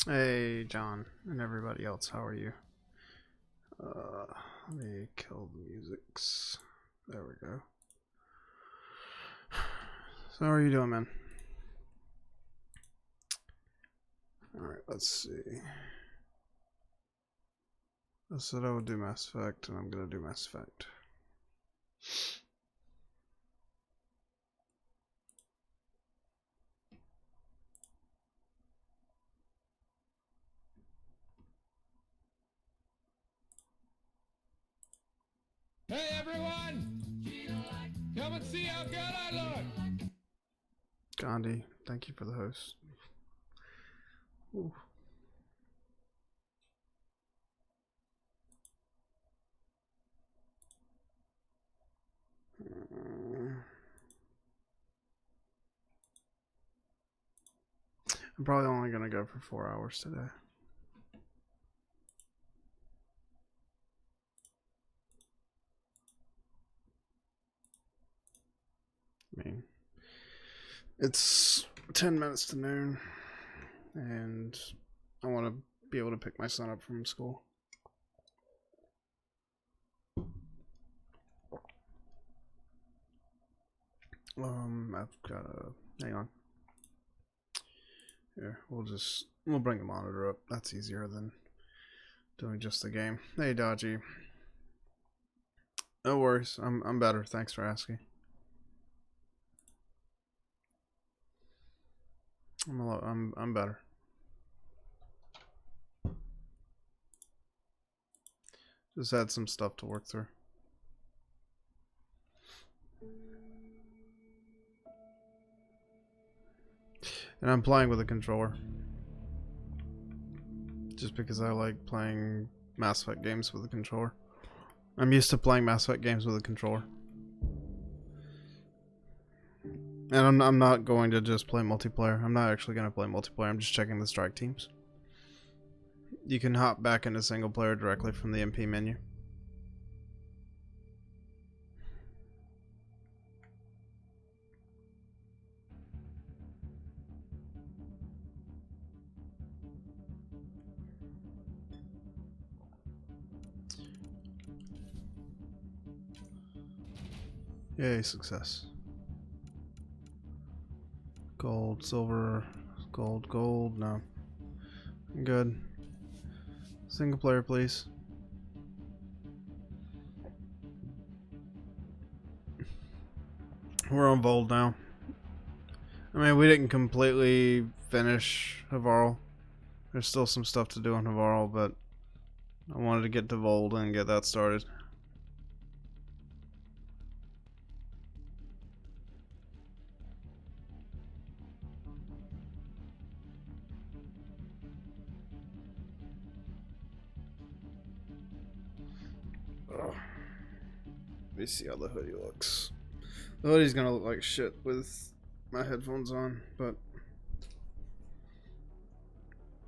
Hey, John, and everybody else, how are you? Let me kill the musics. There we go. So, how are you doing, man? Alright, let's see. I said I would do Mass Effect, and I'm gonna do Mass Effect. Hey everyone! Come and see how good I look! Gandhi, thank you for the host. Ooh. I'm probably only gonna go for 4 hours today. I mean, it's 10 minutes to noon, and I want to be able to pick my son up from school. I've got a, hang on. Here, we'll bring the monitor up. That's easier than doing just the game. Hey, Dodgy. No worries. I'm better. Thanks for asking. I'm better. Just had some stuff to work through. And I'm playing with a controller. Just because I like playing Mass Effect games with a controller. I'm used to playing Mass Effect games with a controller. And I'm not going to just play multiplayer. I'm not actually going to play multiplayer. I'm just checking the strike teams. You can hop back into single player directly from the MP menu. Yay, success. Gold, silver, gold, no. Good. Single player, please. We're on Vold now. I mean, we didn't completely finish Havarl. There's still some stuff to do on Havarl, but I wanted to get to Vold and get that started. Let me see how the hoodie looks. The hoodie's gonna look like shit with my headphones on, but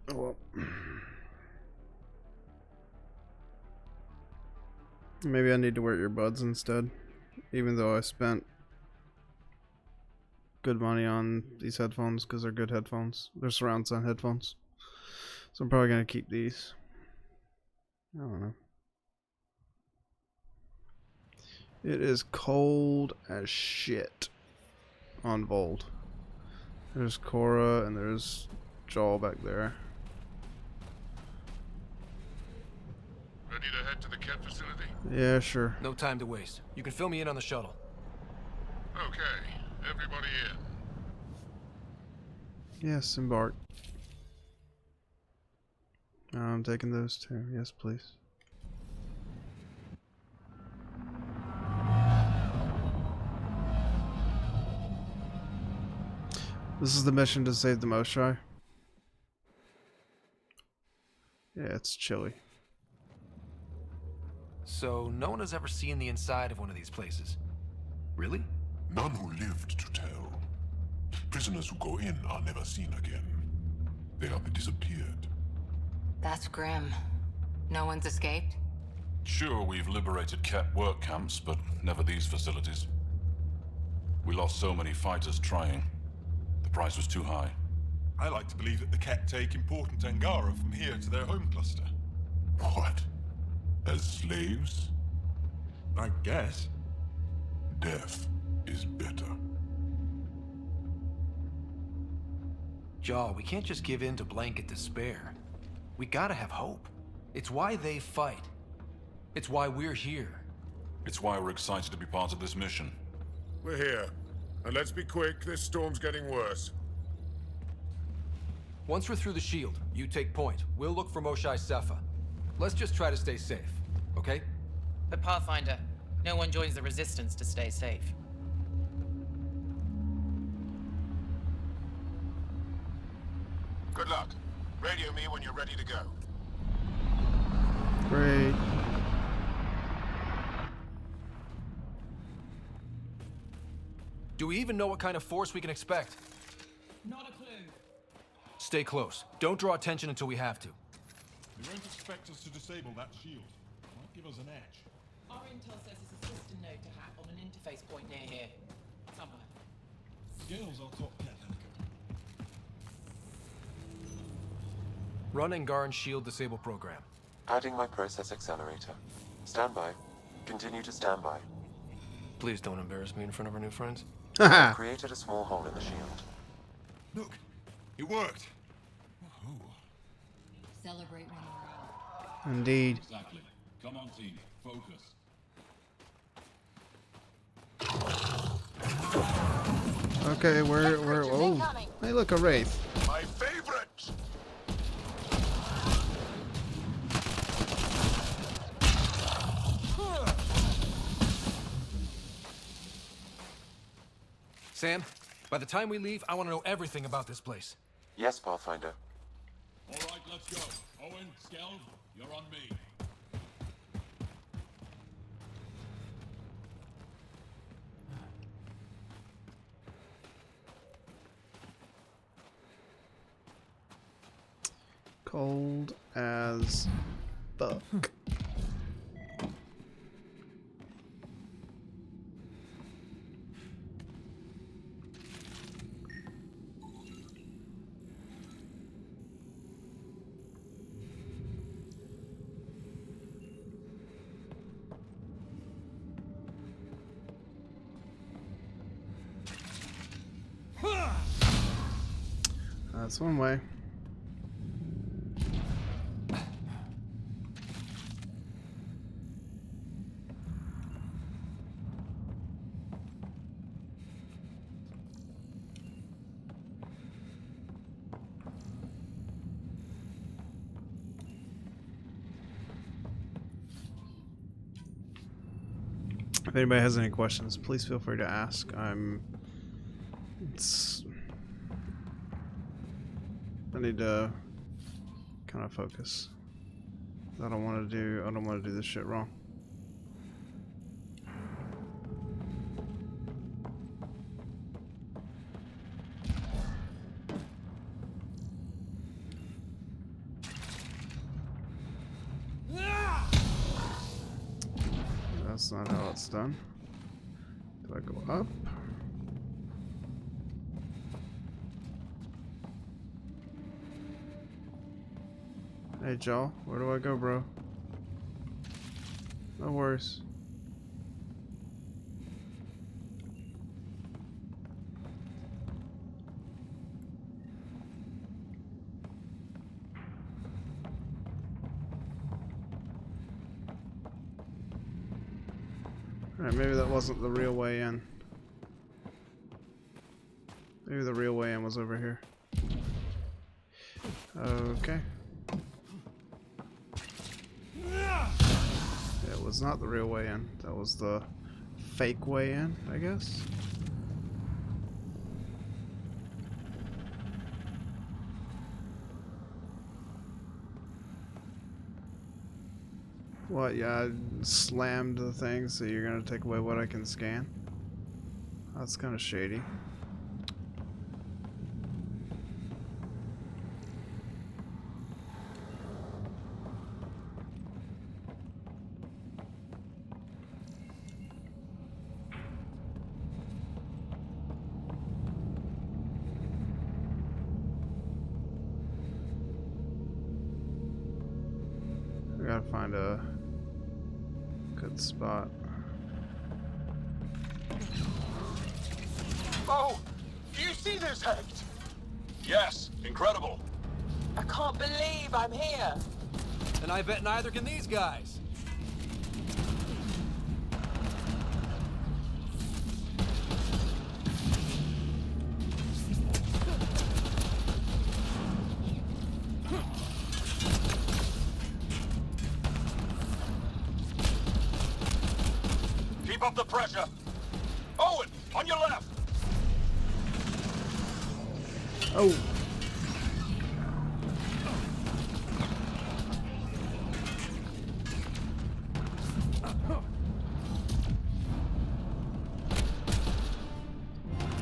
oh well. Maybe I need to wear earbuds instead, even though I spent good money on these headphones because they're good headphones. They're surround sound headphones, so I'm probably gonna keep these. I don't know. It is cold as shit on Vold. There's Cora and there's Jaw back there. Ready to head to the Ket facility? Yeah, sure. No time to waste. You can fill me in on the shuttle. Okay, everybody in. Yes, embark. I'm taking those too. Yes, please. This is the mission to save the Moshae. Yeah, it's chilly. So, no one has ever seen the inside of one of these places. Really? None who lived to tell. Prisoners who go in are never seen again. They have disappeared. That's grim. No one's escaped? Sure, we've liberated Ket work camps, but never these facilities. We lost so many fighters trying. The price was too high. I like to believe that the Ket take important Angara from here to their home cluster. What? As slaves? I guess. Death is better. Jaw, we can't just give in to blanket despair. We gotta have hope. It's why they fight. It's why we're here. It's why we're excited to be part of this mission. We're here. And let's be quick, this storm's getting worse. Once we're through the shield, you take point. We'll look for Moshae Sepha. Let's just try to stay safe, okay? But Pathfinder, no one joins the Resistance to stay safe. Good luck. Radio me when you're ready to go. Great. Do we even know what kind of force we can expect? Not a clue. Stay close. Don't draw attention until we have to. They won't expect us to disable that shield. Might give us an edge. Our intel says there's a system node to hack on an interface point near here. Somewhere. Girls are top cat hacker. Run Angaran shield disable program. Adding my process accelerator. Stand by. Continue to stand by. Please don't embarrass me in front of our new friends. Haha. Created a small hole in the shield. Look, it worked. Celebrate when we're out. Indeed. Exactly. Come on, team. Focus. Okay, we're oh. Hey, look, a wraith. My favorite! Sam, by the time we leave, I want to know everything about this place. Yes, Pathfinder. All right, let's go. Owen, Skelv, you're on me. Cold as fuck. That's one way. If anybody has any questions, please feel free to ask. I need to kind of focus. I don't want to do this shit wrong. That's not how it's done. Do I go up? Hey, Jaw, where do I go, bro? No worries. Alright, maybe that wasn't the real way in. Maybe the real way in was over here. Okay. It was not the real way in. That was the fake way in, I guess. What? Yeah, I slammed the thing, so you're gonna take away what I can scan? That's kind of shady. We gotta find a good spot. Oh! Do you see this, Hect? Yes, incredible. I can't believe I'm here. And I bet neither can these guys. Keep up the pressure. Owen, on your left. Oh.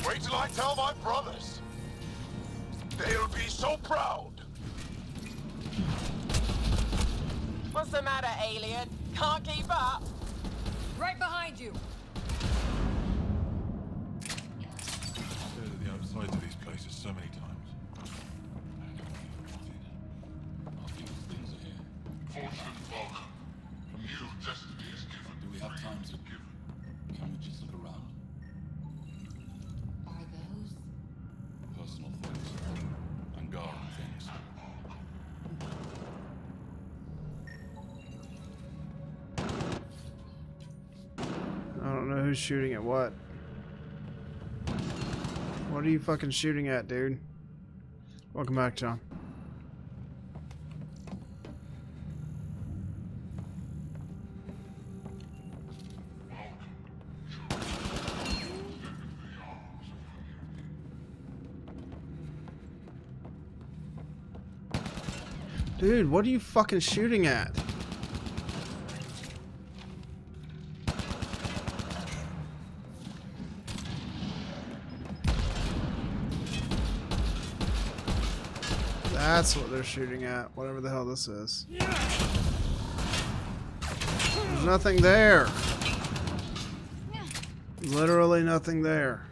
Wait till I tell my brothers. They'll be so proud. What's the matter, alien? Can't keep up? Right behind you. I've been to the outsides of these places so many times. Fortunate folk. New destiny is given. Do we have time to give? Can we just look around? Are those? Personal things. Angaran things. I don't know who's shooting at what. What are you fucking shooting at, dude? Welcome back, John. Dude, what are you fucking shooting at? That's what they're shooting at, whatever the hell this is. There's nothing there. Literally nothing there.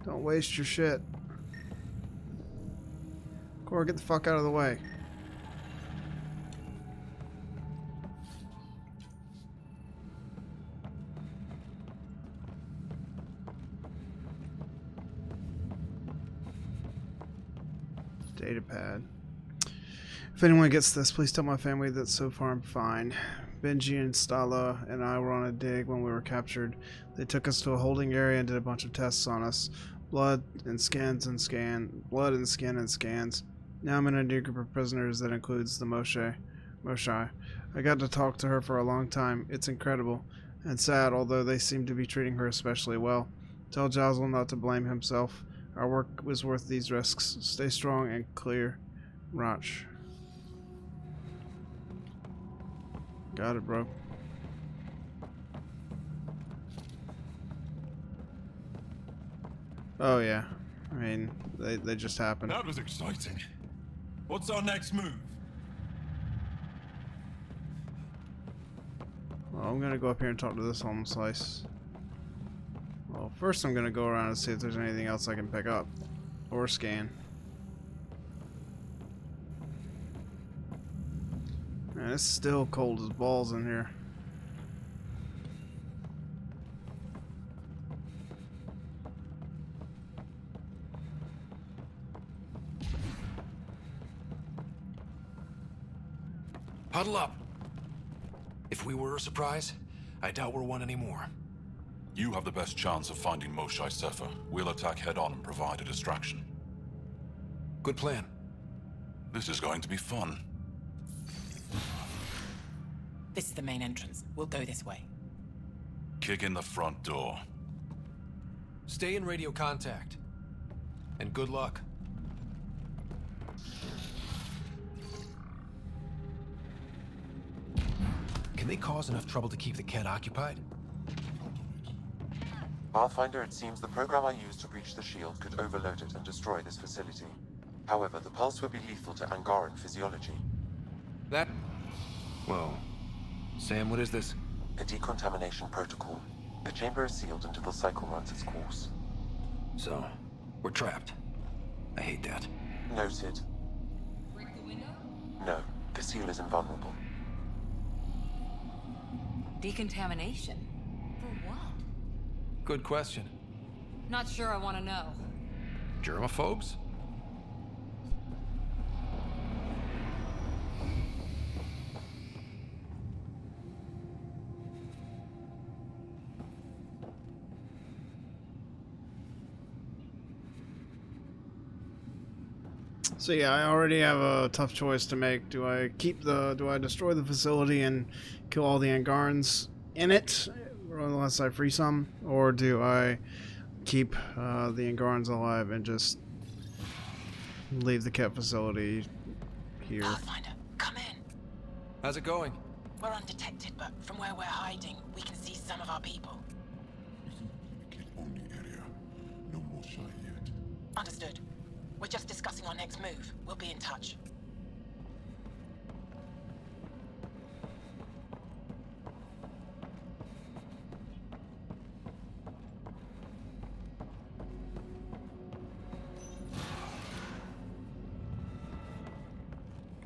Don't waste your shit. Cora, get the fuck out of the way. Data pad. If anyone gets this, please tell my family that so far I'm fine. Benji and Stala and I were on a dig when we were captured. They took us to a holding area and did a bunch of tests on us. Blood and skin and scans. Now I'm in a new group of prisoners that includes the Moshai. I got to talk to her for a long time. It's incredible and sad, although they seem to be treating her especially well. Tell Jocelyn not to blame himself. Our work was worth these risks. Stay strong and clear. Roch. Got it, bro. Oh yeah. I mean, they just happened. That was exciting. What's our next move? Well, I'm gonna go up here and talk to this home slice. Well, first I'm gonna go around and see if there's anything else I can pick up. Or scan. Man, it's still cold as balls in here. Huddle up. If we were a surprise, I doubt we're one anymore. You have the best chance of finding Moshai Sefer. We'll attack head-on and provide a distraction. Good plan. This is going to be fun. This is the main entrance. We'll go this way. Kick in the front door. Stay in radio contact. And good luck. Can they cause enough trouble to keep the Kett occupied? Pathfinder, it seems the program I used to breach the shield could overload it and destroy this facility. However, the pulse would be lethal to Angaran physiology. That... Whoa. Sam, what is this? A decontamination protocol. The chamber is sealed until the cycle runs its course. So, we're trapped. I hate that. Noted. Break the window? No, the seal is invulnerable. Decontamination? For what? Good question. Not sure I want to know. Germaphobes? So yeah, I already have a tough choice to make. Do I destroy the facility and kill all the Angarans in it, unless I free some, or do I keep the Angarans alive and just leave the Ket facility here? Pathfinder, come in. How's it going? We're undetected, but from where we're hiding, we can see some of our people. This is the Ket-only area. No more shy yet. Understood. We're just discussing our next move. We'll be in touch.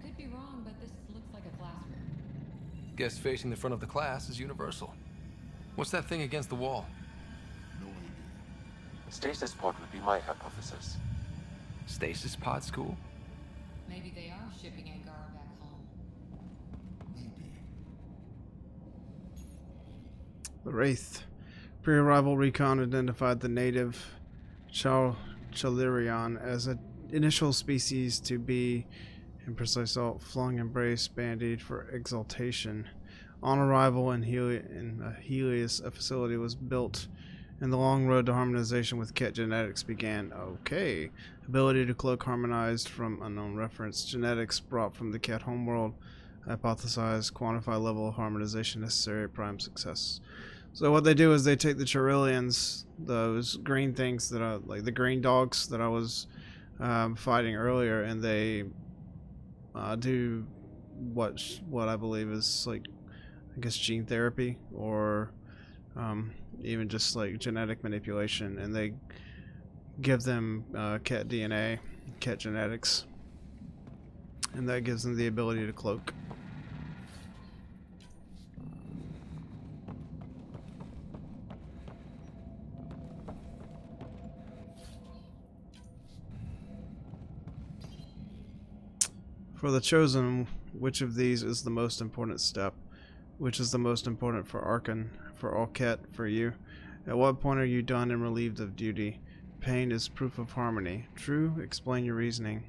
Could be wrong, but this looks like a classroom. Guess facing the front of the class is universal. What's that thing against the wall? No idea. Stasis pod would be my hypothesis. Stasis pod school? Maybe they are shipping Angara back home. Maybe. The Wraith. Pre-arrival recon identified the native Chalirion as an initial species to be, in precise salt, flung embrace bandied for exaltation. On arrival in Helios, a facility was built, and the long road to harmonization with Ket genetics began. Okay. Ability to cloak harmonized from unknown reference. Genetics brought from the Ket homeworld. Hypothesized quantify level of harmonization necessary at prime success. So what they do is they take the Charillians, those green things that are like the green dogs that I was fighting earlier, and they do what I believe is like, I guess, gene therapy or even just like genetic manipulation, and they give them Ket DNA, Ket genetics, and that gives them the ability to cloak. For the Chosen, which of these is the most important step? Which is the most important for Arkan, for all Ket, for you? At what point are you done and relieved of duty? Pain is proof of harmony. True? Explain your reasoning.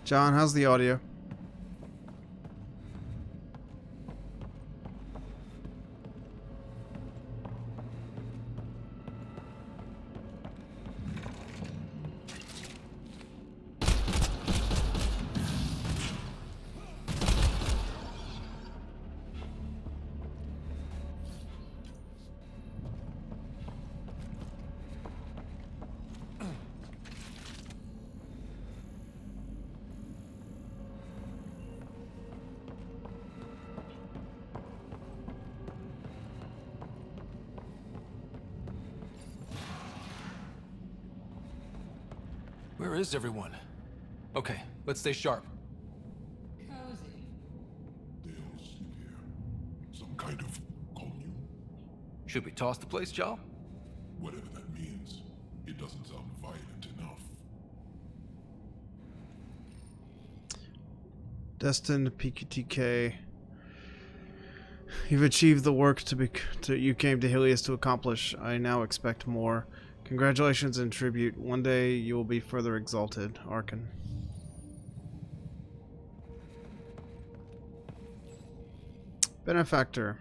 John, how's the audio? Where is everyone? Okay, let's stay sharp. Cozy. They all sleep here. Some kind of commune? Should we toss the place, Jal? Whatever that means. It doesn't sound violent enough. Destined PQTK. You've achieved the work you came to Helios to accomplish. I now expect more. Congratulations and tribute. One day you will be further exalted, Arkan. Benefactor.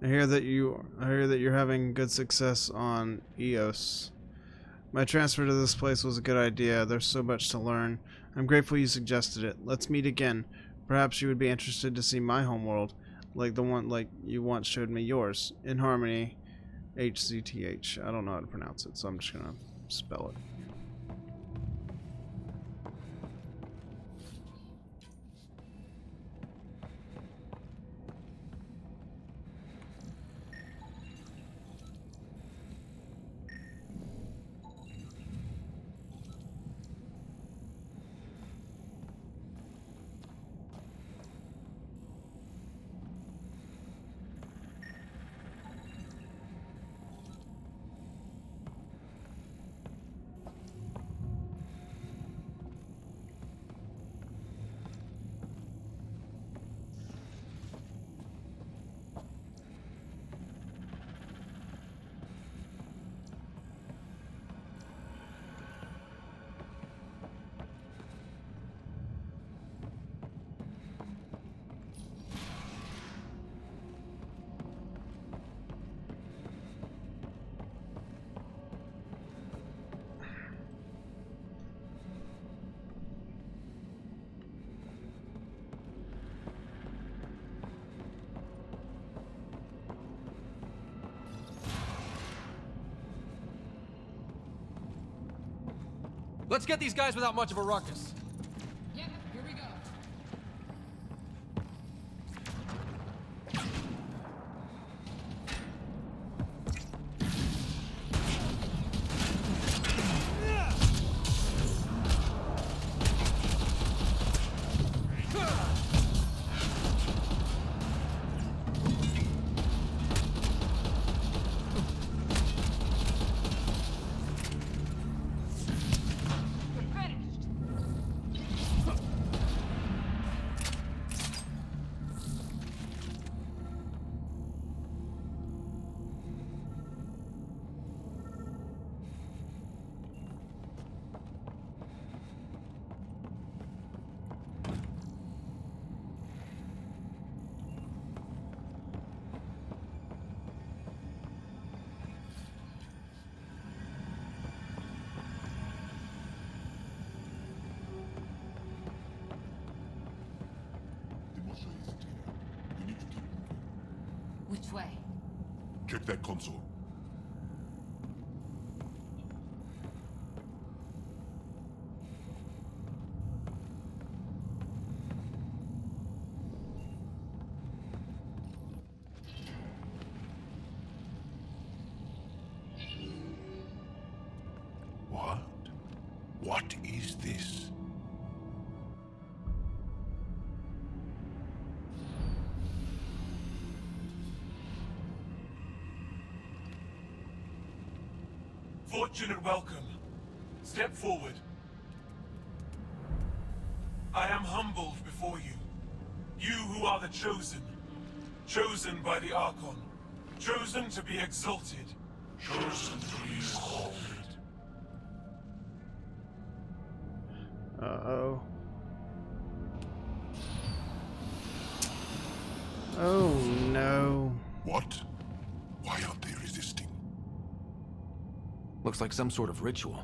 I hear that you're having good success on Eos. My transfer to this place was a good idea. There's so much to learn. I'm grateful you suggested it. Let's meet again. Perhaps you would be interested to see my homeworld, like you once showed me yours. In Harmony, HZTH. I don't know how to pronounce it, so I'm just gonna spell it. Let's get these guys without much of a ruckus. Yep, here we go. Which way? Check that console. What? What is this? Fortunate welcome. Step forward. I am humbled before you. You who are the chosen. Chosen by the Archon. Chosen to be exalted. Chosen to be exalted. Uh-oh. Oh, no. What? Why aren't they resisting? Looks like some sort of ritual.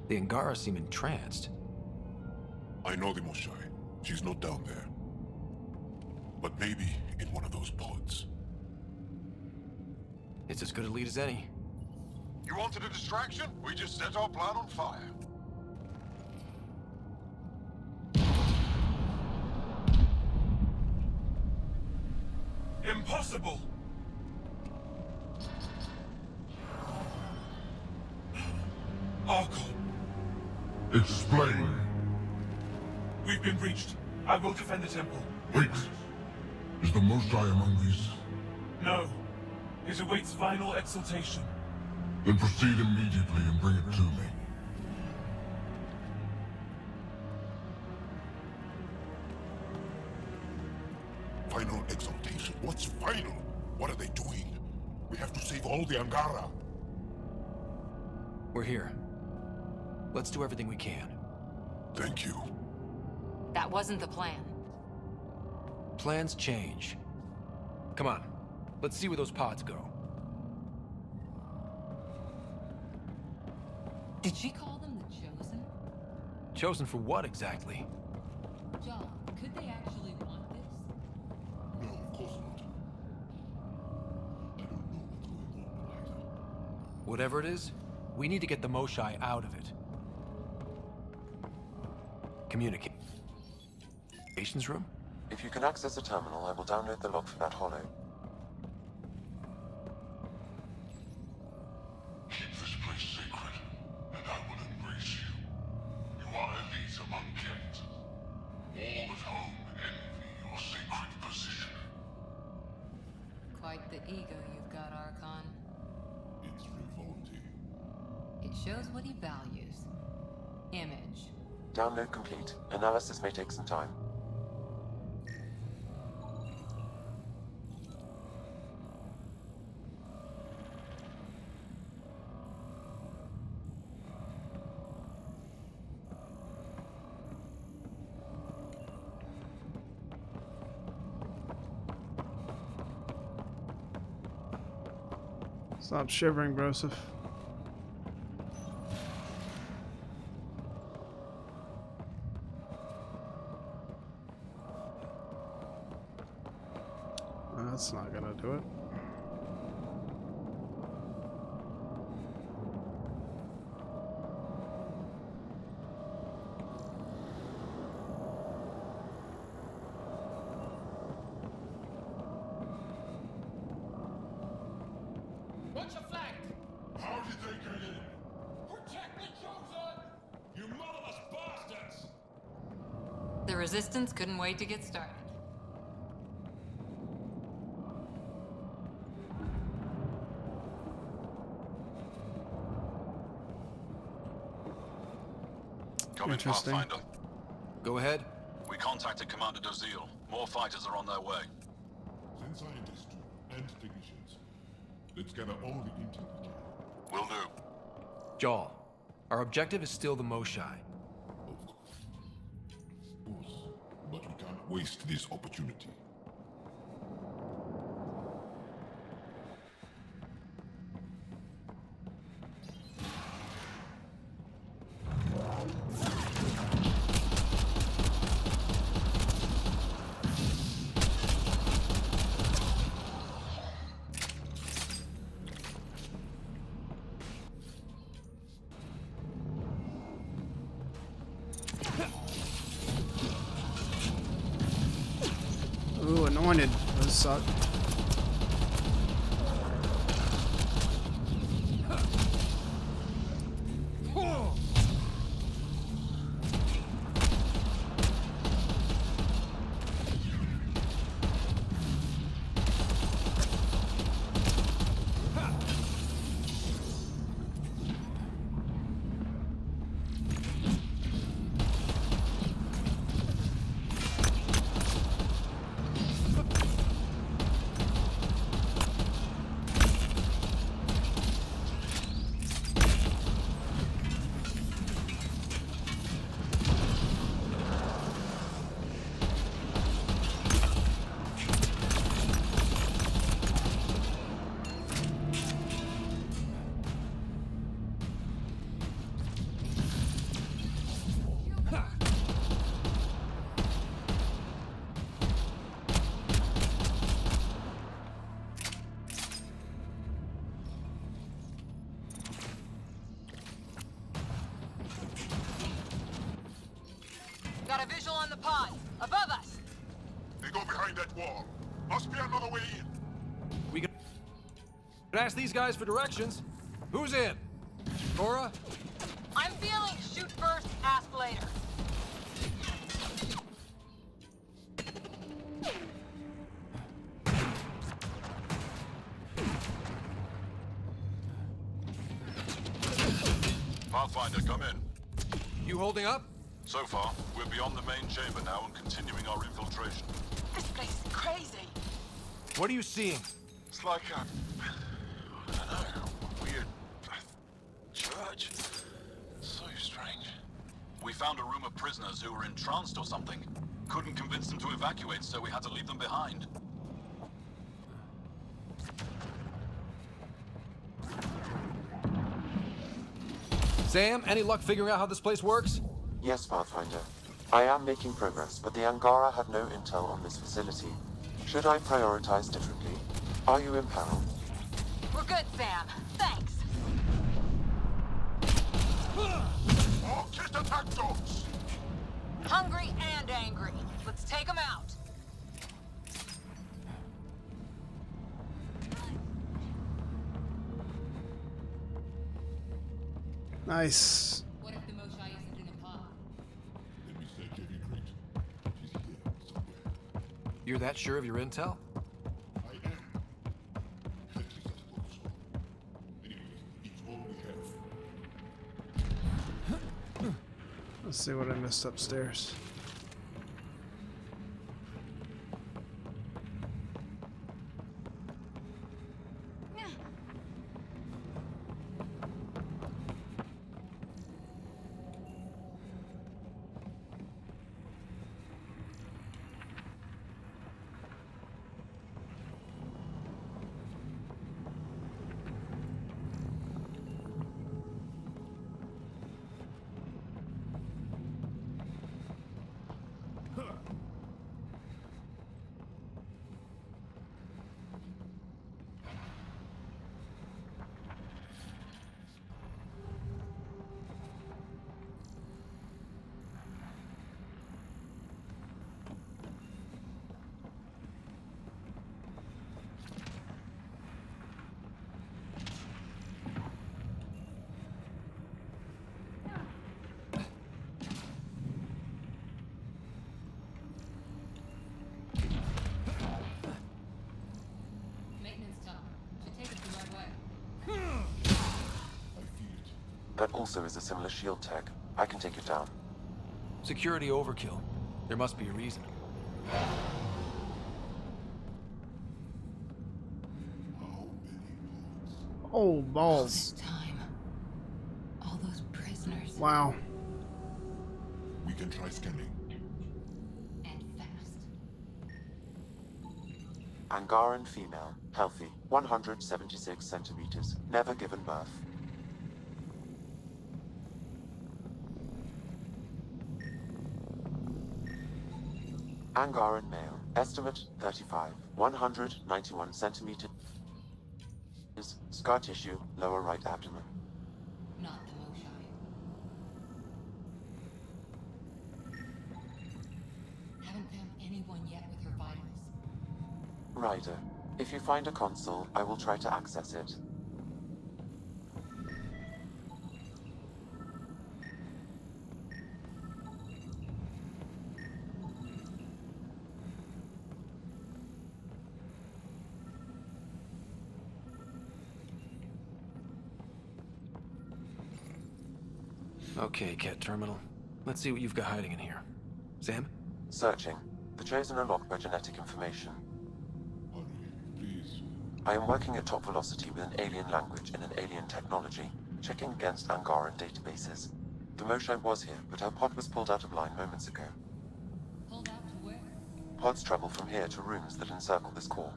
The Angara seem entranced. I know the Moshai. She's not down there. But maybe in one of those pods. It's as good a lead as any. You wanted a distraction? We just set our plan on fire. Impossible! Archon. Explain. We've been breached. I will defend the temple. Wait. Is the Moshai among these? No. It awaits final exaltation. Then proceed immediately and bring it to me. Final exaltation? What's final? What are they doing? We have to save all the Angara. We're here. Let's do everything we can. Thank you. That wasn't the plan. Plans change. Come on. Let's see where those pods go. Did she call them the Chosen? Chosen for what exactly? John, could they actually want this? No, of course not. I don't know what's going on, Ryder. Whatever it is, we need to get the Moshai out of it. Communications room? If you can access the terminal, I will download the log for that hollow. Keep this place sacred, and I will embrace you. You are elite among kins. All at home envy your sacred position. Quite the ego you've got, Archon. It's revolting. It shows what he values. Image. Download complete. Analysis may take some time. Stop shivering, Broseph. That's not gonna do it. resistance couldn't wait to get started. Come in, Interesting. Pathfinder. Go ahead. We contacted Commander Dozil. More fighters are on their way. Send scientists too, and technicians. Let's gather all the intel we can. Will do. Jaw, our objective is still the Moshai. Of course. But we can't waste this opportunity. Ooh, anointed. Those suck. Got a visual on the pod. Above us. They go behind that wall. Must be another way in. We can ask these guys for directions. Who's in? Cora? I'm feeling shoot first, ask later. Pathfinder, come in. You holding up? So far, we're beyond the main chamber now and continuing our infiltration. This place is crazy. What are you seeing? It's like a... I don't know, weird... church. So strange. We found a room of prisoners who were entranced or something. Couldn't convince them to evacuate, so we had to leave them behind. Sam, any luck figuring out how this place works? Yes, Pathfinder. I am making progress, but the Angara have no intel on this facility. Should I prioritize differently? Are you in peril? We're good, Sam. Thanks. Oh, kiss attack dogs! Hungry and angry. Let's take them out. Nice. What if the Moshai isn't in a pod? Let me search every crate. She's here somewhere. You're that sure of your intel? I am. At least I suppose so. Anyway, it's all we have. Let's see what I missed upstairs. that also is a similar shield tech. I can take it down. Security overkill. There must be a reason. Oh, balls. All this time. All those prisoners. Wow. We can try scanning. And fast. Angaran female, healthy, 176 centimeters, never given birth. Angaran male, estimate 35, 191 centimeters, scar tissue, lower right abdomen. Not the Moshai. Haven't found anyone yet with her vitals. Ryder, if you find a console, I will try to access it. Okay, Cat Terminal. Let's see what you've got hiding in here. Sam? Searching. The Chosen are locked by genetic information. Hurry, please. I am working at top velocity with an alien language and an alien technology, checking against Angaran databases. The Moshai was here, but her pod was pulled out of line moments ago. Pulled out to where? Pods travel from here to rooms that encircle this core.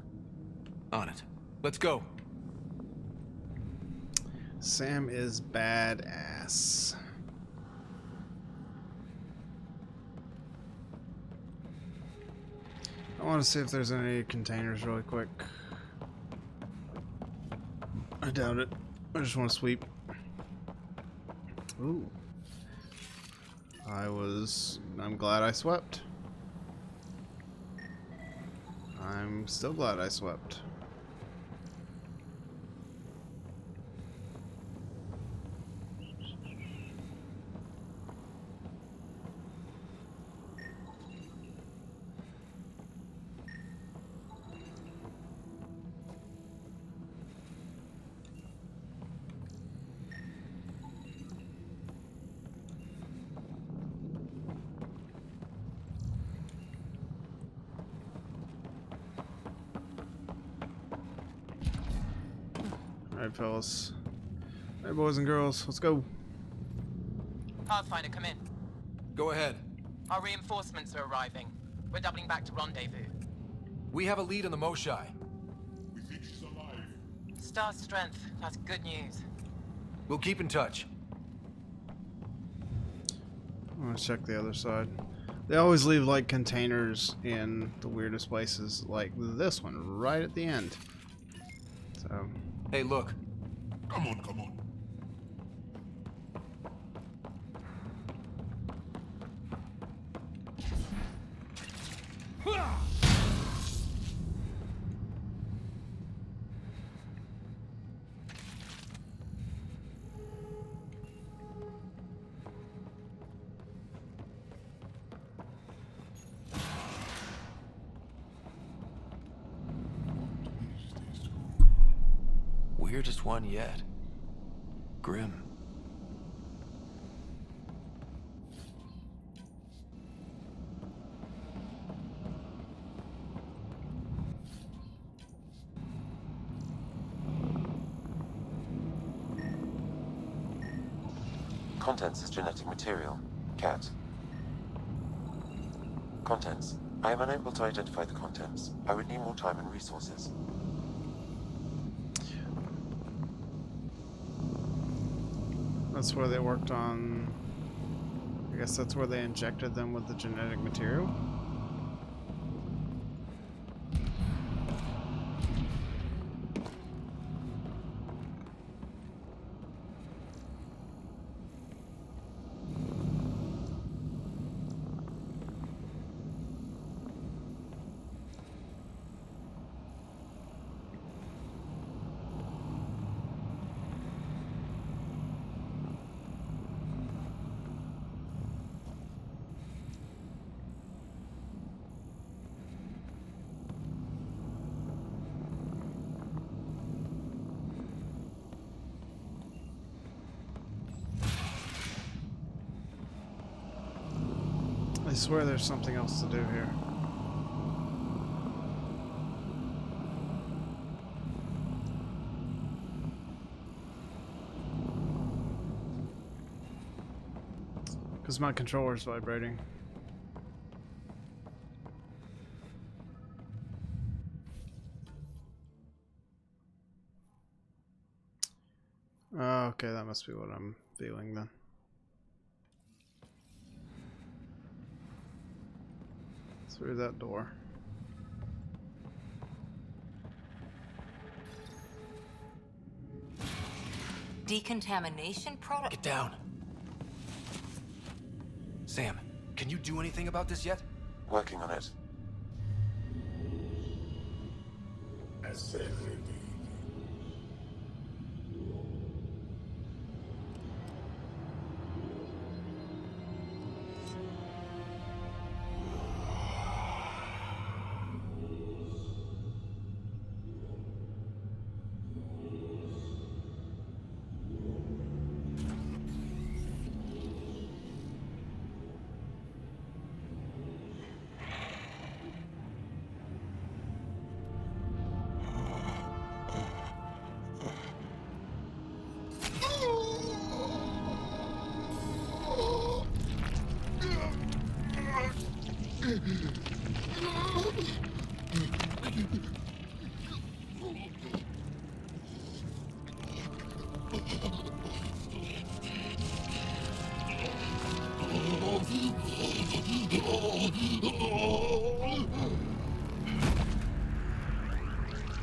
On it. Let's go. Sam is badass. I want to see if there's any containers really quick. I doubt it. I just want to sweep. Ooh. I'm glad I swept. I'm still glad I swept. Alright, fellas. Alright, boys and girls, let's go. Pathfinder, come in. Go ahead. Our reinforcements are arriving. We're doubling back to rendezvous. We have a lead on the Moshai. We think she's alive. Star strength. That's good news. We'll keep in touch. I'm gonna check the other side. They always leave like containers in the weirdest places, like this one right at the end. So. Hey, look. Come on, come on. Weirdest one yet. Grim. Contents is genetic material. Cat. Contents. I am unable to identify the contents. I would need more time and resources. That's where they worked on. I guess that's where they injected them with the genetic material. swear there's something else to do here. Because my controller's vibrating. Okay, that must be what I'm feeling then. Through that door. Decontamination protocol. Get down. Sam, can you do anything about this yet? Working on it.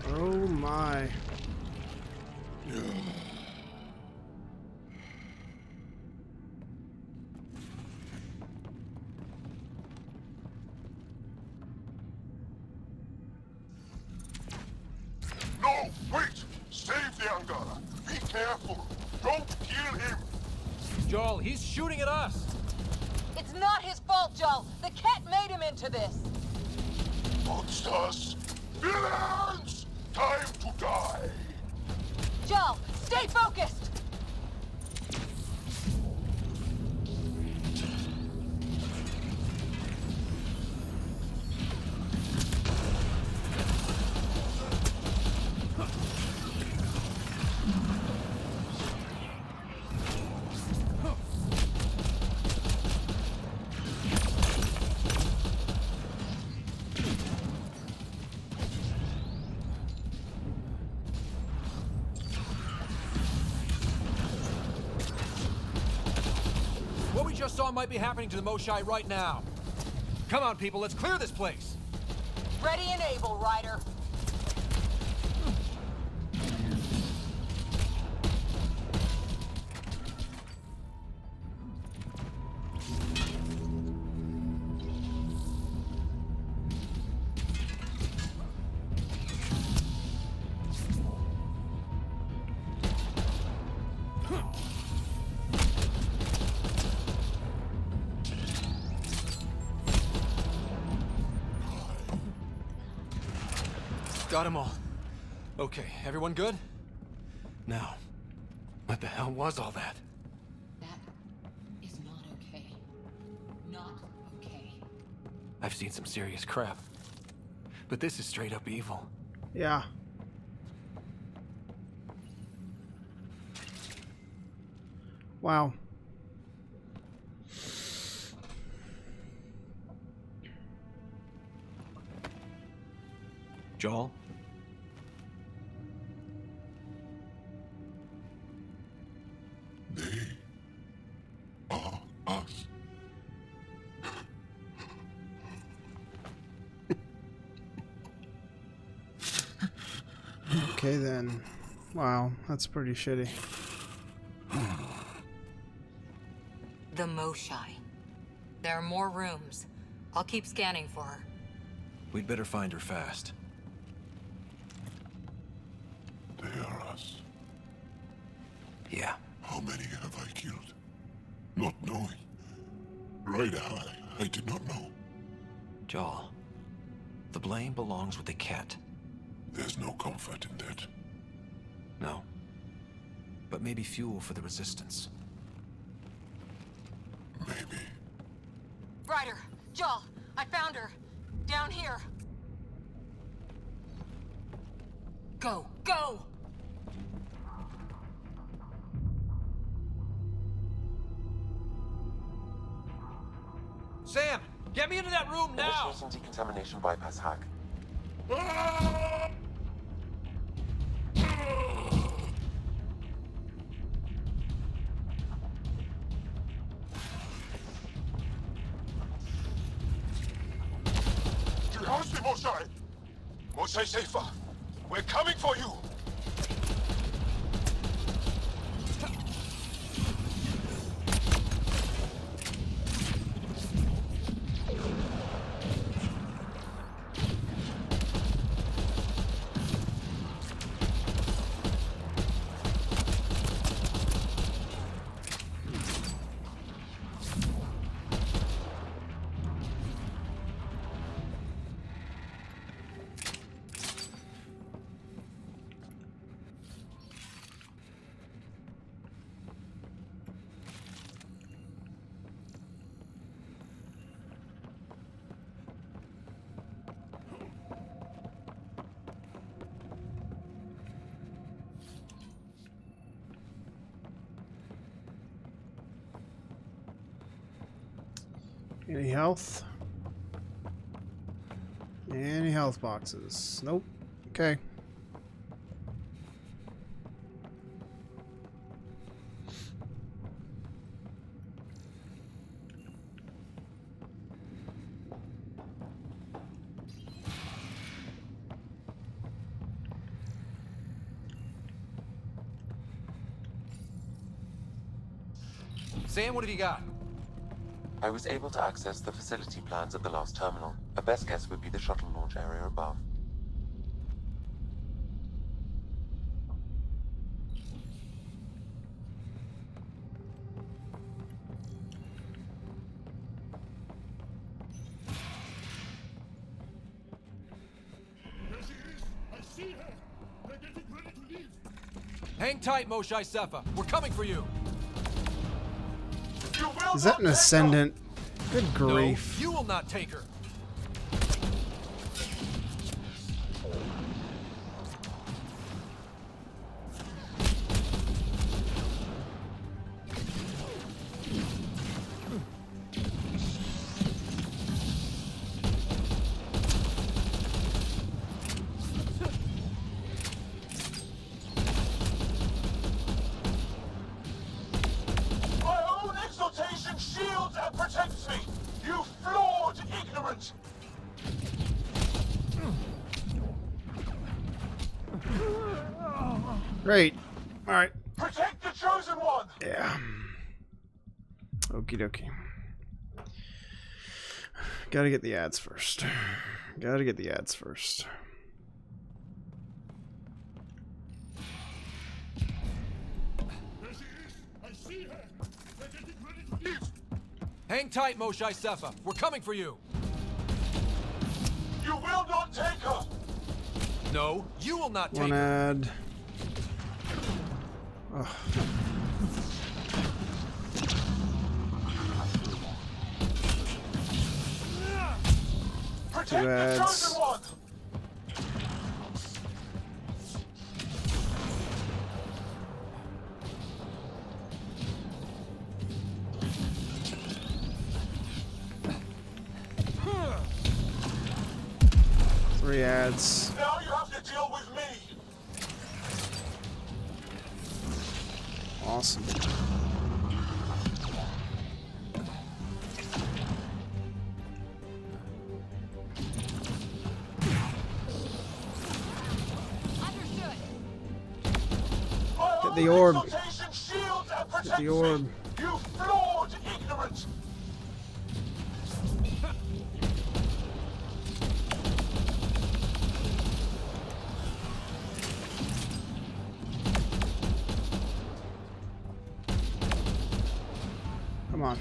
Oh my. No, wait! Save the Angara. Be careful. Don't kill him. Joel, he's shooting at us! It's not his fault, Joel. The cat made him into this. Monsters! Villains! Time to die! Joel, stay focused! What we just saw might be happening to the Moshai right now. Come on, people, let's clear this place! Ready and able, Ryder. Got them all. Okay, everyone good? Now, what the hell was all that? That is not okay. Not okay. I've seen some serious crap. But this is straight up evil. Yeah. Wow. Joel? They are us. Okay then. Wow, that's pretty shitty. The Moshai. There are more rooms. I'll keep scanning for her. We'd better find her fast. They are us. Yeah. How many have I killed? Not knowing. Ryder, I did not know. Joel, the blame belongs with the cat. There's no comfort in that. No. But maybe fuel for the resistance. Maybe. Ryder, Jaw, I found her. Down here. Go, go! Sam, get me into that room now! Initiating decontamination bypass hack. You host me, Mosai! Mosai Safer! We're coming for you! Any health? Any health boxes? Nope. Okay. Sam, what have you got? I was able to access the facility plans at the last terminal. A best guess would be the shuttle launch area above. There she is! I see her! They're getting ready to leave! Hang tight, Moshae Sefa. We're coming for you. You will Is that not an take ascendant? Good No, grief. you will not take her. My own exaltation shields and protects me! You flawed ignorant! Great. Alright. Protect the chosen one! Yeah. Okie dokie. Gotta get the ads first. Gotta get the ads first. There she is! I see her! They're getting ready to leave! Hang tight, Moshae Sefa. We're coming for you. You will not take her! No, you will not take One her. ad. Ugh. Protect Two the ads. chosen one! Three ads. Now you have to deal with me! Awesome. Understood. My Get own the orb. exaltation shields and Get protects the orb. me! You flawed ignorant! Come on.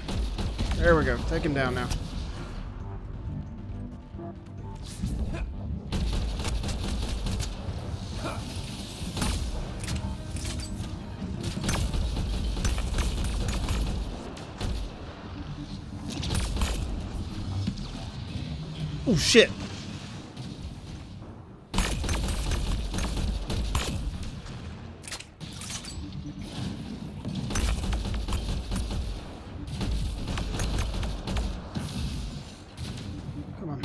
There we go. Take him down now. Oh shit. Come on.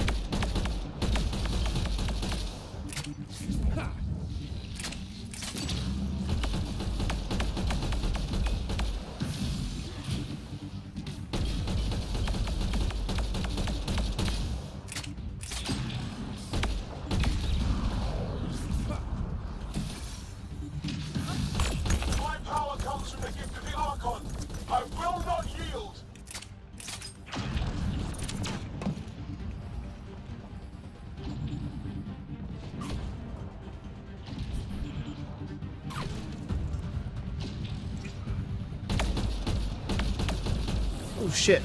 My power comes from the gift of the Archon. I will not yield. Oh shit.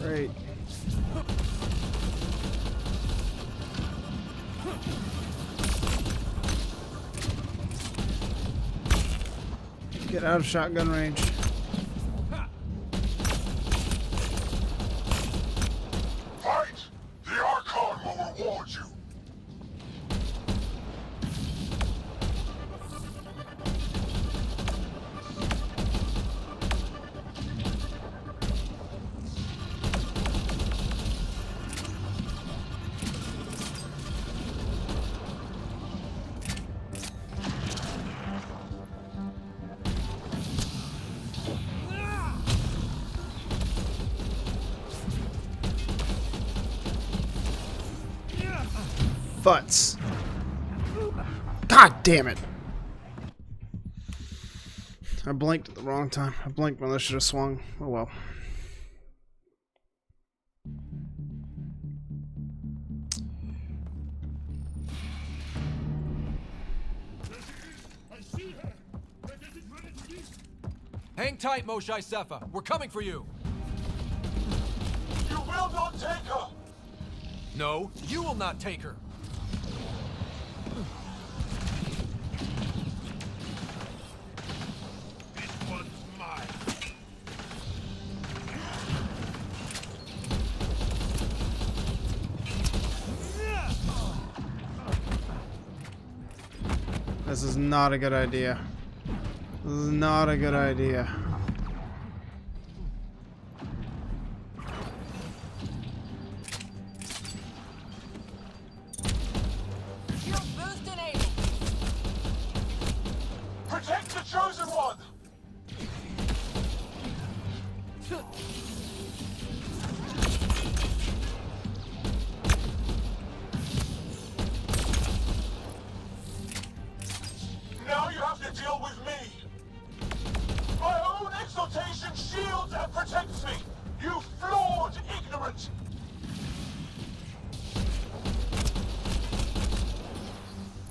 Great. Get out of shotgun range. Fight! The Archon will reward you! Butts. God damn it. I blinked at the wrong time. I blinked when I should have swung. Oh well. I see her! Where does it run its beast? Hang tight, Moshae Sepha. We're coming for you. You will not take her. No, you will not take her. This one's mine. This is not a good idea. This is not a good idea. Shield boost enabled. Protect the chosen one. Now you have to deal with me. My own exaltation shields and protects me. You flawed ignorant.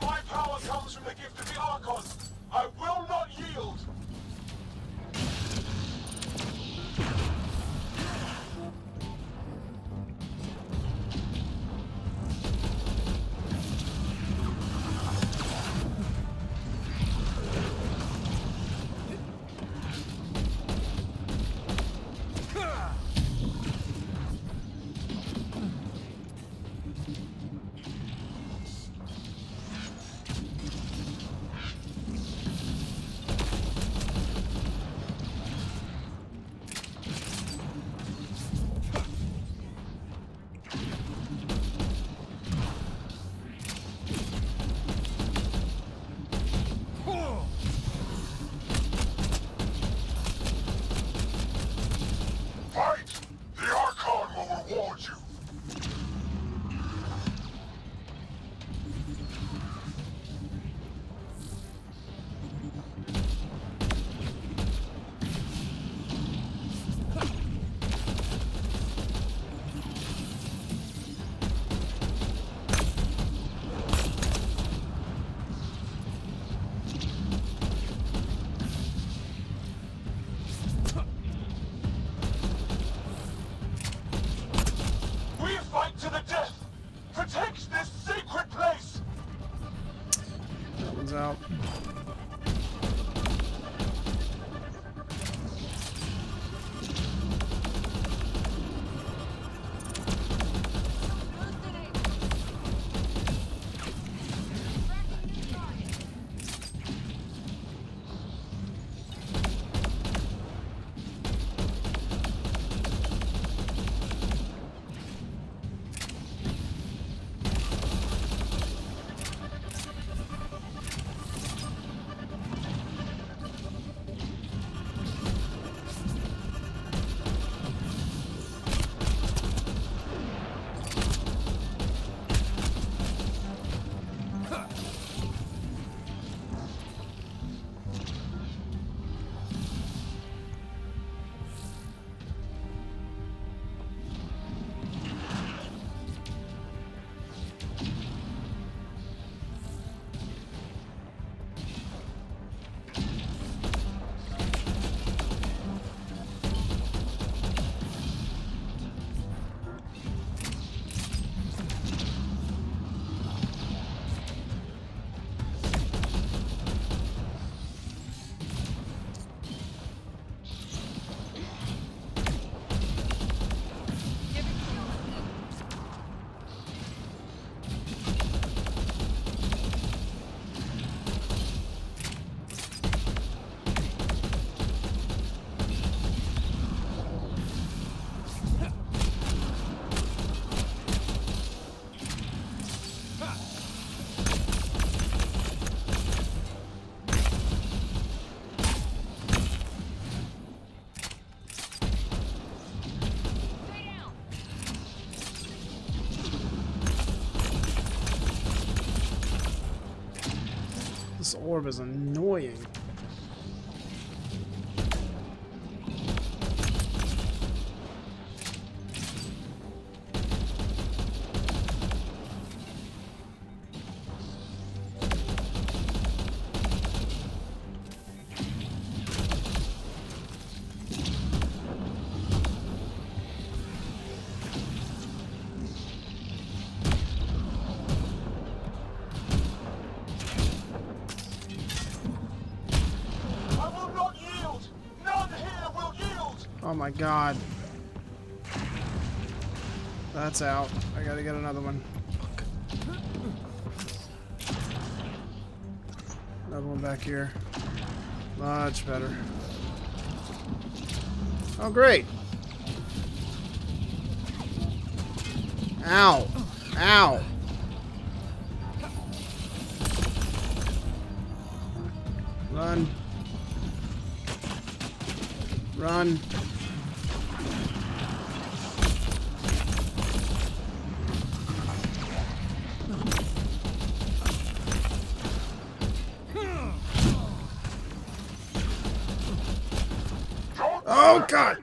My power comes from the gift of the Archon. I will not yield. This orb is annoying. Oh my god. That's out. I gotta get another one. Another one back here. Much better. Oh, great. Ow. Ow. Run. Run. Oh god!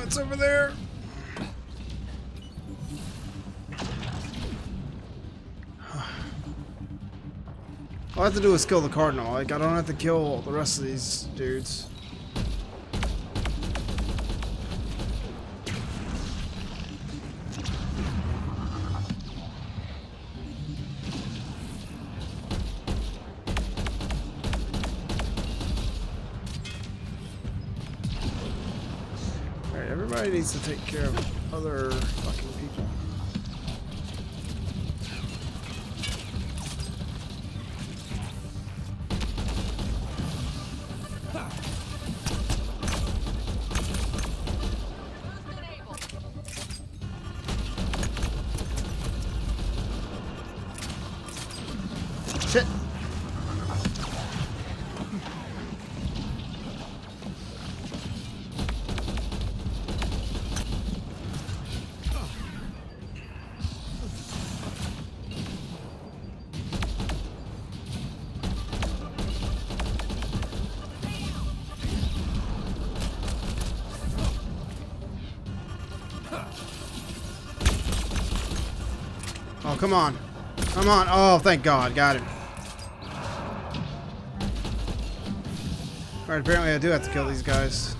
It's over there. All I have to do is kill the cardinal. Like, I don't have to kill the rest of these dudes. Alright, everybody needs to take care of other fucking people. Shit. Oh, come on. Come on. Oh, thank God. Got him. Alright, apparently I do have to kill these guys.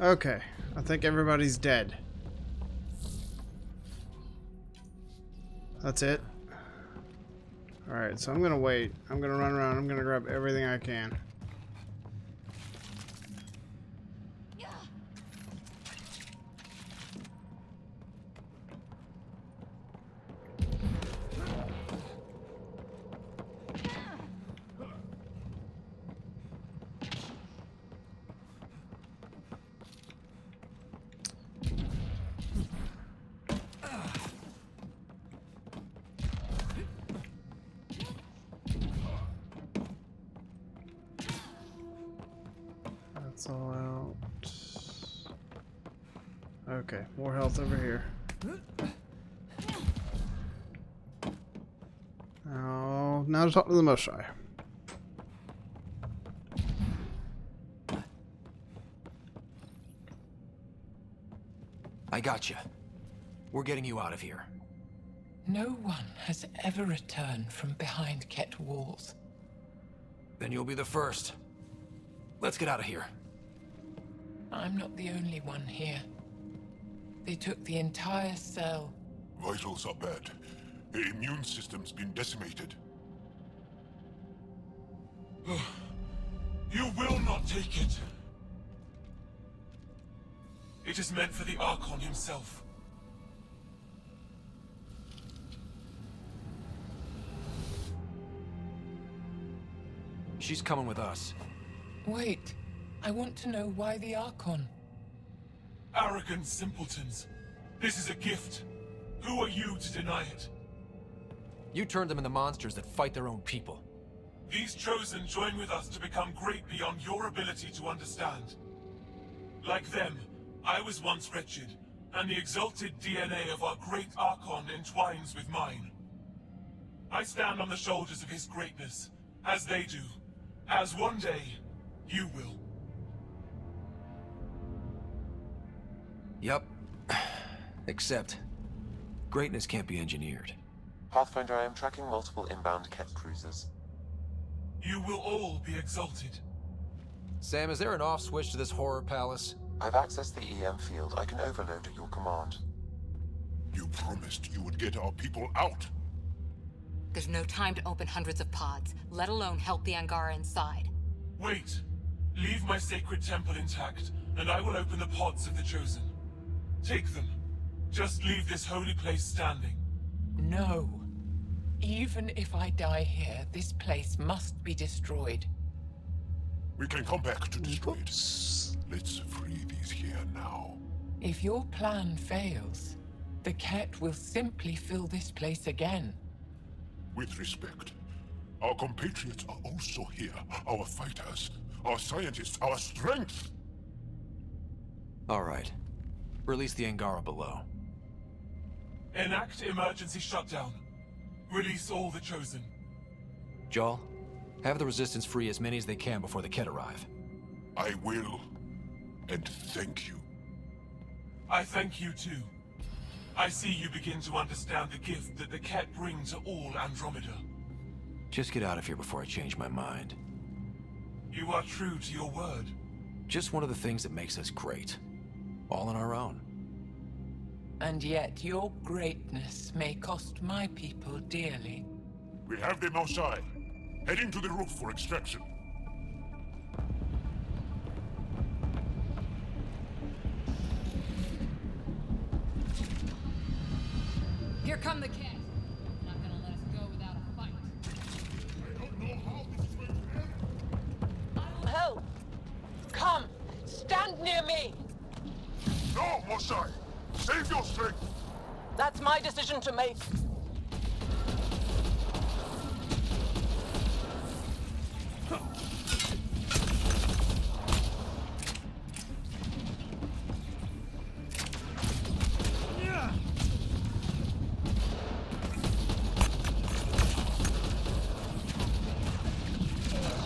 Okay. I think everybody's dead. That's it. Alright, so I'm gonna wait. I'm gonna run around. I'm gonna grab everything I can. That's all out. Okay, more health over here. Now to talk to the Moshai. I gotcha. We're getting you out of here. No one has ever returned from behind kept walls. Then you'll be the first. Let's get out of here. I'm not the only one here. They took the entire cell. Vitals are bad. The immune system's been decimated. You will not take it. It is meant for the Archon himself. She's coming with us. Wait, I want to know why the Archon. Arrogant simpletons. This is a gift. Who are you to deny it? You turned them into monsters that fight their own people. These Chosen join with us to become great beyond your ability to understand. Like them, I was once wretched, and the exalted DNA of our great Archon entwines with mine. I stand on the shoulders of his greatness, as they do, as one day, you will. Yup. Except, greatness can't be engineered. Pathfinder, I am tracking multiple inbound Ket cruisers. You will all be exalted. Sam, is there an off switch to this horror palace? I've accessed the EM field. I can overload at your command. You promised you would get our people out. There's no time to open hundreds of pods, let alone help the Angara inside. Wait. Leave my sacred temple intact, and I will open the pods of the Chosen. Take them. Just leave this holy place standing. No. Even if I die here, this place must be destroyed. We can come back to destroy it. Let's free these here now. If your plan fails, the Ket will simply fill this place again. With respect, our compatriots are also here. Our fighters, our scientists, our strength. All right. Release the Angara below. Enact emergency shutdown. Release all the Chosen. Jarl, have the Resistance free as many as they can before the Ket arrive. I will. And thank you. I thank you too. I see you begin to understand the gift that the Ket bring to all Andromeda. Just get out of here before I change my mind. You are true to your word. Just one of the things that makes us great. All on our own. And yet your greatness may cost my people dearly. We have them outside. Heading to the roof for extraction. Here come the Ket. Not gonna let us go without a fight. I don't know how this is going to end. I'll help. Come, stand near me. No, Mosai! Save your strength! That's my decision to make.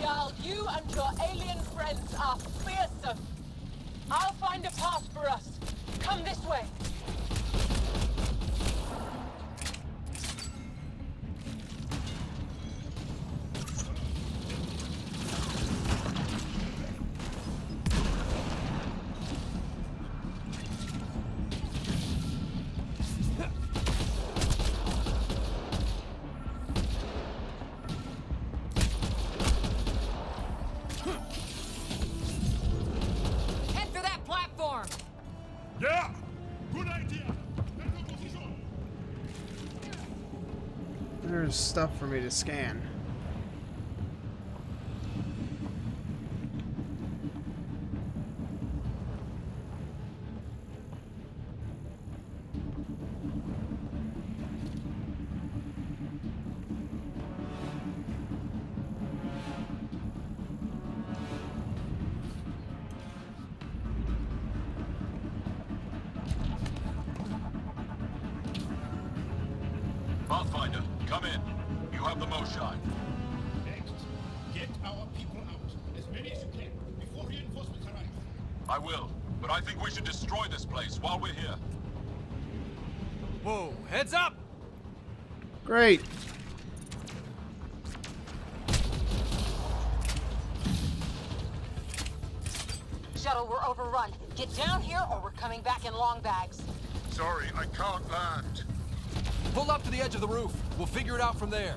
Jarl, you and your alien friends are fearsome. I'll find a path for us. Come this way. Head for that platform! Yeah! Good idea! Position! There's stuff for me to scan. Pathfinder, come in. You have the Moshai. Next, get our people out. As many as you can, before reinforcements arrive. I will, but I think we should destroy this place while we're here. Whoa, heads up! Great. Shuttle, we're overrun. Get down here or we're coming back in long bags. Sorry, I can't land. Pull up to the edge of the roof. We'll figure it out from there.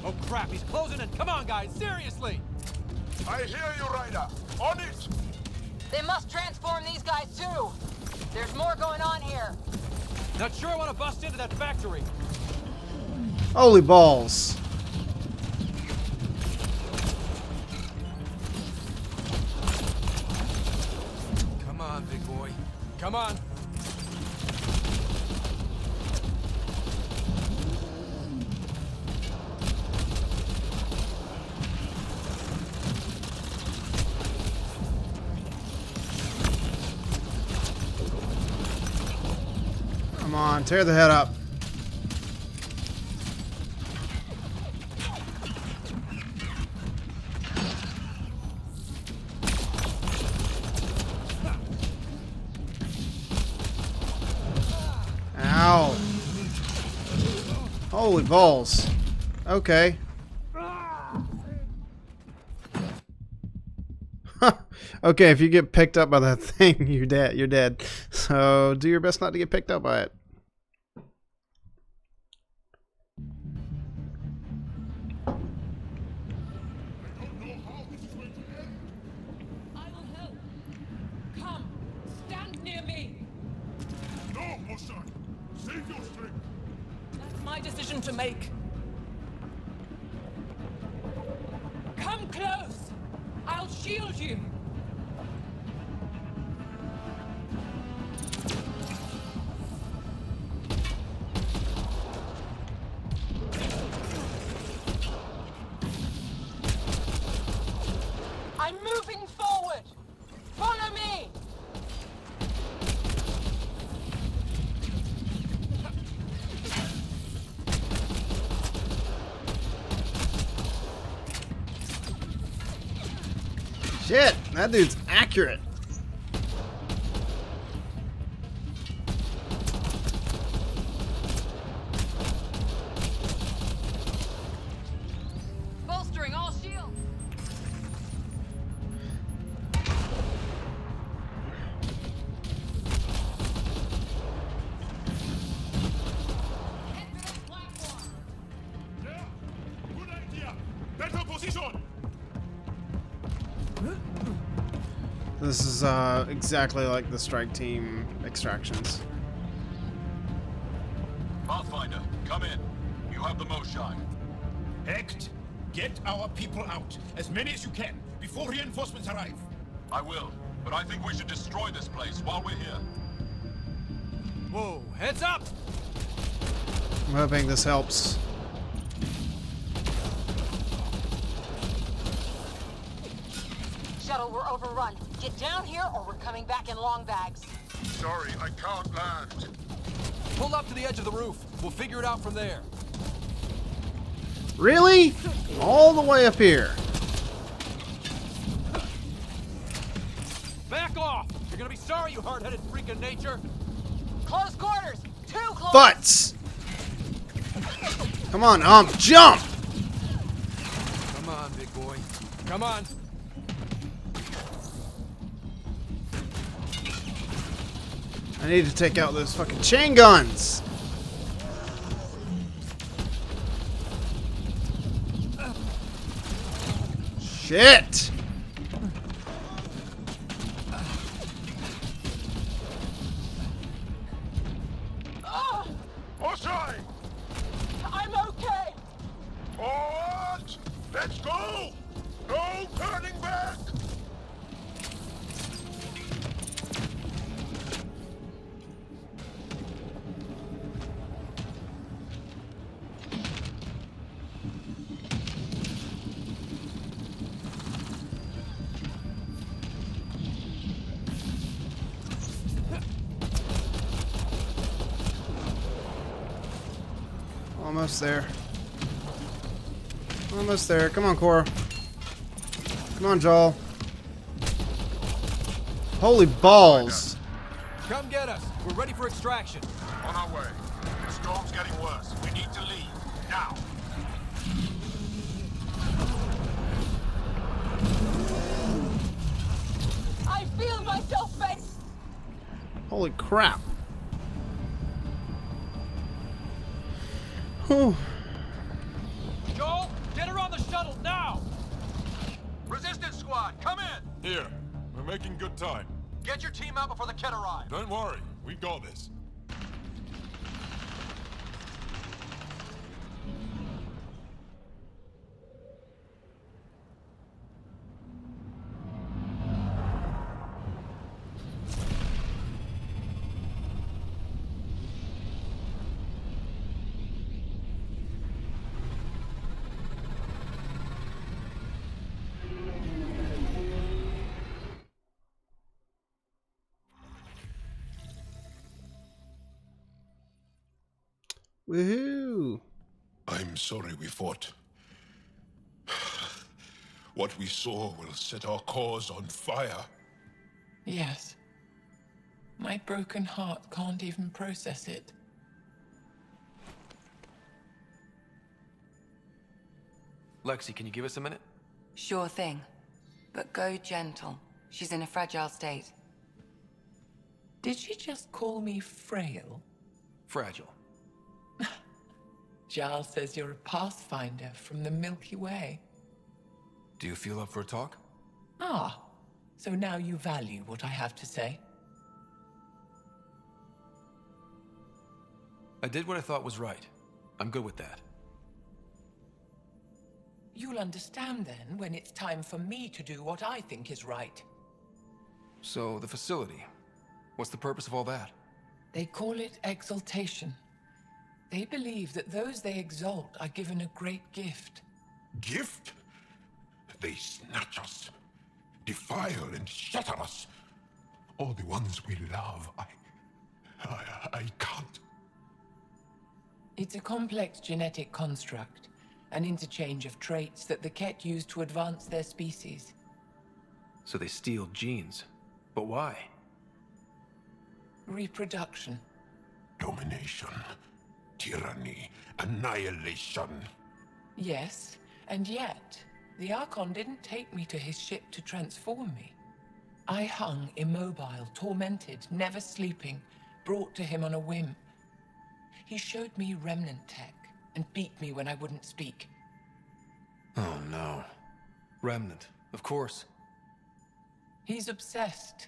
Oh crap, he's closing in. Come on, guys, seriously! I hear you, Ryder. On it! They must transform these guys too. There's more going on here. Not sure I want to bust into that factory. Holy balls. Come on, big boy. Come on. on, tear the head up. Ow. Holy balls. Okay. Okay, if you get picked up by that thing, you're dead. You're dead. So do your best not to get picked up by it. I will help. Come, stand near me. No, Mosai! Save your strength! That's my decision to make. Come close. I'll shield you. I'm moving forward. Follow me. Shit, that dude's accurate. Bolstering all shields. Head to the platform. Yeah! Good idea! Better position! This is exactly like the strike team extractions. Pathfinder, come in. You have the Moshai. Hecht, get our people out. As many as you can, before reinforcements arrive. I will, but I think we should destroy this place while we're here. Whoa, heads up! I'm hoping this helps. Shuttle, we're overrun. Get down here or we're coming back in long bags. Sorry, I can't land. Pull up to the edge of the roof. We'll figure it out from there. Really? All the way up here. Back off! You're gonna be sorry, you hard-headed freak of nature. Close quarters! Too close! Butts! Come on, jump! Come on, big boy. Come on. I need to take out those fucking chain guns. Shit! Mosai! I'm okay. Forward! Let's go! No turning back! Almost there. Almost there. Come on, Cora. Come on, Joel. Holy balls. Come get us. We're ready for extraction. On our way. The storm's getting worse. We need to leave. Now. I feel myself bent. Holy crap. Whew. Joel, get her on the shuttle now! Resistance squad, come in! Here, we're making good time. Get your team out before the kid arrives. Don't worry, we got this. Woohoo! I'm sorry we fought. What we saw will set our cause on fire. Yes. My broken heart can't even process it. Lexi, can you give us a minute? Sure thing. But go gentle. She's in a fragile state. Did she just call me frail? Fragile. Giles says you're a pathfinder from the Milky Way. Do you feel up for a talk? Ah, so now you value what I have to say. I did what I thought was right. I'm good with that. You'll understand then when it's time for me to do what I think is right. So, the facility. What's the purpose of all that? They call it exaltation. They believe that those they exalt are given a great gift. Gift? They snatch us, defile and shatter us. All the ones we love. I can't. It's a complex genetic construct, an interchange of traits that the Ket use to advance their species. So they steal genes. But why? Reproduction. Domination, tyranny, annihilation. Yes, and yet, the Archon didn't take me to his ship to transform me. I hung immobile, tormented, never sleeping, brought to him on a whim. He showed me remnant tech and beat me when I wouldn't speak. Oh no. Remnant, of course. He's obsessed.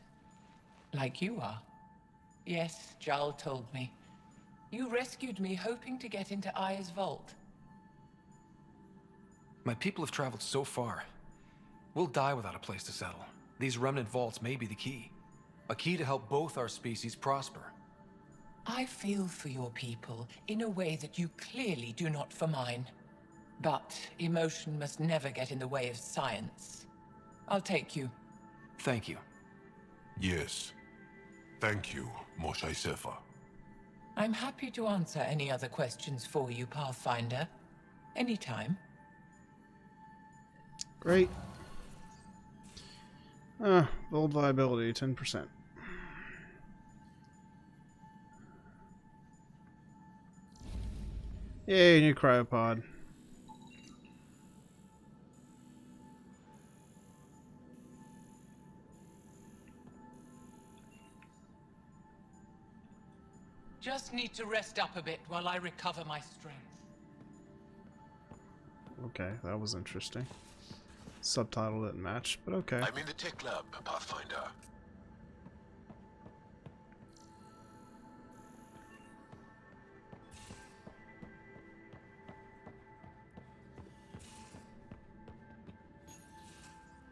Like you are. Yes, Jarl told me. You rescued me hoping to get into Aya's vault. My people have traveled so far. We'll die without a place to settle. These remnant vaults may be the key. A key to help both our species prosper. I feel for your people in a way that you clearly do not for mine. But emotion must never get in the way of science. I'll take you. Thank you. Yes. Thank you, Moshae Sefa. I'm happy to answer any other questions for you, Pathfinder. Anytime. Great. Vault viability, 10%. Yay, new cryopod. Just need to rest up a bit while I recover my strength. Okay, that was interesting. Subtitle didn't match, but okay. I'm in the tech lab, Pathfinder.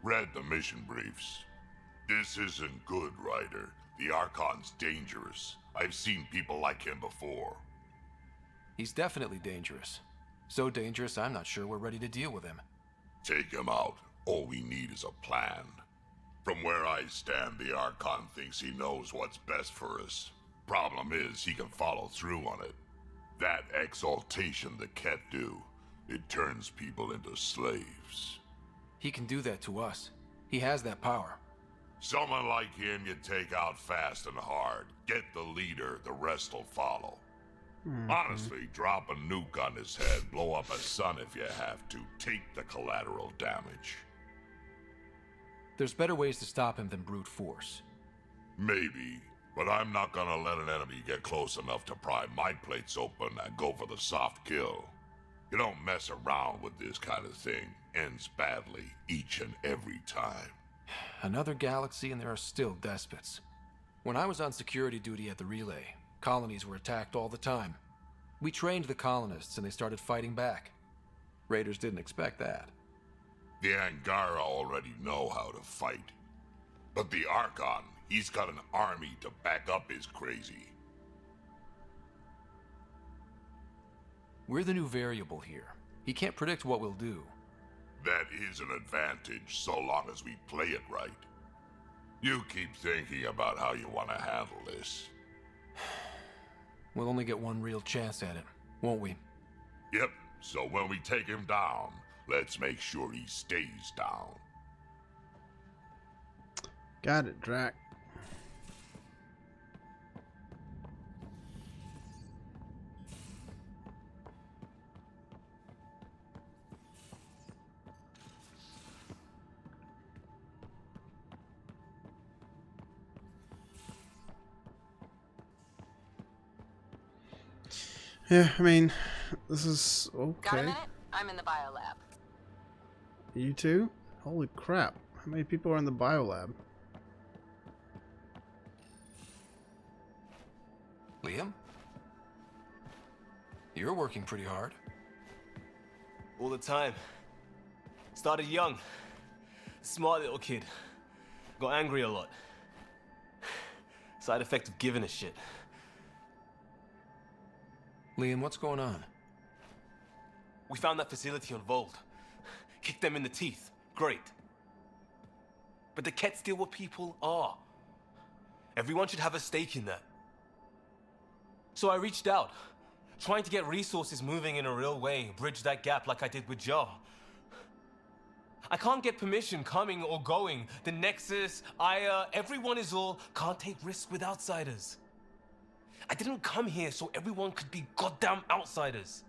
Read the mission briefs. This isn't good, Ryder. The Archon's dangerous. I've seen people like him before. He's definitely dangerous. So dangerous, I'm not sure we're ready to deal with him. Take him out. All we need is a plan. From where I stand, the Archon thinks he knows what's best for us. Problem is, he can follow through on it. That exaltation the Ket do, it turns people into slaves. He can do that to us. He has that power. Someone like him you take out fast and hard. Get the leader, the rest will follow. Honestly, drop a nuke on his head, blow up a sun if you have to. Take the collateral damage. There's better ways to stop him than brute force. Maybe, but I'm not gonna let an enemy get close enough to pry my plates open and go for the soft kill. You don't mess around with this kind of thing. Ends badly each and every time. Another galaxy and there are still despots. When I was on security duty at the relay, colonies were attacked all the time. We trained the colonists and they started fighting back. Raiders didn't expect that. The Angara already know how to fight. But the Archon, he's got an army to back up his crazy. We're the new variable here. He can't predict what we'll do. That is an advantage so long as we play it right. You keep thinking about how you want to handle this. We'll only get one real chance at it. won't we? Yep, so when we take him down, let's make sure he stays down. Got it, Drac. Yeah, I mean, this is okay. Got a minute? I'm in the biolab. You too? Holy crap. How many people are in the biolab? Liam? You're working pretty hard. All the time. Started young. Smart little kid. Got angry a lot. Side effect of giving a shit. Liam, what's going on? We found that facility on Vold. Kicked them in the teeth. Great. But the Kett still what people are. Everyone should have a stake in that. So I reached out, trying to get resources moving in a real way, bridge that gap like I did with Jar. I can't get permission coming or going. The Nexus, Aya, everyone is all can't take risks with outsiders. I didn't come here so everyone could be goddamn outsiders.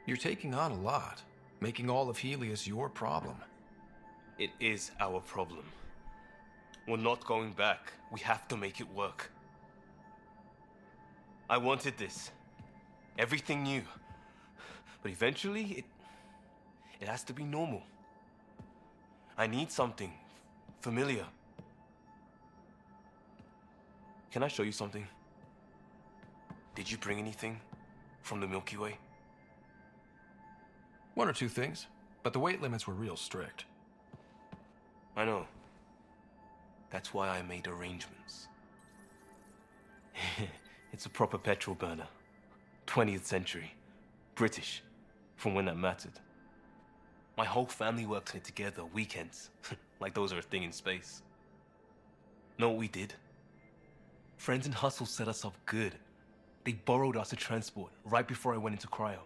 You're taking on a lot, making all of Helios your problem. It is our problem. We're not going back. We have to make it work. I wanted this. Everything new. But eventually, it has to be normal. I need something familiar. Can I show you something? Did you bring anything from the Milky Way? One or two things, but the weight limits were real strict. I know. That's why I made arrangements. It's a proper petrol burner. 20th century. British. From when that mattered. My whole family worked on it together, weekends. Like those are a thing in space. Know what we did? Friends in Hustle set us up good. They borrowed us to transport right before I went into cryo.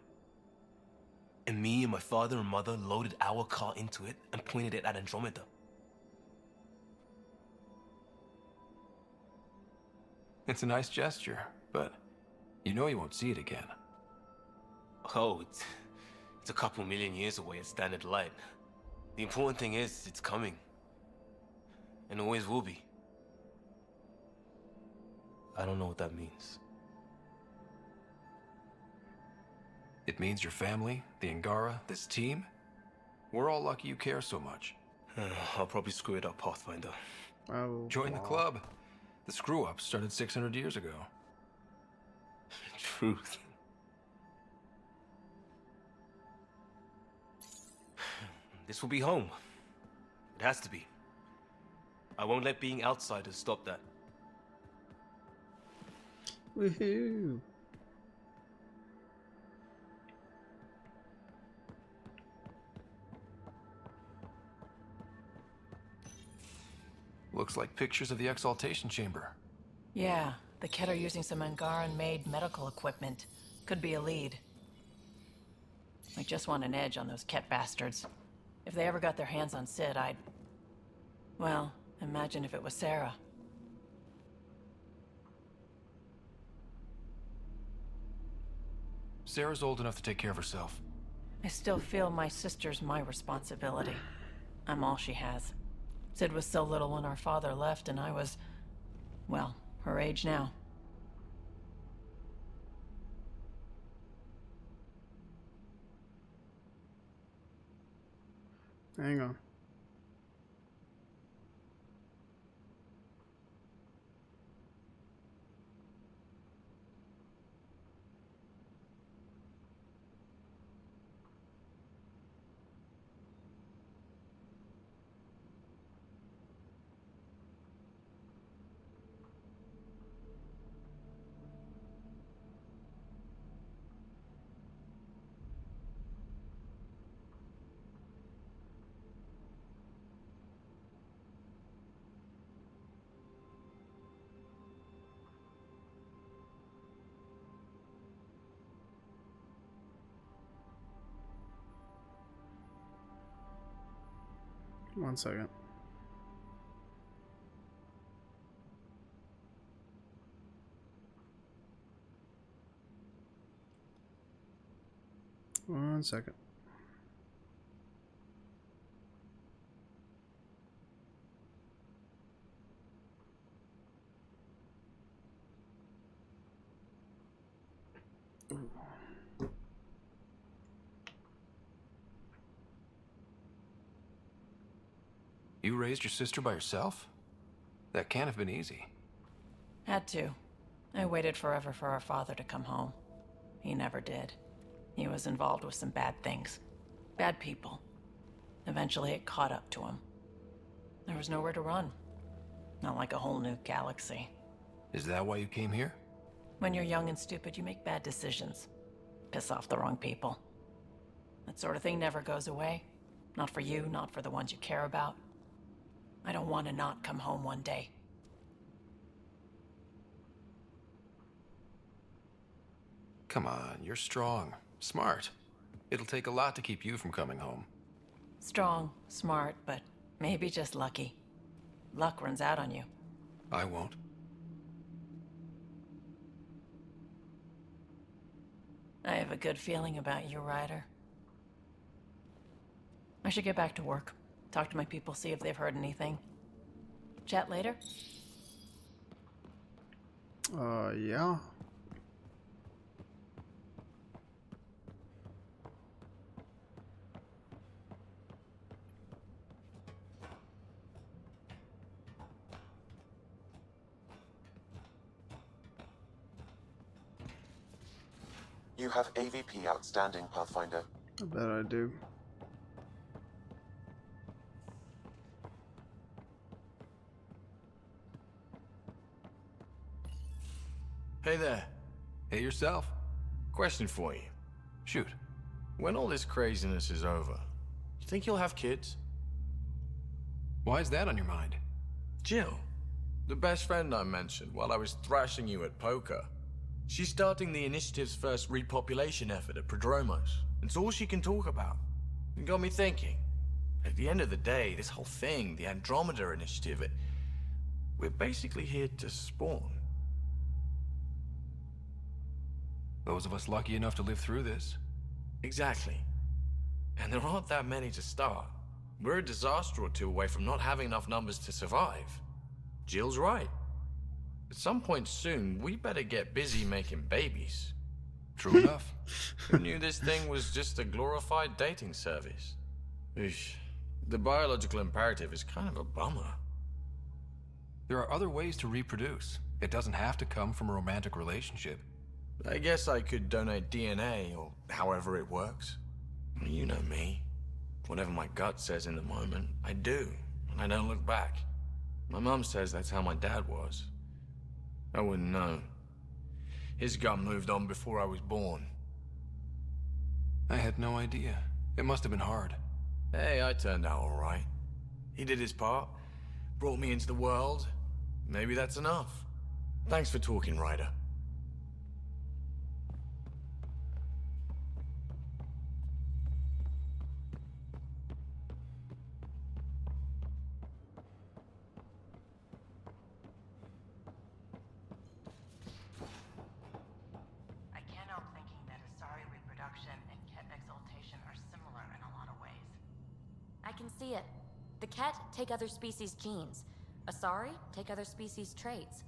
And me and my father and mother loaded our car into it and pointed it at Andromeda. It's a nice gesture, but you know you won't see it again. Oh, it's a couple million years away at standard light. The important thing is, it's coming. And always will be. I don't know what that means. It means your family, the Angara, this team. We're all lucky you care so much. I'll probably screw it up, Pathfinder. Oh, join the club. The screw-up started 600 years ago. Truth. This will be home. It has to be. I won't let being outsiders stop that. Woohoo! Looks like pictures of the exaltation chamber. Yeah, the Kett are using some Angaran-made medical equipment. Could be a lead. I just want an edge on those Kett bastards. If they ever got their hands on Sid, I'd... Well, imagine if it was Sarah. Sarah's old enough to take care of herself. I still feel my sister's my responsibility. I'm all she has. Sid was so little when our father left, and I was... well, her age now. Hang on. 1 second. One second. You raised your sister by yourself? That can't have been easy. Had to. I waited forever for our father to come home. He never did. He was involved with some bad things. Bad people. Eventually it caught up to him. There was nowhere to run. Not like a whole new galaxy. Is that why you came here? When you're young and stupid, you make bad decisions. Piss off the wrong people. That sort of thing never goes away. Not for you, not for the ones you care about. I don't want to not come home one day. Come on, you're strong, smart. It'll take a lot to keep you from coming home. Strong, smart, but maybe just lucky. Luck runs out on you. I won't. I have a good feeling about you, Ryder. I should get back to work. Talk to my people, see if they've heard anything. Chat later? Yeah. You have AVP outstanding, Pathfinder. I bet I do. Hey there. Hey yourself. Question for you. Shoot. When all this craziness is over, you think you'll have kids? Why is that on your mind? Jill, the best friend I mentioned while I was thrashing you at poker. She's starting the initiative's first repopulation effort at Prodromos. It's all she can talk about. It got me thinking. At the end of the day, this whole thing, the Andromeda Initiative, we're basically here to spawn. Those of us lucky enough to live through this. Exactly. And there aren't that many to start. We're a disaster or two away from not having enough numbers to survive. Jill's right. At some point soon, we better get busy making babies. True enough. Who knew this thing was just a glorified dating service? Eesh. The biological imperative is kind of a bummer. There are other ways to reproduce. It doesn't have to come from a romantic relationship. I guess I could donate DNA, or however it works. You know me. Whatever my gut says in the moment, I do, and I don't look back. My mom says that's how my dad was. I wouldn't know. His gut moved on before I was born. I had no idea. It must have been hard. Hey, I turned out all right. He did his part, brought me into the world. Maybe that's enough. Thanks for talking, Ryder. See it. The Ket take other species' genes. Asari take other species' traits.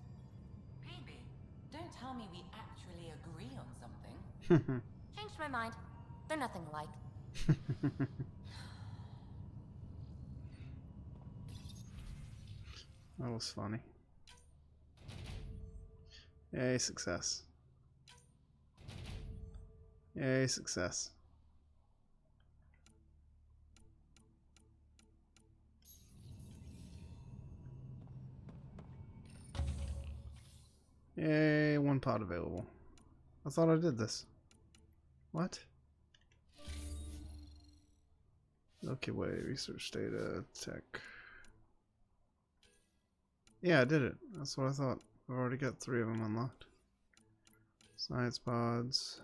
Baby, don't tell me we actually agree on something. Changed my mind. They're nothing alike. That was funny. Yay, success. Yay, success. Yay, one pod available. I thought I did this. What? Okay, wait, research data, tech. Yeah, I did it. That's what I thought. I've already got 3 of them unlocked. Science pods.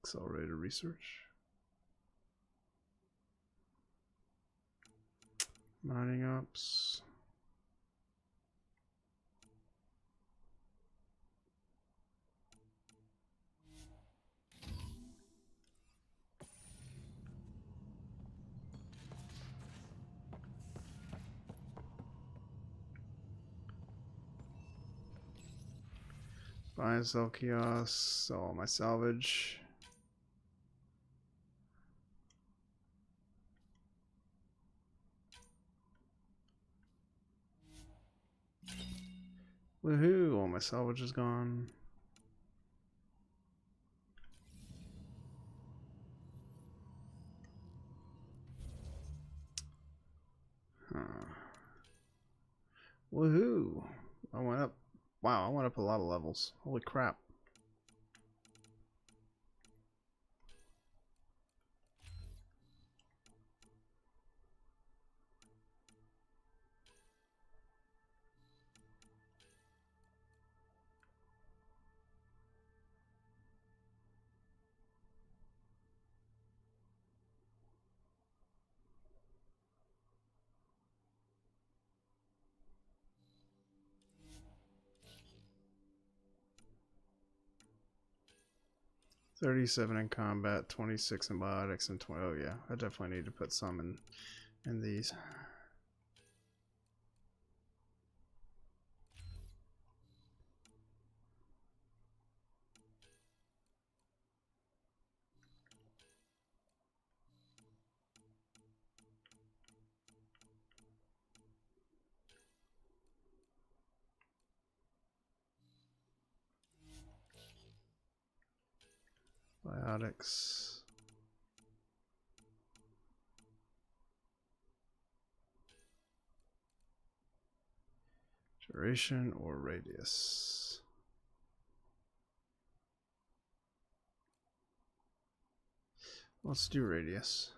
Accelerated research. Mining ups. Buy and sell kiosks, sell all my salvage. Woohoo, all my salvage is gone. Huh. Woohoo! I went up. Wow, I went up a lot of levels. Holy crap. $37 in combat, 26 in biotics, and 20. Oh yeah, I definitely need to put some in these. Biotics. Duration or radius. Let's do radius.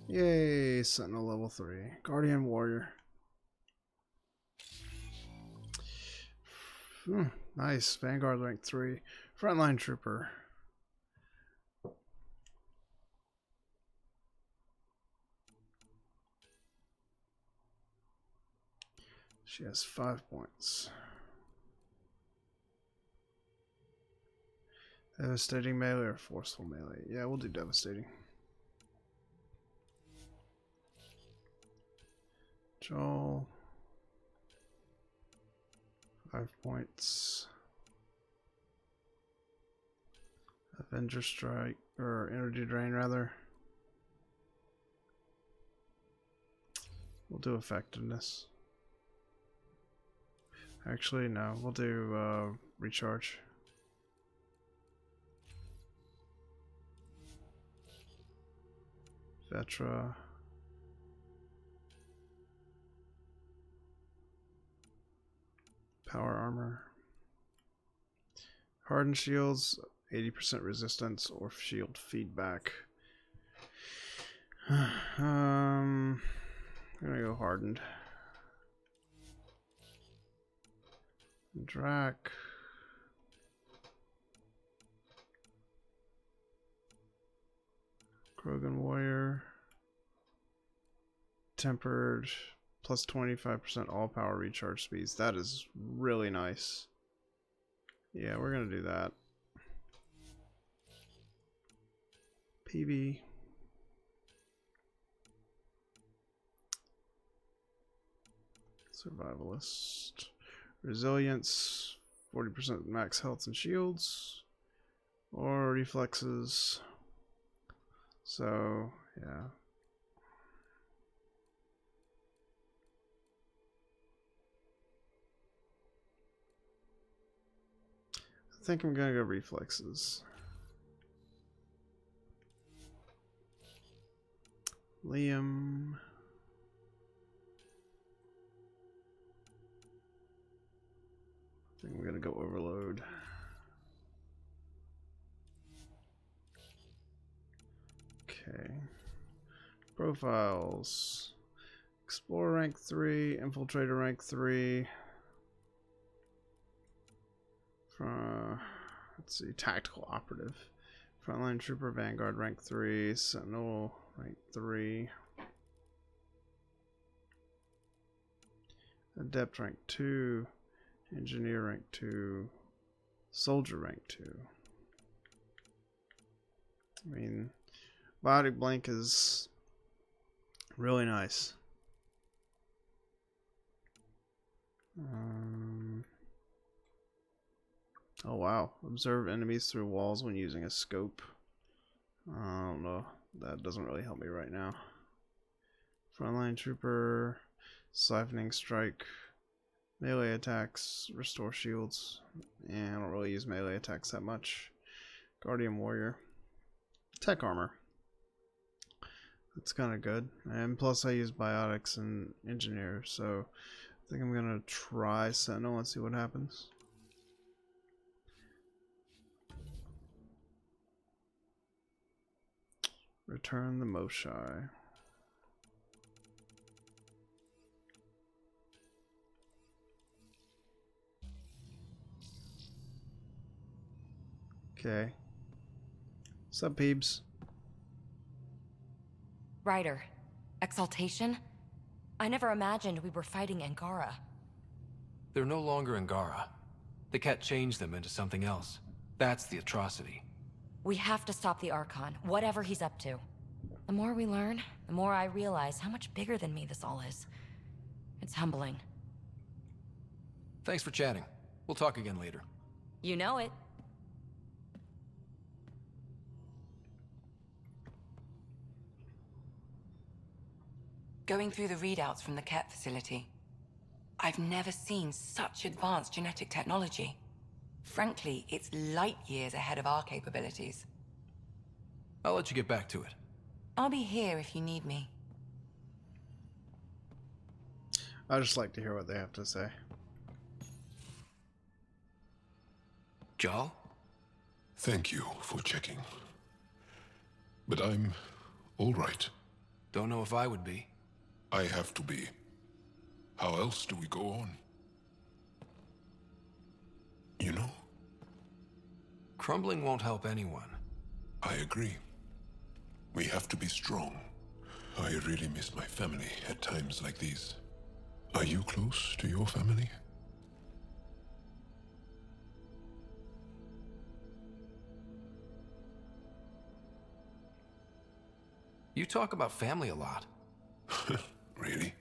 Yay, Sentinel level 3. Guardian Warrior. Nice. Vanguard rank 3. Frontline Trooper. She has 5 points. Devastating melee or forceful melee? Yeah, we'll do devastating. Joel. 5 points. Avenger Strike, or Energy Drain rather. We'll do effectiveness. Actually, no, we'll do recharge. Vetra. Power armor. Hardened shields, 80% resistance or shield feedback. I'm gonna go hardened. Drac. Krogan Warrior. Tempered. Plus 25% all power recharge speeds. That is really nice. Yeah, we're gonna do that. PB. Survivalist. Resilience. 40% max health and shields. Or reflexes. So, yeah. I think I'm gonna go reflexes. Liam. I think we're gonna go overload. Okay. Profiles. Explorer rank 3, Infiltrator rank 3. Let's see, Tactical Operative. Frontline Trooper Vanguard rank 3, Sentinel rank 3. Adept rank 2. Engineer rank 2. Soldier rank 2. I mean, biotic blink is really nice. Oh wow, observe enemies through walls when using a scope. I don't know, that doesn't really help me right now. Frontline trooper, siphoning strike, melee attacks, restore shields. Yeah, I don't really use melee attacks that much. Guardian warrior, tech armor. That's kind of good, and plus I use biotics and engineer, so I think I'm gonna try Sentinel and see what happens. Return the Moshai. Okay. Sup, peeps? Ryder, Exaltation? I never imagined we were fighting Angara. They're no longer Angara. The Ket changed them into something else. That's the atrocity. We have to stop the Archon, whatever he's up to. The more we learn, the more I realize how much bigger than me this all is. It's humbling. Thanks for chatting. We'll talk again later. You know it. Going through the readouts from the Ket facility, I've never seen such advanced genetic technology. Frankly, it's light years ahead of our capabilities. I'll let you get back to it. I'll be here if you need me. I just like to hear what they have to say. Jal? Thank you for checking. But I'm all right. Don't know if I would be. I have to be. How else do we go on? You know? Crumbling won't help anyone. I agree. We have to be strong. I really miss my family at times like these. Are you close to your family? You talk about family a lot. Really?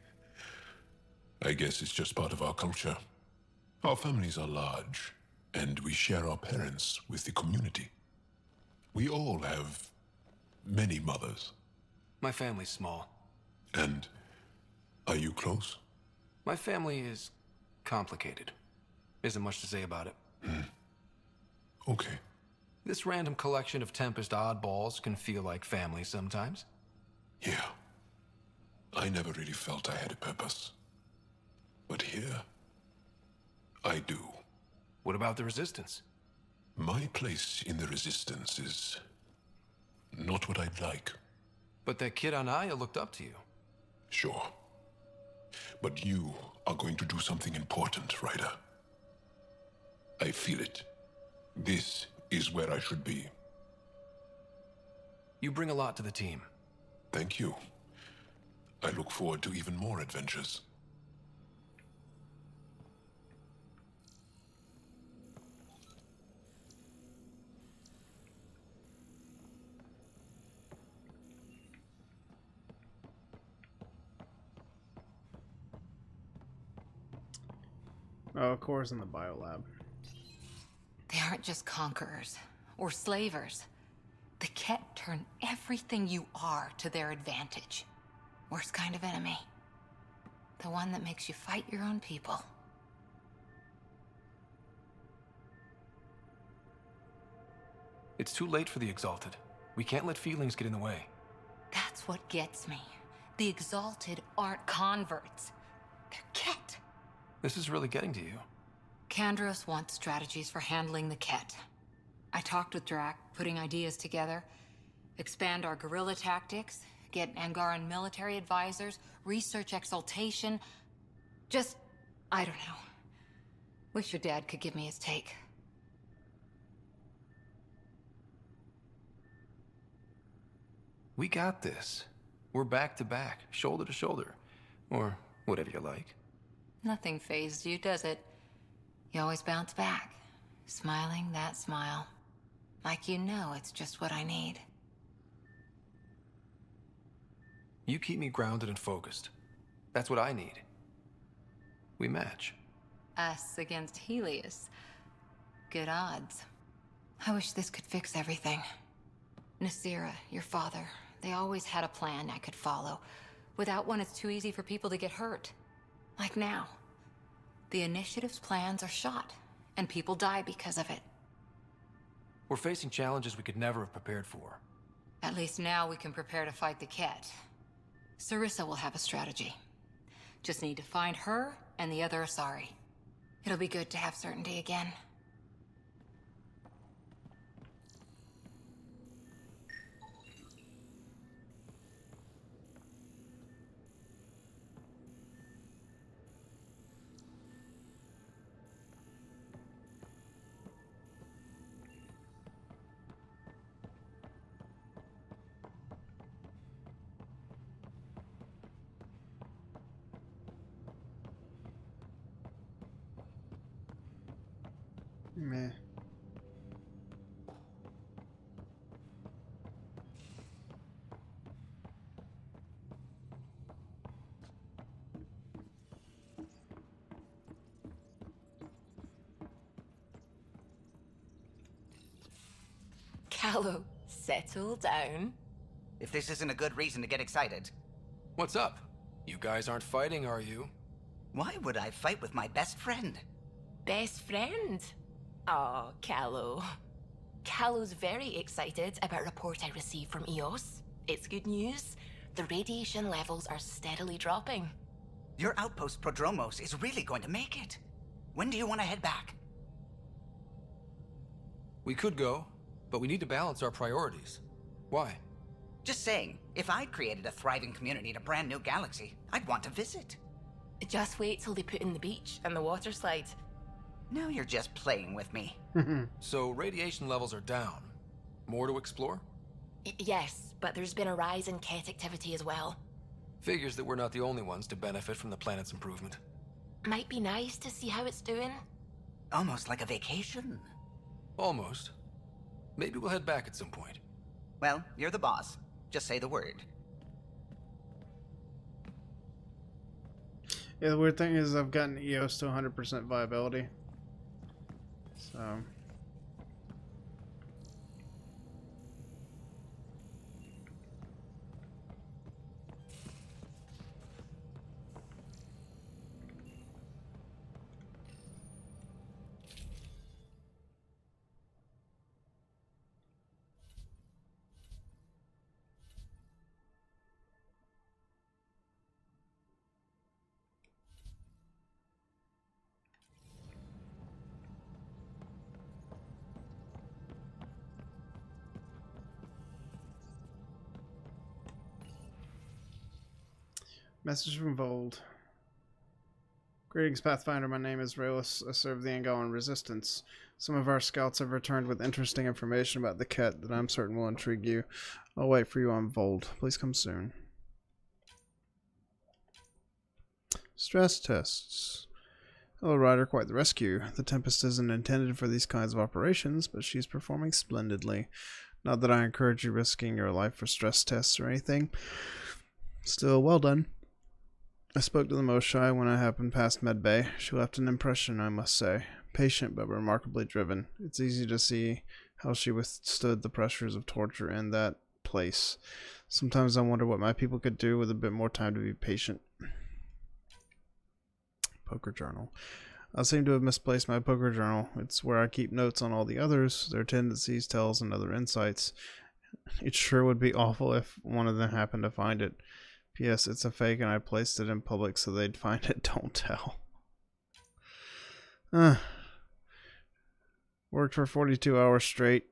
I guess it's just part of our culture. Our families are large, and we share our parents with the community. We all have many mothers. My family's small. And are you close? My family is complicated. Isn't much to say about it. Okay. This random collection of Tempest oddballs can feel like family sometimes. Yeah. I never really felt I had a purpose. But here, I do. What about the Resistance? My place in the Resistance is not what I'd like. But that kid on Aya looked up to you. Sure. But you are going to do something important, Ryder. I feel it. This is where I should be. You bring a lot to the team. Thank you. I look forward to even more adventures. Oh, of course, in the biolab. They aren't just conquerors or slavers. The Ket turn everything you are to their advantage. Worst kind of enemy. The one that makes you fight your own people. It's too late for the Exalted. We can't let feelings get in the way. That's what gets me. The Exalted aren't converts. They're Ket. This is really getting to you. Kandros wants strategies for handling the Ket. I talked with Drac, putting ideas together. Expand our guerrilla tactics, get Angaran military advisors, research Exaltation. Just, I don't know. Wish your dad could give me his take. We got this. We're back to back, shoulder to shoulder. Or whatever you like. Nothing fazed you, does it? You always bounce back, smiling that smile. Like you know it's just what I need. You keep me grounded and focused. That's what I need. We match. Us against Helios. Good odds. I wish this could fix everything. Nasira, your father, they always had a plan I could follow. Without one, it's too easy for people to get hurt. Like now. The Initiative's plans are shot, and people die because of it. We're facing challenges we could never have prepared for. At least now we can prepare to fight the Ket. Sarissa will have a strategy. Just need to find her and the other Asari. It'll be good to have certainty again. Meh. Callow, settle down. If this isn't a good reason to get excited. What's up? You guys aren't fighting, are you? Why would I fight with my best friend? Best friend? Oh, Callow. Callow's very excited about a report I received from EOS. It's good news. The radiation levels are steadily dropping. Your outpost Prodromos is really going to make it. When do you want to head back? We could go, but we need to balance our priorities. Why? Just saying, if I'd created a thriving community in a brand new galaxy, I'd want to visit. Just wait till they put in the beach and the water slide. Now you're just playing with me. So radiation levels are down. More to explore? Yes, but there's been a rise in Ket activity as well. Figures that we're not the only ones to benefit from the planet's improvement. Might be nice to see how it's doing. Almost like a vacation. Almost. Maybe we'll head back at some point. Well, you're the boss. Just say the word. Yeah, the weird thing is I've gotten EOS to 100% viability. So... Message from Vold. Greetings, Pathfinder. My name is Raylus. I serve the Angaran Resistance. Some of our scouts have returned with interesting information about the Ket that I'm certain will intrigue you. I'll wait for you on Vold. Please come soon. Stress tests. Hello, Ryder. Quite the rescue. The Tempest isn't intended for these kinds of operations, but she's performing splendidly. Not that I encourage you risking your life for stress tests or anything. Still, well done. I spoke to the Moshai when I happened past Medbay. She left an impression, I must say. Patient, but remarkably driven. It's easy to see how she withstood the pressures of torture in that place. Sometimes I wonder what my people could do with a bit more time to be patient. Poker journal. I seem to have misplaced my poker journal. It's where I keep notes on all the others, their tendencies, tells, and other insights. It sure would be awful if one of them happened to find it. P.S. It's a fake and I placed it in public so they'd find it. Don't tell. Worked for 42 hours straight.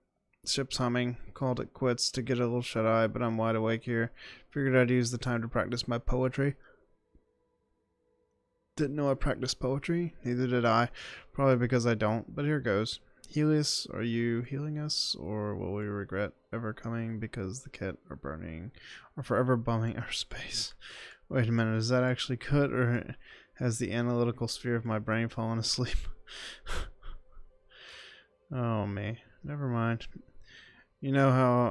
Ship's humming. Called it quits to get a little shut-eye, but I'm wide awake here. Figured I'd use the time to practice my poetry. Didn't know I practiced poetry. Neither did I. Probably because I don't, but here goes. Helios, are you healing us, or will we regret ever coming because the Ket are burning or forever bumming our space? Wait a minute, is that actually good, or has the analytical sphere of my brain fallen asleep? Oh me. Never mind. You know how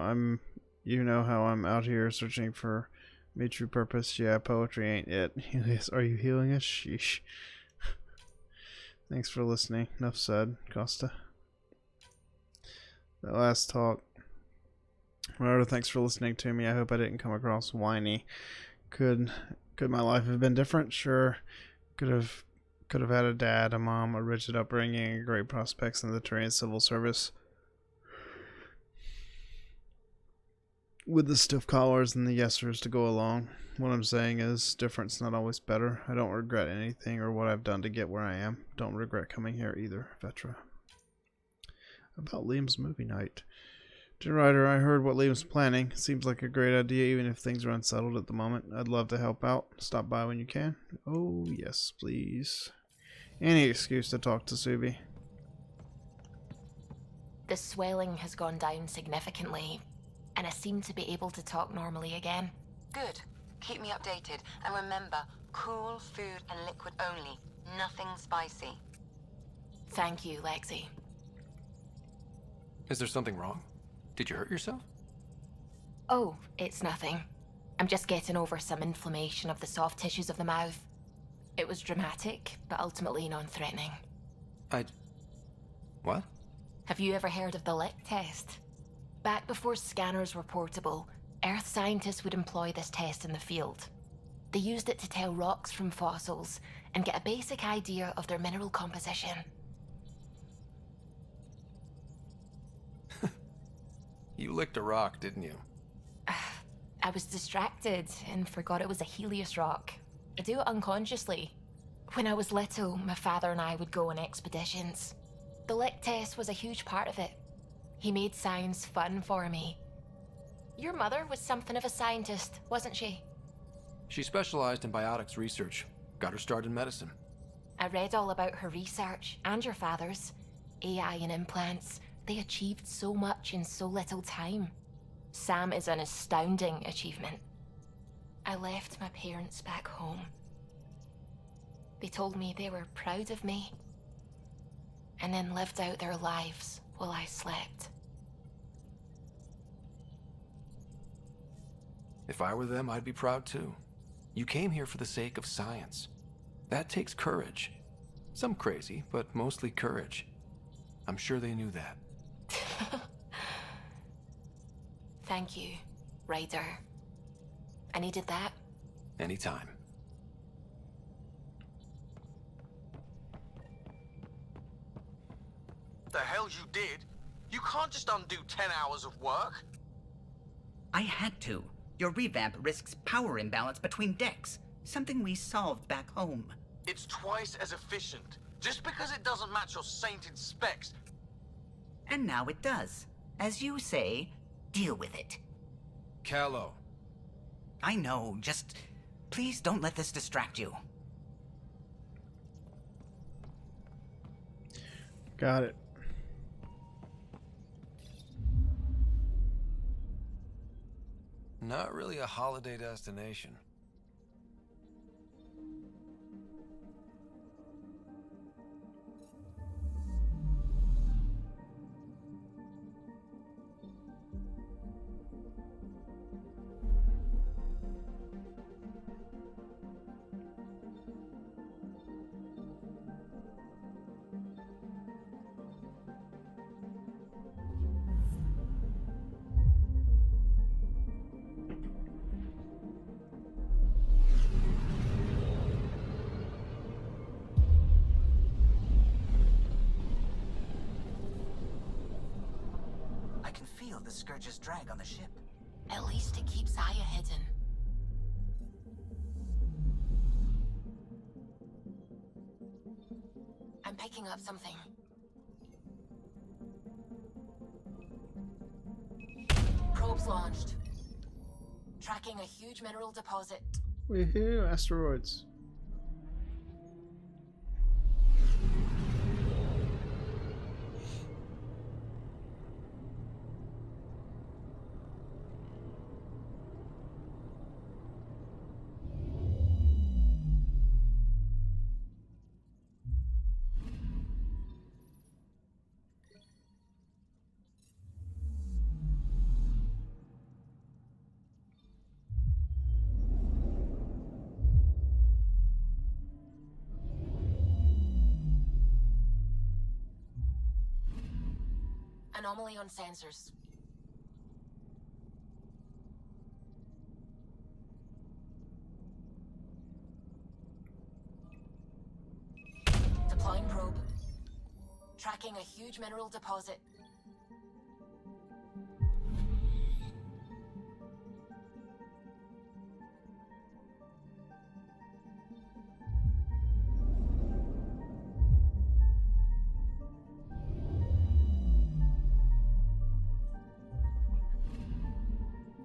I'm out here searching for my true purpose. Yeah, poetry ain't it. Helios, are you healing us? Sheesh. Thanks for listening. Enough said, Costa. That last talk. Ryder, thanks for listening to me. I hope I didn't come across whiny. Could my life have been different? Sure. Could have had a dad, a mom, a rigid upbringing, and great prospects in the Turian civil service. With the stiff collars and the yesers to go along. What I'm saying is, different's not always better. I don't regret anything or what I've done to get where I am. Don't regret coming here either, Vetra. About Liam's movie night. Dear Ryder, I heard what Liam's planning. Seems like a great idea, even if things are unsettled at the moment. I'd love to help out. Stop by when you can. Oh, yes, please. Any excuse to talk to Subi. The swelling has gone down significantly, and I seem to be able to talk normally again. Good. Keep me updated. And remember, cool food and liquid only. Nothing spicy. Thank you, Lexi. Is there something wrong? Did you hurt yourself? Oh, it's nothing. I'm just getting over some inflammation of the soft tissues of the mouth. It was dramatic, but ultimately non-threatening. What? Have you ever heard of the lick test? Back before scanners were portable, Earth scientists would employ this test in the field. They used it to tell rocks from fossils and get a basic idea of their mineral composition. You licked a rock, didn't you? I was distracted and forgot it was a Helios rock. I do it unconsciously. When I was little, my father and I would go on expeditions. The lick test was a huge part of it. He made science fun for me. Your mother was something of a scientist, wasn't she? She specialized in biotics research. Got her start in medicine. I read all about her research, and your father's. AI and implants. They achieved so much in so little time. Sam is an astounding achievement. I left my parents back home. They told me they were proud of me, and then lived out their lives while I slept. If I were them, I'd be proud too. You came here for the sake of science. That takes courage. Some crazy, but mostly courage. I'm sure they knew that. Thank you, Ryder. I needed that. Anytime. The hell you did? You can't just undo 10 hours of work. I had to. Your revamp risks power imbalance between decks, something we solved back home. It's twice as efficient. Just because it doesn't match your sainted specs. And now it does. As you say, deal with it. Callow. I know, just please don't let this distract you. Got it. Not really a holiday destination. The Scourge's drag on the ship. At least it keeps Aya hidden. I'm picking up something. Probes launched. Tracking a huge mineral deposit. Woohoo, asteroids. Anomaly on sensors. Deploying probe. Tracking a huge mineral deposit.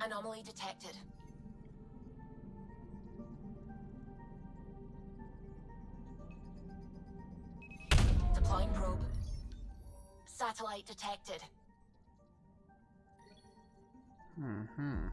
Anomaly detected. Deploying probe. Satellite detected. Mm-hmm.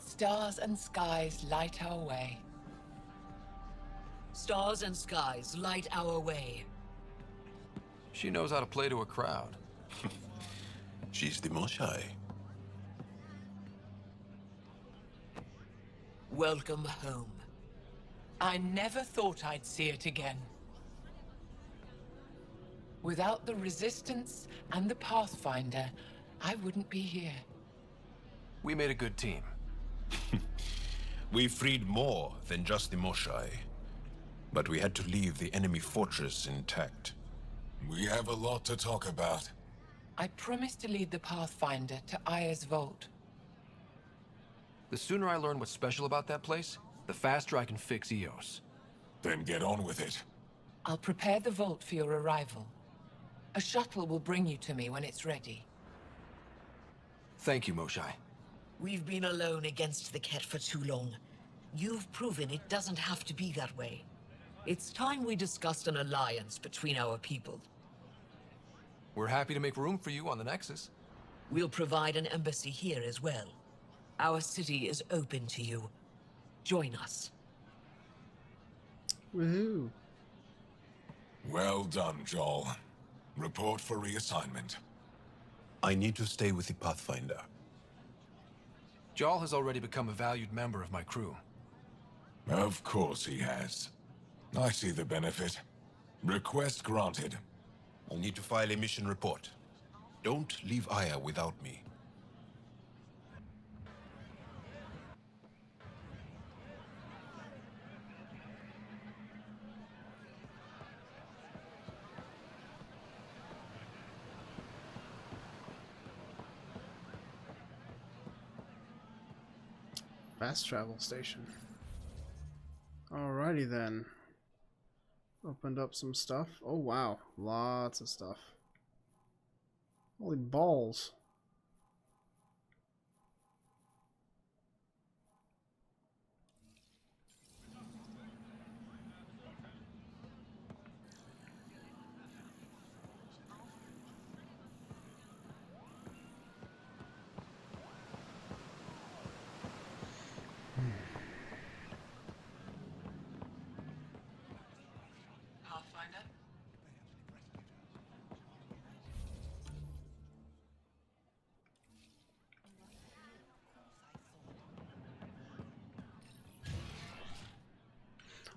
Stars and skies light our way. Stars and skies light our way. She knows how to play to a crowd. She's the Moshai. Welcome home. I never thought I'd see it again. Without the Resistance and the Pathfinder, I wouldn't be here. We made a good team. We freed more than just the Moshai. But we had to leave the enemy fortress intact. We have a lot to talk about. I promised to lead the Pathfinder to Aya's vault. The sooner I learn what's special about that place, the faster I can fix Eos. Then get on with it. I'll prepare the vault for your arrival. A shuttle will bring you to me when it's ready. Thank you, Moshai. We've been alone against the Ket for too long. You've proven it doesn't have to be that way. It's time we discussed an alliance between our people. We're happy to make room for you on the Nexus. We'll provide an embassy here as well. Our city is open to you. Join us. Woohoo. Well done, Joel. Report for reassignment. I need to stay with the Pathfinder. Jarl has already become a valued member of my crew. Of course he has. I see the benefit. Request granted. I'll need to file a mission report. Don't leave Aya without me. Fast travel station. Alrighty then. Opened up some stuff. Oh wow, lots of stuff. Holy balls.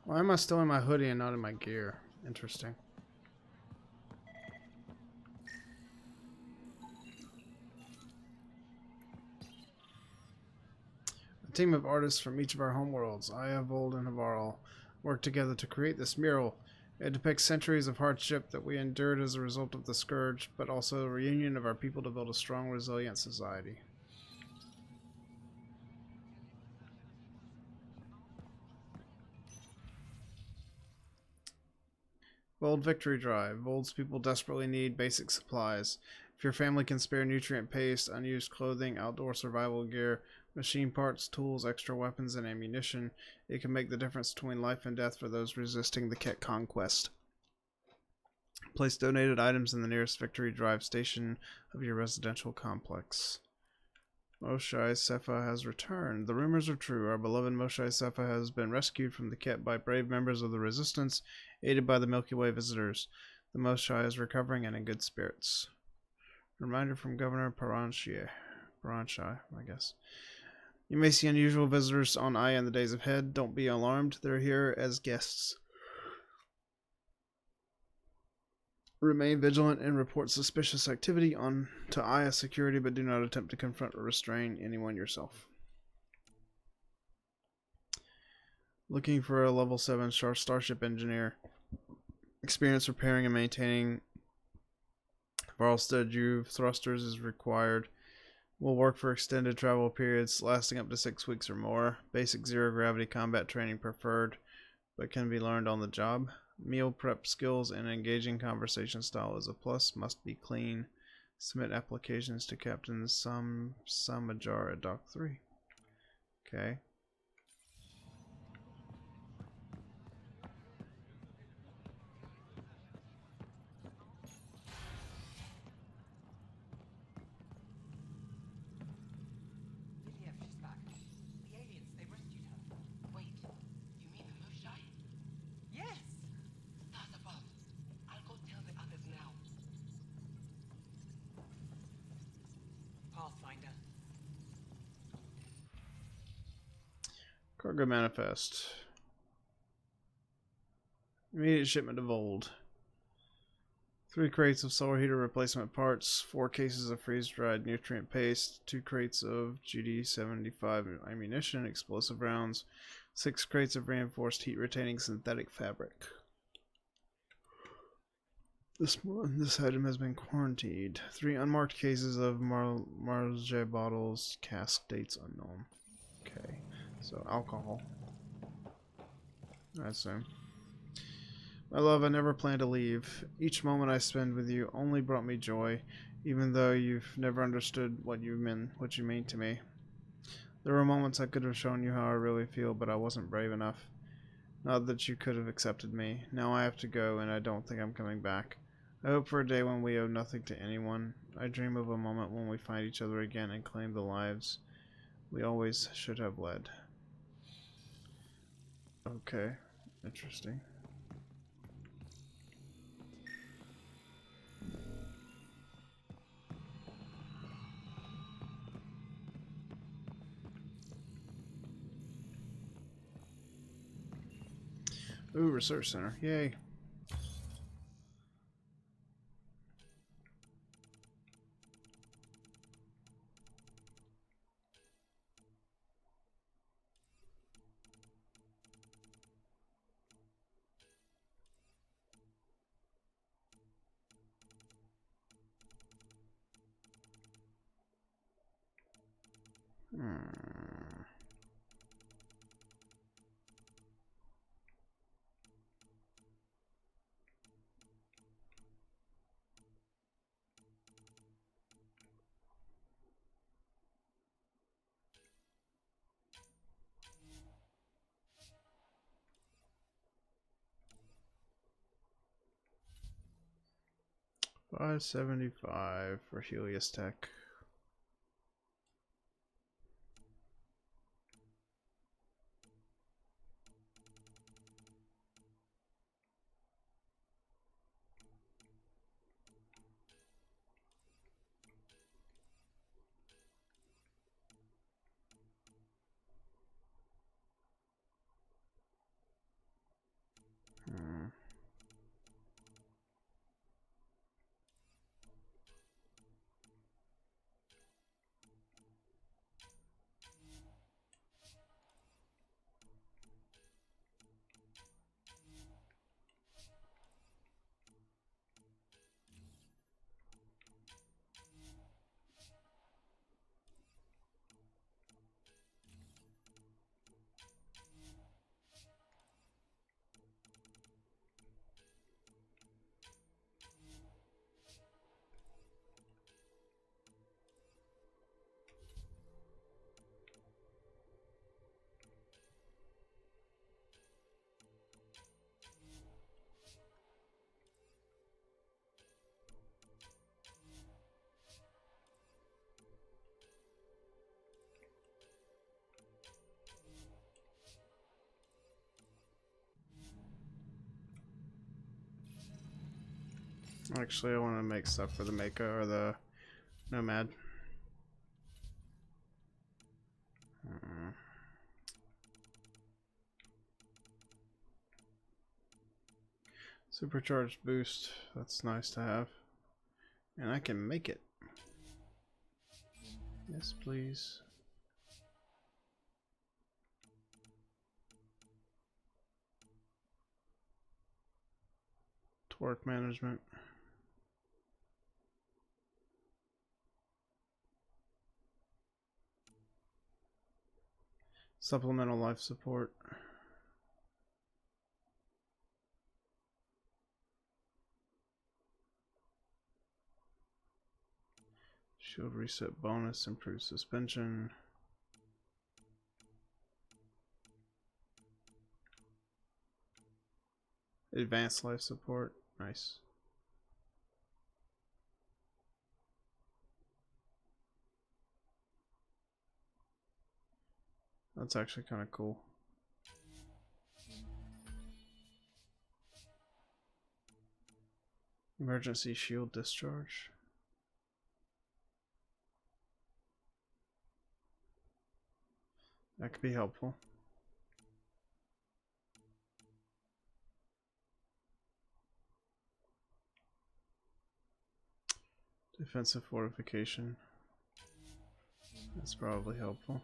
Why am I still in my hoodie and not in my gear? Interesting. A team of artists from each of our homeworlds, Aya, Vold, and Havarl, worked together to create this mural. It depicts centuries of hardship that we endured as a result of the Scourge, but also a reunion of our people to build a strong, resilient society. Vold Victory Drive. Vold's people desperately need basic supplies. If your family can spare nutrient paste, unused clothing, outdoor survival gear, machine parts, tools, extra weapons, and ammunition, it can make the difference between life and death for those resisting the Ket conquest. Place donated items in the nearest Victory Drive station of your residential complex. Moshai Sepha has returned. The rumors are true. Our beloved Moshai Sepha has been rescued from the Ket by brave members of the Resistance, aided by the Milky Way visitors. The Moshai is recovering and in good spirits. Reminder from Governor Paranshai, I guess. You may see unusual visitors on Aya in the days ahead. Don't be alarmed. They're here as guests. Remain vigilant and report suspicious activity on to Aya security, but do not attempt to confront or restrain anyone yourself. Looking for a level 7 starship engineer. Experience repairing and maintaining Varlstead Juve thrusters is required. Will work for extended travel periods lasting up to 6 weeks or more. Basic zero-gravity combat training preferred, but can be learned on the job. Meal prep skills and engaging conversation style is a plus. Must be clean. Submit applications to Captain Samajar at Dock 3. Okay. Cargo manifest. Immediate shipment of Vold. 3 crates of solar heater replacement parts, 4 cases of freeze-dried nutrient paste, 2 crates of GD-75 ammunition, explosive rounds, 6 crates of reinforced heat-retaining synthetic fabric. This item has been quarantined. 3 unmarked cases of Marge bottles, cask dates unknown. Okay. So, alcohol. I assume. My love, I never planned to leave. Each moment I spend with you only brought me joy, even though you've never understood what you mean to me. There were moments I could have shown you how I really feel, but I wasn't brave enough. Not that you could have accepted me. Now I have to go, and I don't think I'm coming back. I hope for a day when we owe nothing to anyone. I dream of a moment when we find each other again and claim the lives we always should have led. Okay, interesting. Ooh, research center. Yay. Hmm. $575 for Helios Tech. Actually, I want to make stuff for the Mako or the Nomad. Supercharged boost. That's nice to have. And I can make it. Yes, please. Torque management. Supplemental life support. Shield reset bonus, improved suspension. Advanced life support, nice. That's actually kind of cool. Emergency shield discharge. That could be helpful. Defensive fortification. That's probably helpful.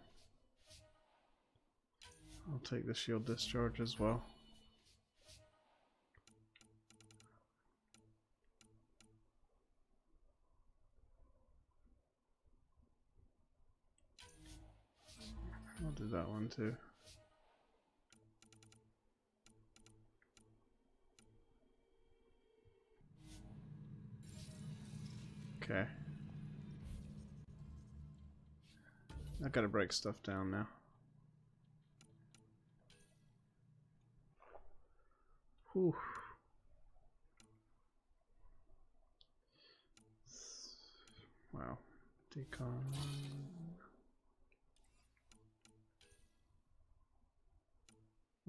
I'll take the shield discharge as well. I'll do that one too. Okay. I gotta break stuff down now. Whew. Wow. Decon.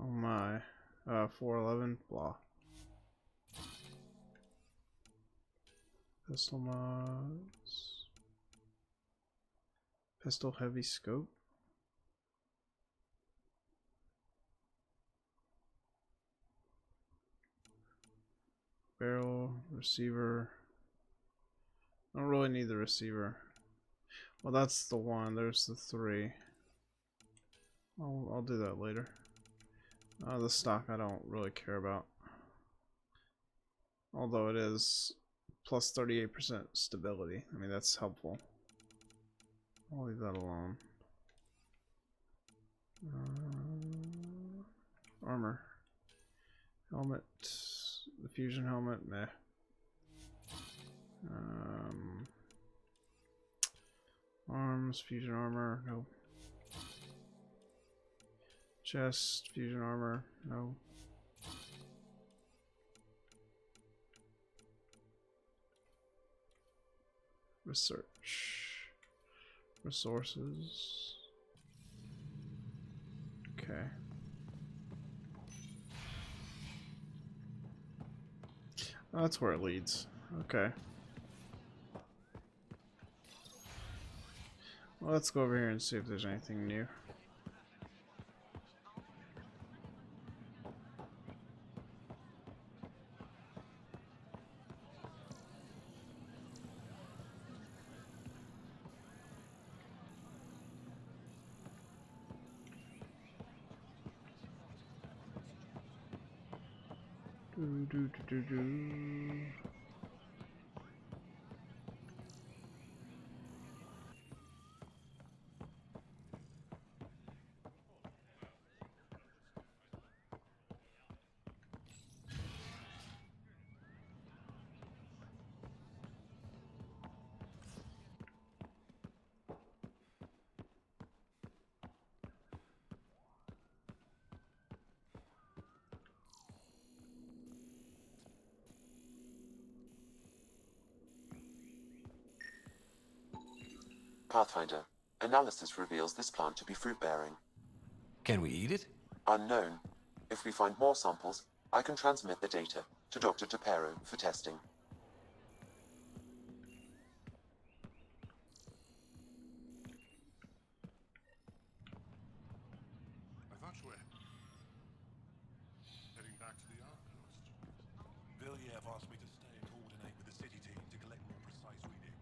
Oh my. 411. Blah. Pistol mods. Pistol heavy scope. Barrel, receiver. I don't really need the receiver. Well, that's the one. There's the 3. I'll do that later. The stock I don't really care about. Although it is plus 38% stability. I mean, that's helpful. I'll leave that alone. Armor. Helmet. The fusion helmet. Meh. Arms. Fusion armor. No. Chest. Fusion armor. No. Research. Resources. Okay. Oh, that's where it leads. Okay. Well, let's go over here and see if there's anything new. Pathfinder. Analysis reveals this plant to be fruit-bearing. Can we eat it? Unknown. If we find more samples, I can transmit the data to Dr. Tapero for testing. Heading back to the outpost. Villiers asked me to stay and coordinate with the city team to collect more precise readings.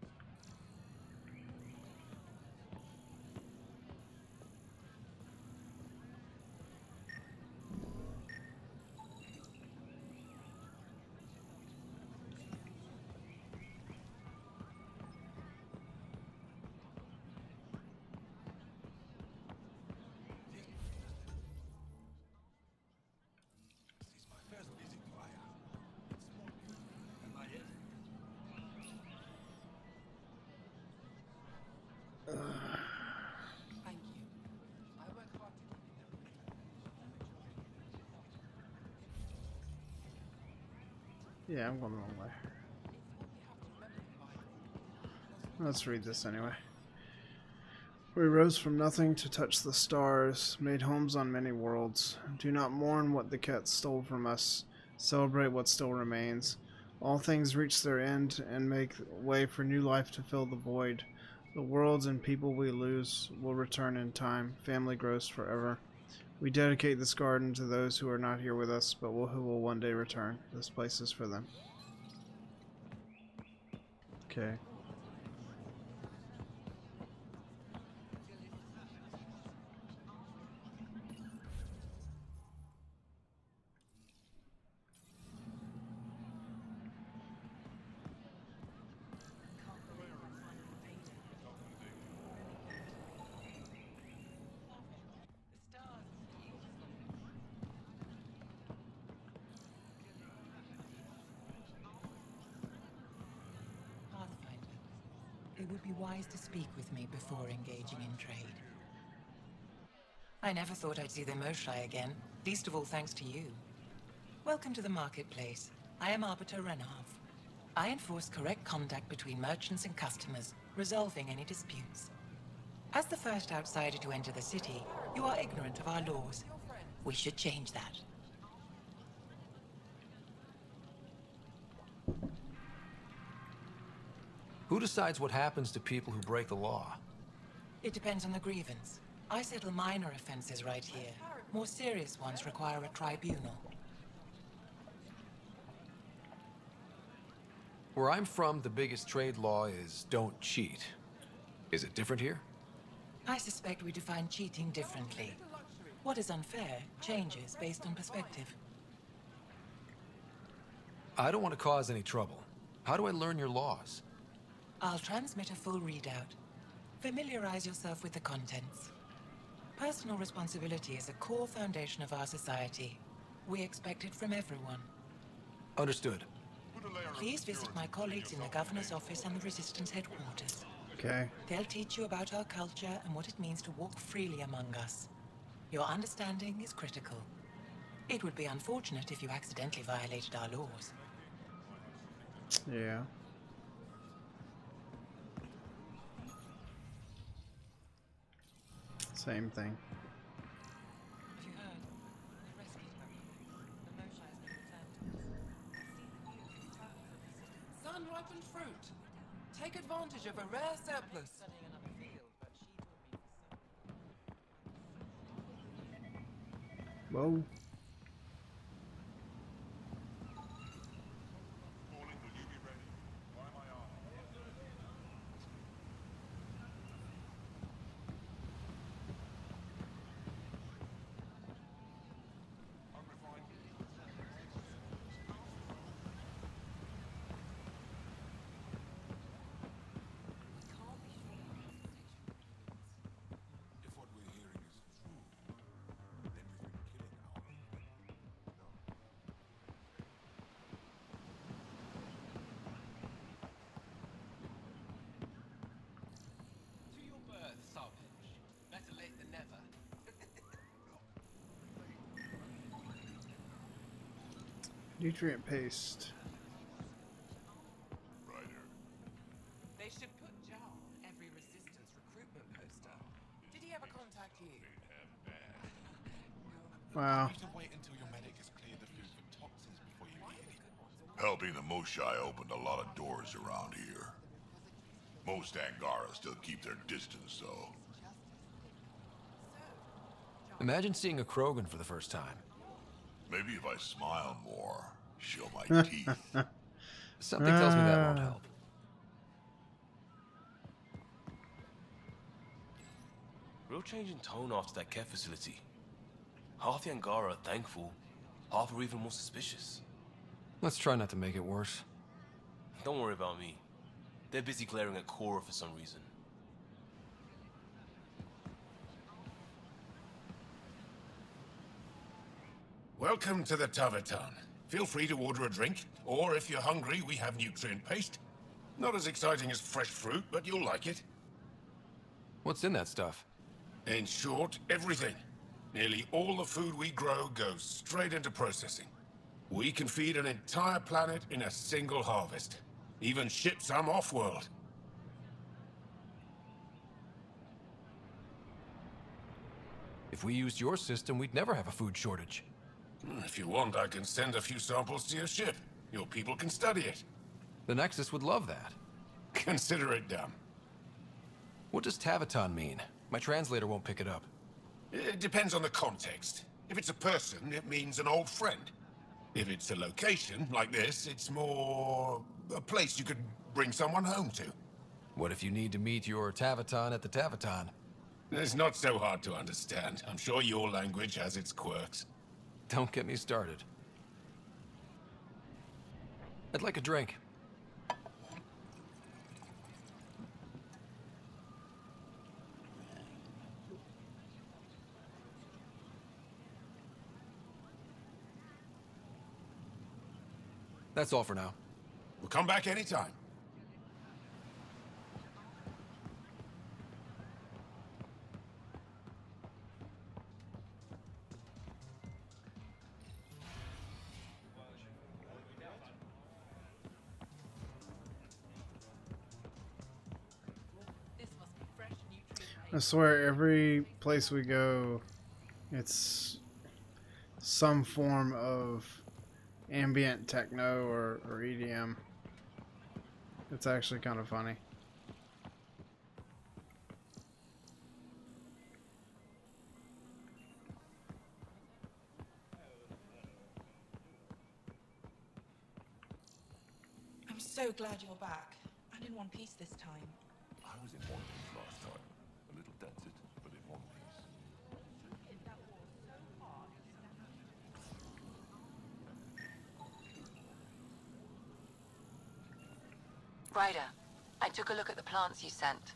Thank you. I work hard to keep them. Yeah, I'm going the wrong way. Let's read this anyway. We rose from nothing to touch the stars, made homes on many worlds. Do not mourn what the cat stole from us. Celebrate what still remains. All things reach their end and make way for new life to fill the void. The worlds and people we lose will return in time. Family grows forever. We dedicate this garden to those who are not here with us, but who will one day return. This place is for them. Okay. It would be wise to speak with me before engaging in trade. I never thought I'd see the Moshai again, least of all thanks to you. Welcome to the marketplace. I am Arbiter Renov. I enforce correct conduct between merchants and customers, resolving any disputes. As the first outsider to enter the city, you are ignorant of our laws. We should change that. Who decides what happens to people who break the law? It depends on the grievance. I settle minor offenses right here. More serious ones require a tribunal. Where I'm from, the biggest trade law is don't cheat. Is it different here? I suspect we define cheating differently. What is unfair changes based on perspective. I don't want to cause any trouble. How do I learn your laws? I'll transmit a full readout. Familiarize yourself with the contents. Personal responsibility is a core foundation of our society. We expect it from everyone. Understood. Please visit my colleagues in the Governor's office and the Resistance headquarters. Okay. They'll teach you about our culture and what it means to walk freely among us. Your understanding is critical. It would be unfortunate if you accidentally violated our laws. Yeah. Same thing. Have you heard? We've rescued her. The Moshai's been returned to us. Sun-ripened fruit. Take advantage of a rare surplus. Whoa. Nutrient paste. Ryder. They should put Jar on every Resistance recruitment poster. Did he ever contact you? Wow. You need to wait until your medic has cleared the food for toxins before you eat it. Helping the Moshai opened a lot of doors around here. Most Angara still keep their distance, though. Imagine seeing a Krogan for the first time. Maybe if I smile more, show my teeth. Something tells me that won't help. Real change in tone after that care facility. Half the Angara are thankful, half are even more suspicious. Let's try not to make it worse. Don't worry about me. They're busy glaring at Cora for some reason. Welcome to the Tavertan. Feel free to order a drink, or if you're hungry, we have nutrient paste. Not as exciting as fresh fruit, but you'll like it. What's in that stuff? In short, everything. Nearly all the food we grow goes straight into processing. We can feed an entire planet in a single harvest. Even ship some off-world. If we used your system, we'd never have a food shortage. If you want, I can send a few samples to your ship. Your people can study it. The Nexus would love that. Consider it done. What does Tavertan mean? My translator won't pick it up. It depends on the context. If it's a person, it means an old friend. If it's a location, like this, it's more a place you could bring someone home to. What if you need to meet your Tavertan at the Tavertan? It's not so hard to understand. I'm sure your language has its quirks. Don't get me started. I'd like a drink. That's all for now. We'll come back anytime. I swear, every place we go, it's some form of ambient techno or EDM. It's actually kind of funny. I'm so glad you're back. I'm in one piece this time. I was in one piece last time. A little dented, but in one piece. Ryder, I took a look at the plants you sent.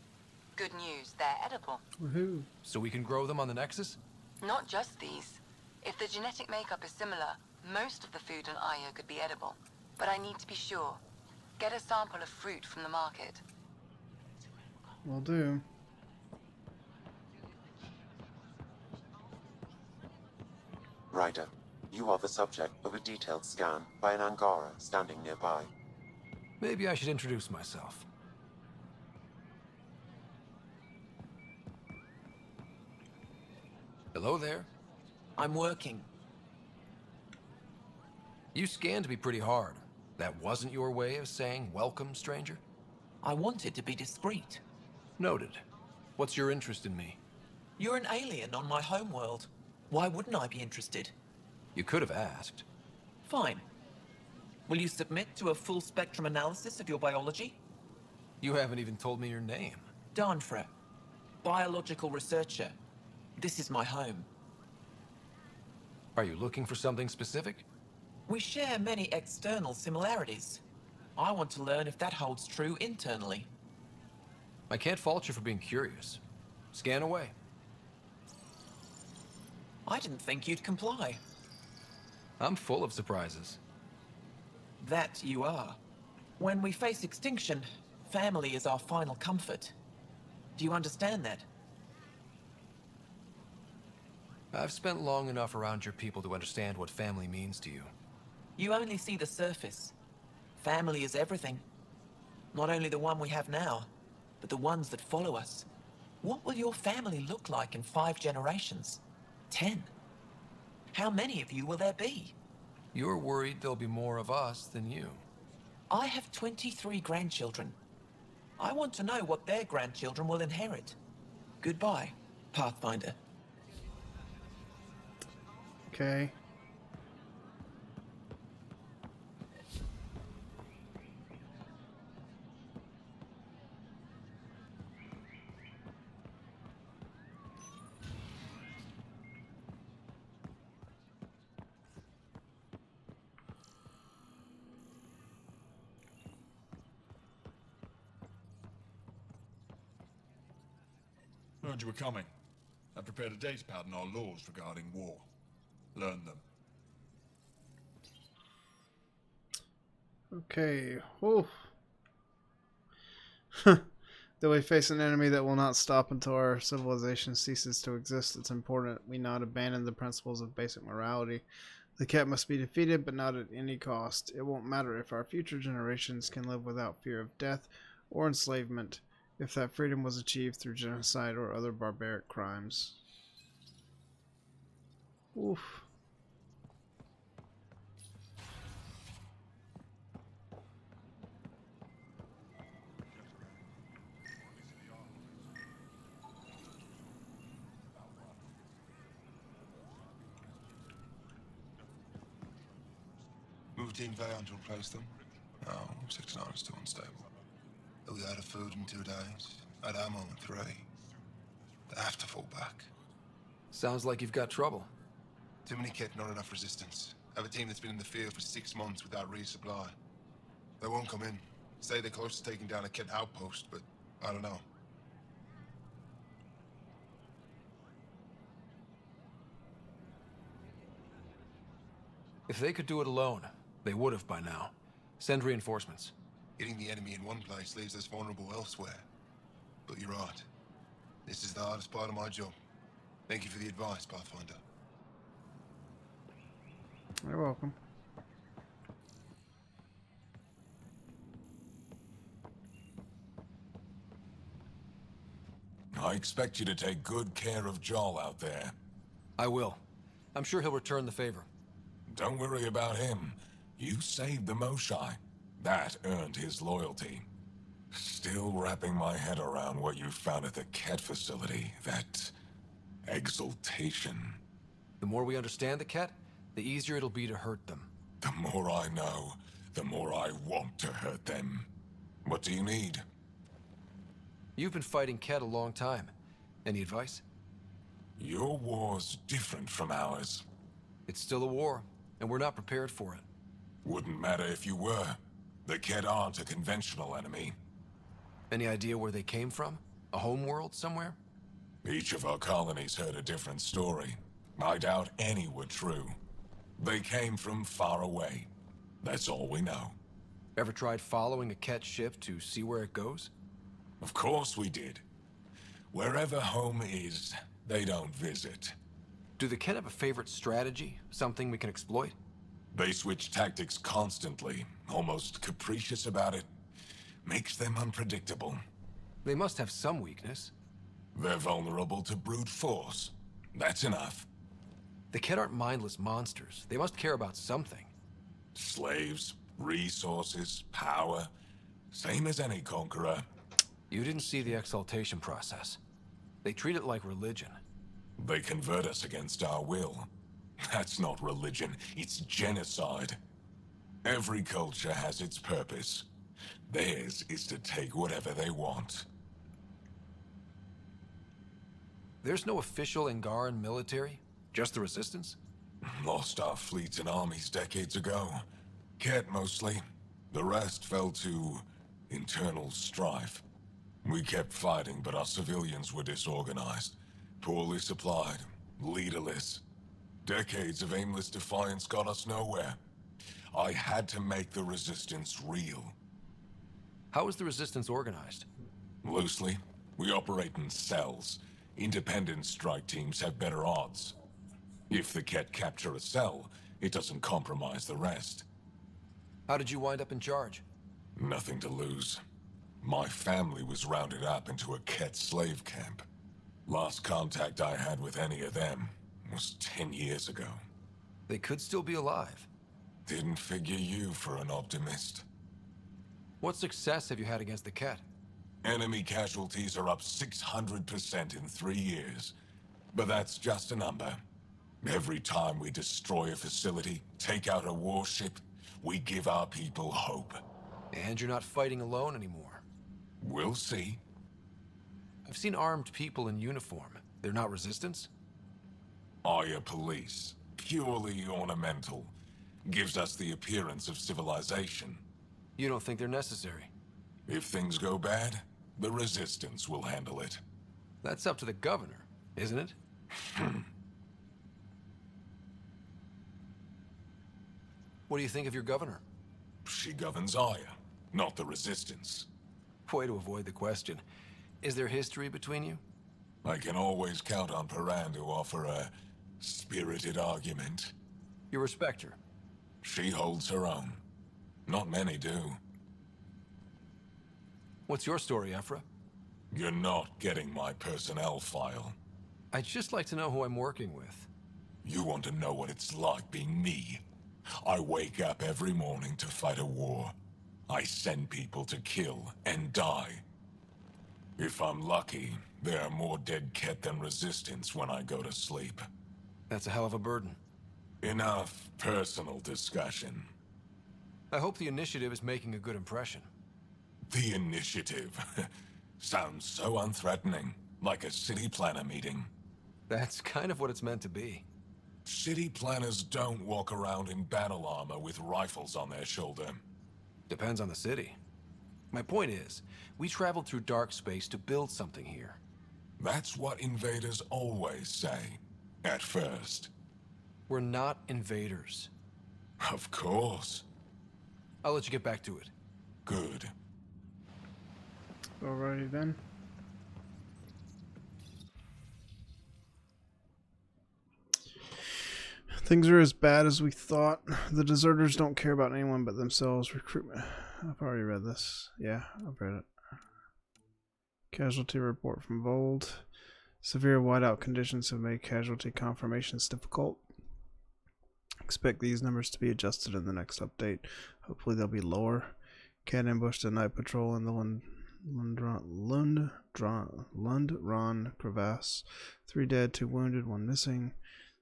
Good news, they're edible. Woohoo. So we can grow them on the Nexus? Not just these. If the genetic makeup is similar, most of the food in Io could be edible. But I need to be sure. Get a sample of fruit from the market. Will do. Ryder, you are the subject of a detailed scan by an Angara standing nearby. Maybe I should introduce myself. Hello there. I'm working. You scanned me pretty hard. That wasn't your way of saying welcome, stranger? I wanted to be discreet. Noted. What's your interest in me? You're an alien on my homeworld. Why wouldn't I be interested? You could have asked. Fine. Will you submit to a full spectrum analysis of your biology? You haven't even told me your name. Darnfra. Biological researcher. This is my home. Are you looking for something specific? We share many external similarities. I want to learn if that holds true internally. I can't fault you for being curious. Scan away. I didn't think you'd comply. I'm full of surprises. That you are. When we face extinction, family is our final comfort. Do you understand that? I've spent long enough around your people to understand what family means to you. You only see the surface. Family is everything. Not only the one we have now, but the ones that follow us. What will your family look like in 5 generations? 10? How many of you will there be? You're worried there'll be more of us than you. I have 23 grandchildren. I want to know what their grandchildren will inherit. Goodbye, Pathfinder. Okay. Heard you were coming. I prepared a data pad on our laws regarding war. Learn them. Okay. Oof. Though we face an enemy that will not stop until our civilization ceases to exist, it's important we not abandon the principles of basic morality. The cat must be defeated, but not at any cost. It won't matter if our future generations can live without fear of death or enslavement, if that freedom was achieved through genocide or other barbaric crimes. Oof. Move Team Veon to replace them? No, 69 is too unstable. They'll be out of food in 2 days. Out of ammo in 3. They have to fall back. Sounds like you've got trouble. Too many kit, not enough resistance. I have a team that's been in the field for 6 months without resupply. They won't come in. Say they're close to taking down a kit outpost, but I don't know. If they could do it alone, they would have by now. Send reinforcements. Hitting the enemy in one place leaves us vulnerable elsewhere. But you're right. This is the hardest part of my job. Thank you for the advice, Pathfinder. You're welcome. I expect you to take good care of Joel out there. I will. I'm sure he'll return the favor. Don't worry about him. You saved the Moshai. That earned his loyalty. Still wrapping my head around what you found at the Ket facility. That exaltation. The more we understand the Ket, the easier it'll be to hurt them. The more I know, the more I want to hurt them. What do you need? You've been fighting Ket a long time. Any advice? Your war's different from ours. It's still a war, and we're not prepared for it. Wouldn't matter if you were. The Ket aren't a conventional enemy. Any idea where they came from? A homeworld somewhere? Each of our colonies heard a different story. I doubt any were true. They came from far away. That's all we know. Ever tried following a Ket ship to see where it goes? Of course we did. Wherever home is, they don't visit. Do the Ket have a favorite strategy? Something we can exploit? They switch tactics constantly, almost capricious about it. Makes them unpredictable. They must have some weakness. They're vulnerable to brute force. That's enough. The Ket aren't mindless monsters. They must care about something. Slaves, resources, power. Same as any conqueror. You didn't see the exaltation process. They treat it like religion. They convert us against our will. That's not religion, it's genocide. Every culture has its purpose. Theirs is to take whatever they want. There's no official Angaran military? Just the Resistance? Lost our fleets and armies decades ago. Ket mostly. The rest fell to internal strife. We kept fighting, but our civilians were disorganized. Poorly supplied, leaderless. Decades of aimless defiance got us nowhere. I had to make the Resistance real. How is the Resistance organized? Loosely, we operate in cells. Independent strike teams have better odds. If the Ket capture a cell, it doesn't compromise the rest. How did you wind up in charge? Nothing to lose. My family was rounded up into a Ket slave camp. Last contact I had with any of them was 10 years ago. They could still be alive. Didn't figure you for an optimist. What success have you had against the Ket? Enemy casualties are up 600% in 3 years. But that's just a number. Every time we destroy a facility, take out a warship, we give our people hope. And you're not fighting alone anymore. We'll see. I've seen armed people in uniform. They're not resistance? Aya police, purely ornamental, gives us the appearance of civilization. You don't think they're necessary? If things go bad, the resistance will handle it. That's up to the governor, isn't it? What do you think of your governor? She governs Aya, not the resistance. Way to avoid the question. Is there history between you? I can always count on Paran to offer a spirited argument. You respect her? She holds her own. Not many do. What's your story, Ephra? You're not getting my personnel file. I'd just like to know who I'm working with. You want to know what it's like being me? I wake up every morning to fight a war. I send people to kill and die. If I'm lucky, there are more dead Ket than resistance when I go to sleep. That's a hell of a burden. Enough personal discussion. I hope the initiative is making a good impression. The initiative? Sounds so unthreatening, like a city planner meeting. That's kind of what it's meant to be. City planners don't walk around in battle armor with rifles on their shoulder. Depends on the city. My point is, we traveled through dark space to build something here. That's what invaders always say. At first. We're not invaders. Of course. I'll let you get back to it. Good. Alrighty then. Things are as bad as we thought. The deserters don't care about anyone but themselves. Recruitment. I've already read this. Yeah, I've read it. Casualty report from Vold. Severe whiteout conditions have made casualty confirmations difficult. Expect these numbers to be adjusted in the next update. Hopefully they'll be lower. Cat ambushed a night patrol in the Lundron crevasse. 3 dead, 2 wounded, 1 missing.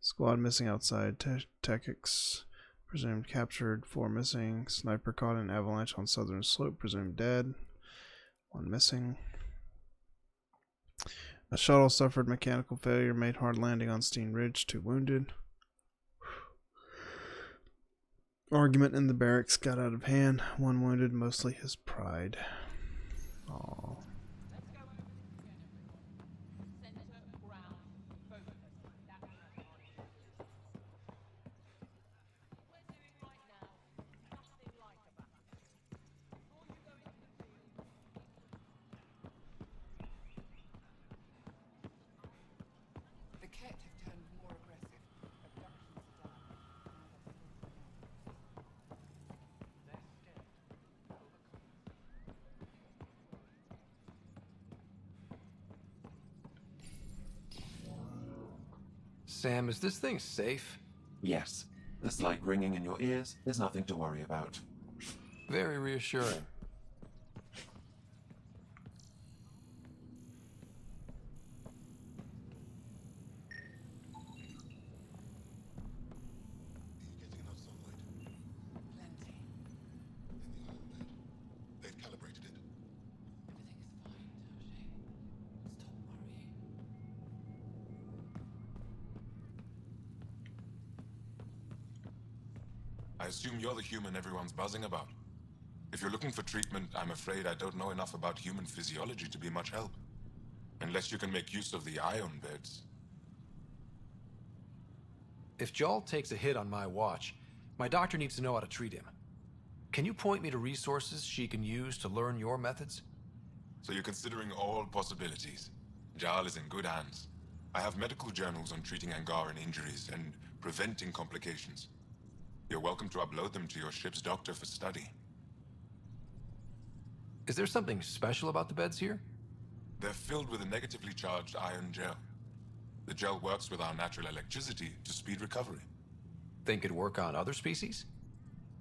Squad missing outside. Tekix presumed captured. 4 missing. Sniper caught in avalanche on southern slope. Presumed dead. 1 missing. A shuttle suffered mechanical failure. Made hard landing on Steen Ridge. 2 wounded. Argument in the barracks got out of hand. 1 wounded. Mostly his pride. Aww. The Ket have turned more aggressive. Abductions are down. Sam, is this thing safe? Yes. The slight ringing in your ears is nothing to worry about. Very reassuring. They've calibrated it. I assume you're the human everyone's buzzing about. If you're looking for treatment, I'm afraid I don't know enough about human physiology to be much help. Unless you can make use of the ion beds. If Jal takes a hit on my watch, my doctor needs to know how to treat him. Can you point me to resources she can use to learn your methods? So you're considering all possibilities. Jal is in good hands. I have medical journals on treating Angaran injuries and preventing complications. You're welcome to upload them to your ship's doctor for study. Is there something special about the beds here? They're filled with a negatively charged iron gel. The gel works with our natural electricity to speed recovery. Think it'd work on other species?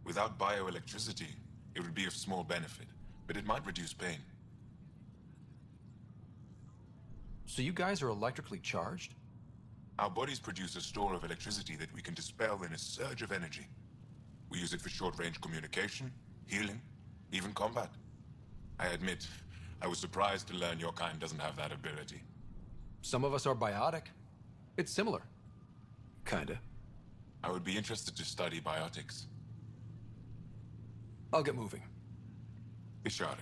Without bioelectricity, it would be of small benefit, but it might reduce pain. So you guys are electrically charged? Our bodies produce a store of electricity that we can dispel in a surge of energy. We use it for short-range communication, healing, even combat. I admit, I was surprised to learn your kind doesn't have that ability. Some of us are biotic. It's similar. Kinda. I would be interested to study biotics. I'll get moving. Ishari.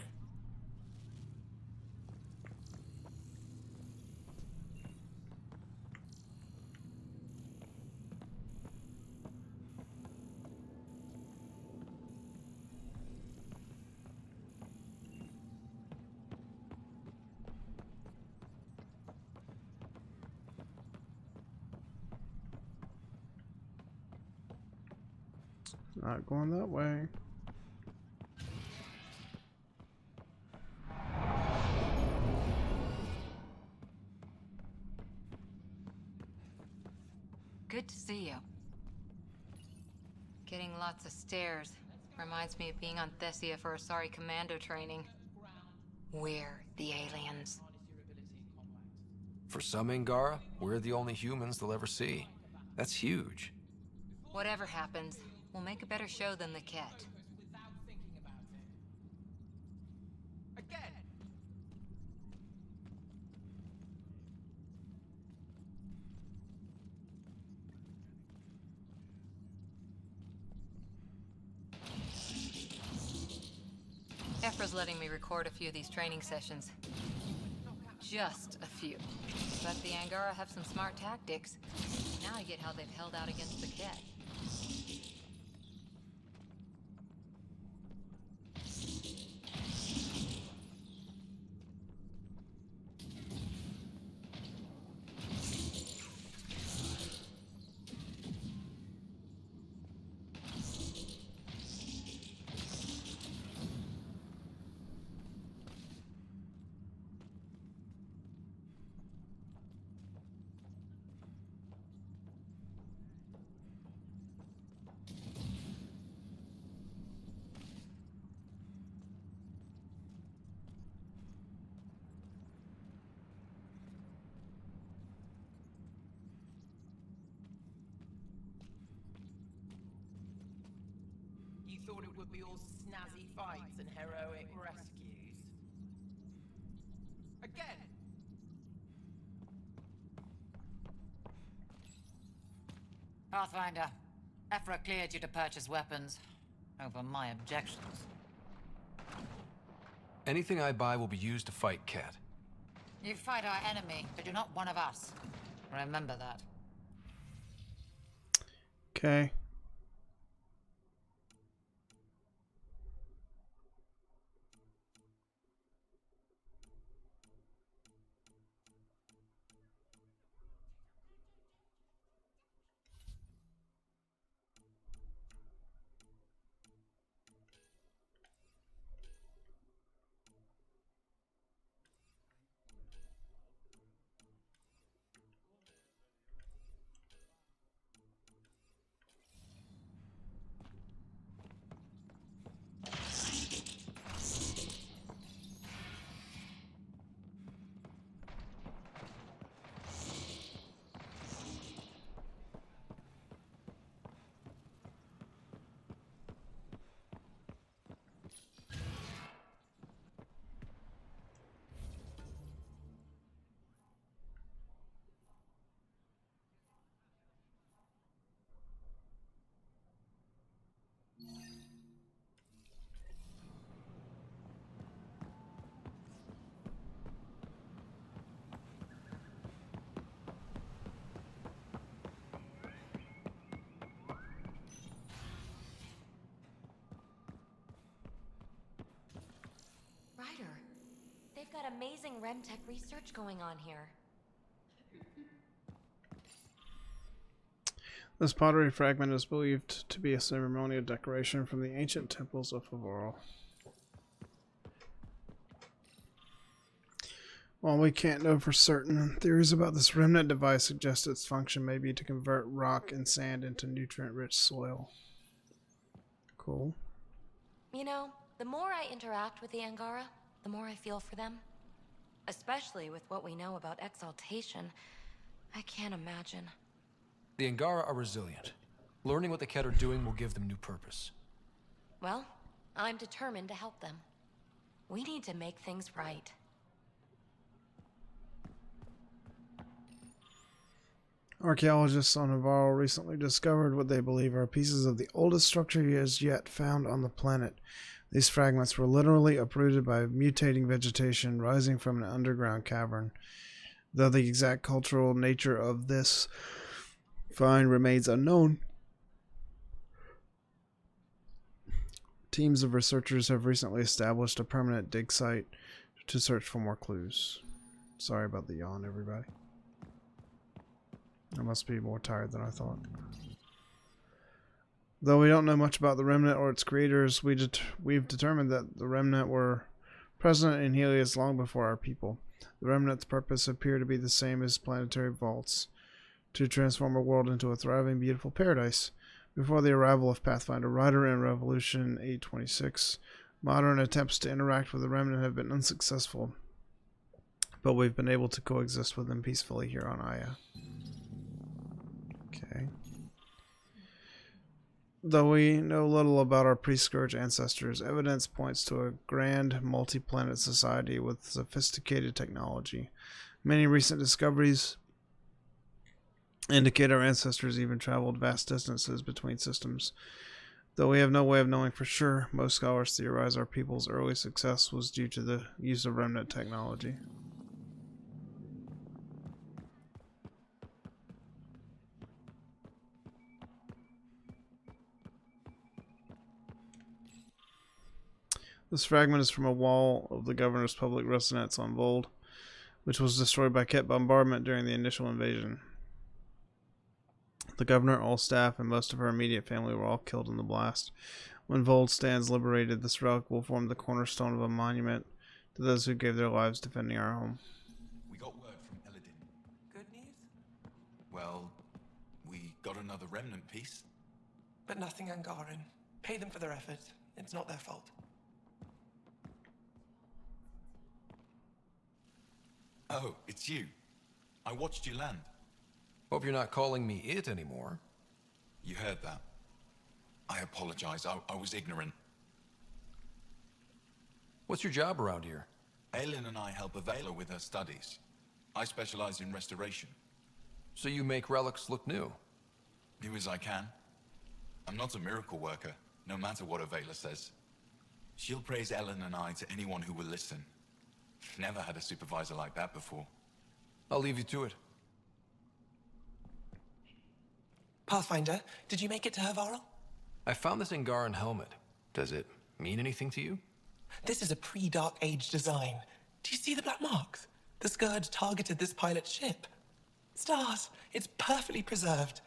Not going that way. Good to see you. Getting lots of stares. Reminds me of being on Thessia for Asari commando training. We're the aliens. For some Angara, we're the only humans they'll ever see. That's huge. Whatever happens, we'll make a better show than the Ket. Ephra's letting me record a few of these training sessions. Just a few. But the Angara have some smart tactics. Now I get how they've held out against the Ket. Thought it would be all snazzy fights and heroic rescues. Again! Pathfinder, Ephra cleared you to purchase weapons. Over my objections. Anything I buy will be used to fight Ket. You fight our enemy, but you're not one of us. Remember that. Okay. Ryder, they've got amazing Remtech research going on here. This pottery fragment is believed to be a ceremonial decoration from the ancient temples of Favoro. While we can't know for certain, theories about this remnant device suggest its function may be to convert rock and sand into nutrient-rich soil. Cool. You know, the more I interact with the Angara, the more I feel for them. Especially with what we know about exaltation. I can't imagine. The Angara are resilient. Learning what the Ket are doing will give them new purpose. Well, I'm determined to help them. We need to make things right. Archaeologists on Navarro recently discovered what they believe are pieces of the oldest structure as yet found on the planet. These fragments were literally uprooted by mutating vegetation rising from an underground cavern. Though the exact cultural nature of this find remains unknown, teams of researchers have recently established a permanent dig site to search for more clues. Sorry about the yawn, everybody. I must be more tired than I thought. Though we don't know much about the Remnant or its creators, we've determined that the Remnant were present in Helios long before our people. The Remnant's purpose appear to be the same as planetary vaults, to transform a world into a thriving, beautiful paradise. Before the arrival of Pathfinder Ryder in Revolution 826, modern attempts to interact with the Remnant have been unsuccessful, but we've been able to coexist with them peacefully here on Aya. Okay. Though we know little about our pre-Scourge ancestors, evidence points to a grand multi-planet society with sophisticated technology. Many recent discoveries indicate our ancestors even traveled vast distances between systems. Though we have no way of knowing for sure, most scholars theorize our people's early success was due to the use of remnant technology. This fragment is from a wall of the governor's public residence on Vold, which was destroyed by Ket bombardment during the initial invasion. The governor, all staff, and most of her immediate family were all killed in the blast. When Vold stands liberated, this relic will form the cornerstone of a monument to those who gave their lives defending our home. We got word from Eladin. Good news? Well, we got another remnant piece. But nothing Angaran. Pay them for their effort. It's not their fault. Oh, it's you. I watched you land. Hope you're not calling me it anymore. You heard that. I apologize. I was ignorant. What's your job around here? Aelin and I help Avela with her studies. I specialize in restoration. So you make relics look new? Do as I can. I'm not a miracle worker, no matter what Avela says. She'll praise Ellen and I to anyone who will listen. Never had a supervisor like that before. I'll leave you to it. Pathfinder, did you make it to Hervarl? I found this Angaran helmet. Does it mean anything to you? This is a pre-Dark Age design. Do you see the black marks? The Scourge targeted this pilot's ship. Stars, it's perfectly preserved.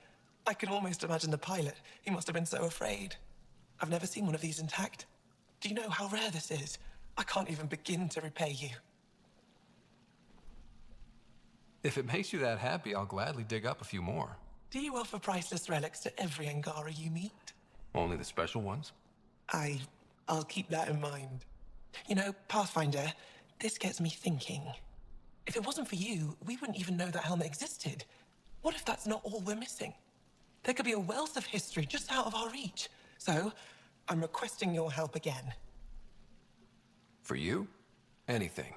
I can almost imagine the pilot. He must have been so afraid. I've never seen one of these intact. Do you know how rare this is? I can't even begin to repay you. If it makes you that happy, I'll gladly dig up a few more. Do you offer priceless relics to every Angara you meet? Only the special ones? I'll keep that in mind. You know, Pathfinder, this gets me thinking. If it wasn't for you, we wouldn't even know that helmet existed. What if that's not all we're missing? There could be a wealth of history just out of our reach. So, I'm requesting your help again. For you? Anything.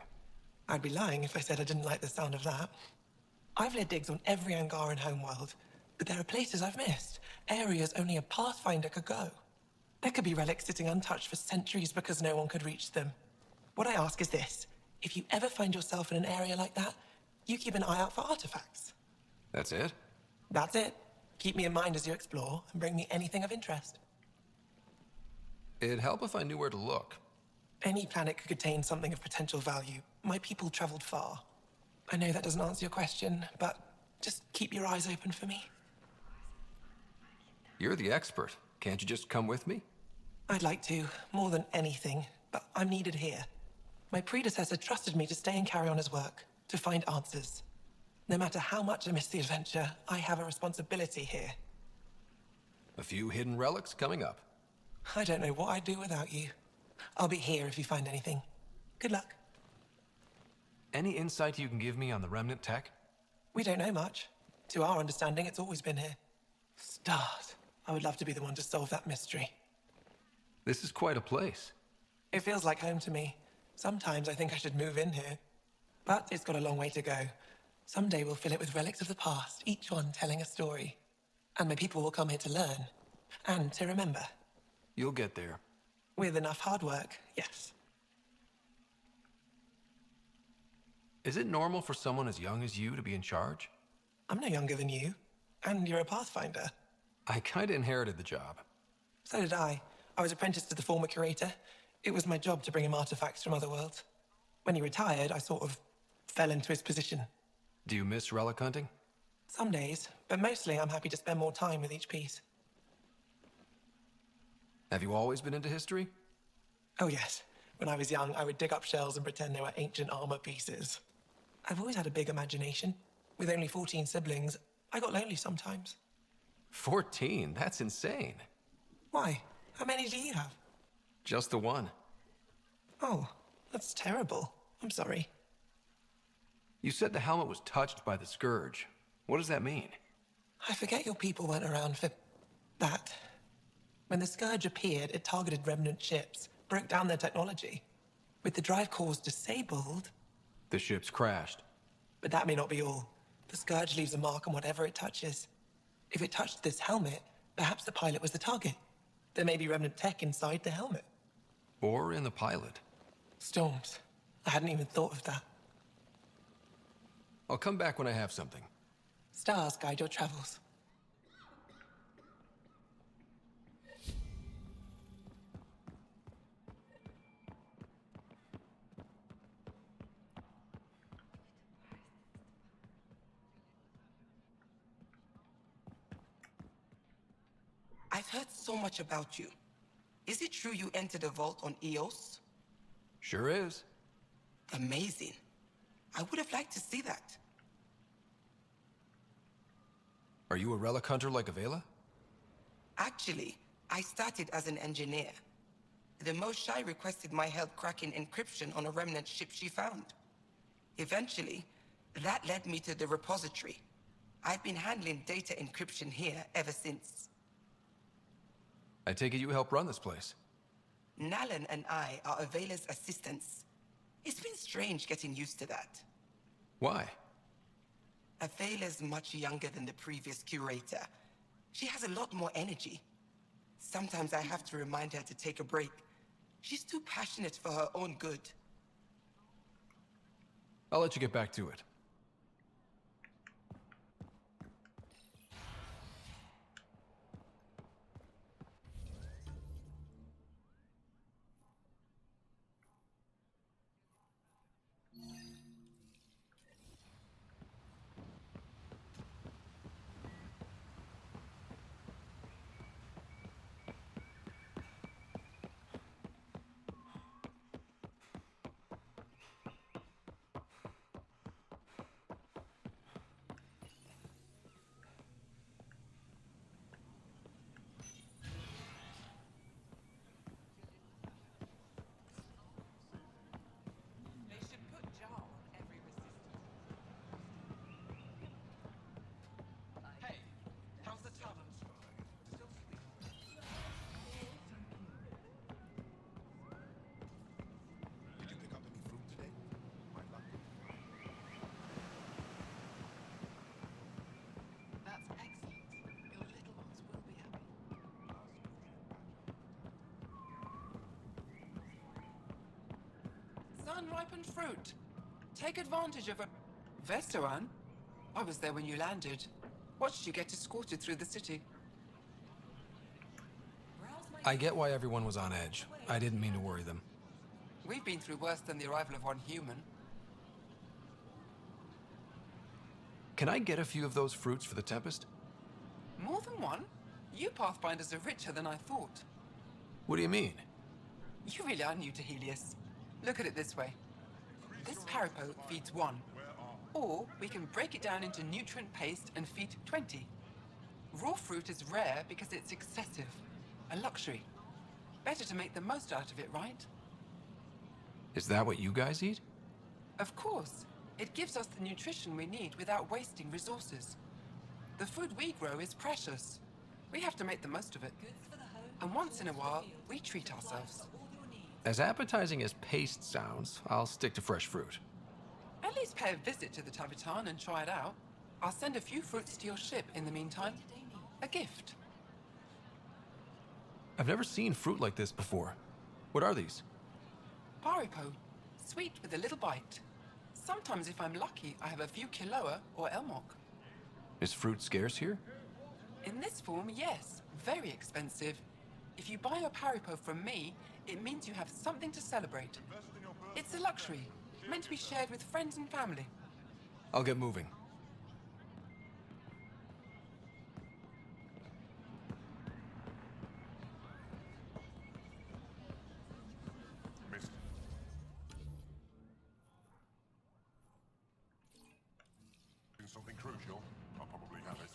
I'd be lying if I said I didn't like the sound of that. I've led digs on every Angaran homeworld, but there are places I've missed, areas only a Pathfinder could go. There could be relics sitting untouched for centuries because no one could reach them. What I ask is this: if you ever find yourself in an area like that, you keep an eye out for artifacts. That's it? That's it. Keep me in mind as you explore, and bring me anything of interest. It'd help if I knew where to look. Any planet could contain something of potential value. My people traveled far. I know that doesn't answer your question, but just keep your eyes open for me. You're the expert. Can't you just come with me? I'd like to, more than anything, but I'm needed here. My predecessor trusted me to stay and carry on his work, to find answers. No matter how much I miss the adventure, I have a responsibility here. A few hidden relics coming up. I don't know what I'd do without you. I'll be here if you find anything. Good luck. Any insight you can give me on the remnant tech? We don't know much. To our understanding, it's always been here. Stars. I would love to be the one to solve that mystery. This is quite a place. It feels like home to me. Sometimes I think I should move in here. But it's got a long way to go. Someday we'll fill it with relics of the past, each one telling a story. And my people will come here to learn. And to remember. You'll get there. With enough hard work, yes. Is it normal for someone as young as you to be in charge? I'm no younger than you. And you're a Pathfinder. I kinda inherited the job. So did I. I was apprenticed to the former curator. It was my job to bring him artifacts from other worlds. When he retired, I sort of fell into his position. Do you miss relic hunting? Some days, but mostly I'm happy to spend more time with each piece. Have you always been into history? Oh yes. When I was young, I would dig up shells and pretend they were ancient armor pieces. I've always had a big imagination. With only 14 siblings, I got lonely sometimes. 14? That's insane. Why? How many do you have? Just the one. Oh, that's terrible. I'm sorry. You said the helmet was touched by the Scourge. What does that mean? I forget your people weren't around for that. When the Scourge appeared, it targeted remnant ships, broke down their technology. With the drive cores disabled... The ships crashed. But that may not be all. The Scourge leaves a mark on whatever it touches. If it touched this helmet, perhaps the pilot was the target. There may be remnant tech inside the helmet. Or in the pilot. Storms. I hadn't even thought of that. I'll come back when I have something. Stars guide your travels. I've heard so much about you. Is it true you entered a vault on Eos? Sure is. Amazing. I would have liked to see that. Are you a relic hunter like Avela? Actually, I started as an engineer. The Moshae requested my help cracking encryption on a remnant ship she found. Eventually, that led me to the repository. I've been handling data encryption here ever since. I take it you help run this place. Nalan and I are Avela's assistants. It's been strange getting used to that. Why? Avela's much younger than the previous curator. She has a lot more energy. Sometimes I have to remind her to take a break. She's too passionate for her own good. I'll let you get back to it. Sun-ripened fruit. Take advantage of a... Vestoran? I was there when you landed. Watched you get escorted through the city. I get why everyone was on edge. I didn't mean to worry them. We've been through worse than the arrival of one human. Can I get a few of those fruits for the Tempest? More than one? You Pathfinders are richer than I thought. What do you mean? You really are new to Helios. Look at it this way. This Parapo feeds 1. Or we can break it down into nutrient paste and feed 20. Raw fruit is rare because it's excessive. A luxury. Better to make the most out of it, right? Is that what you guys eat? Of course. It gives us the nutrition we need without wasting resources. The food we grow is precious. We have to make the most of it. And once in a while, we treat ourselves. As appetizing as paste sounds, I'll stick to fresh fruit. At least pay a visit to the Tavitan and try it out. I'll send a few fruits to your ship in the meantime. A gift. I've never seen fruit like this before. What are these? Paripo. Sweet with a little bite. Sometimes if I'm lucky, I have a few Kiloa or Elmok. Is fruit scarce here? In this form, yes. Very expensive. If you buy a Paripo from me, it means you have something to celebrate. It's a luxury, meant to be shared with friends and family. I'll get moving. Something crucial. I'll probably have it.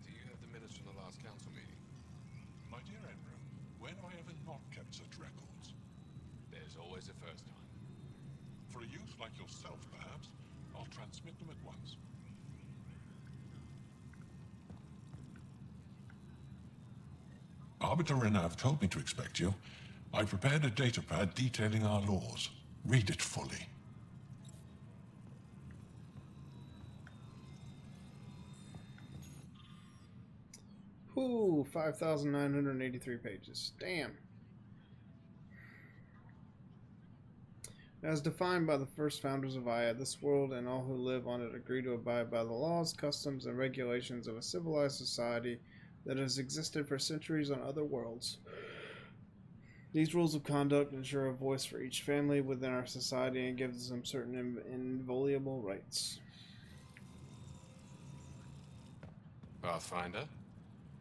Do you have the minutes from the last council meeting? My dear Edward, when have I ever not kept such records? There's always a first time. For a youth like yourself, perhaps, I'll transmit them at once. Arbiter Renav told me to expect you. I prepared a datapad detailing our laws. Read it fully. Ooh, 5,983 pages. Damn. As defined by the first founders of Aya, this world and all who live on it agree to abide by the laws, customs, and regulations of a civilized society that has existed for centuries on other worlds. These rules of conduct ensure a voice for each family within our society and gives them certain inviolable rights. Pathfinder?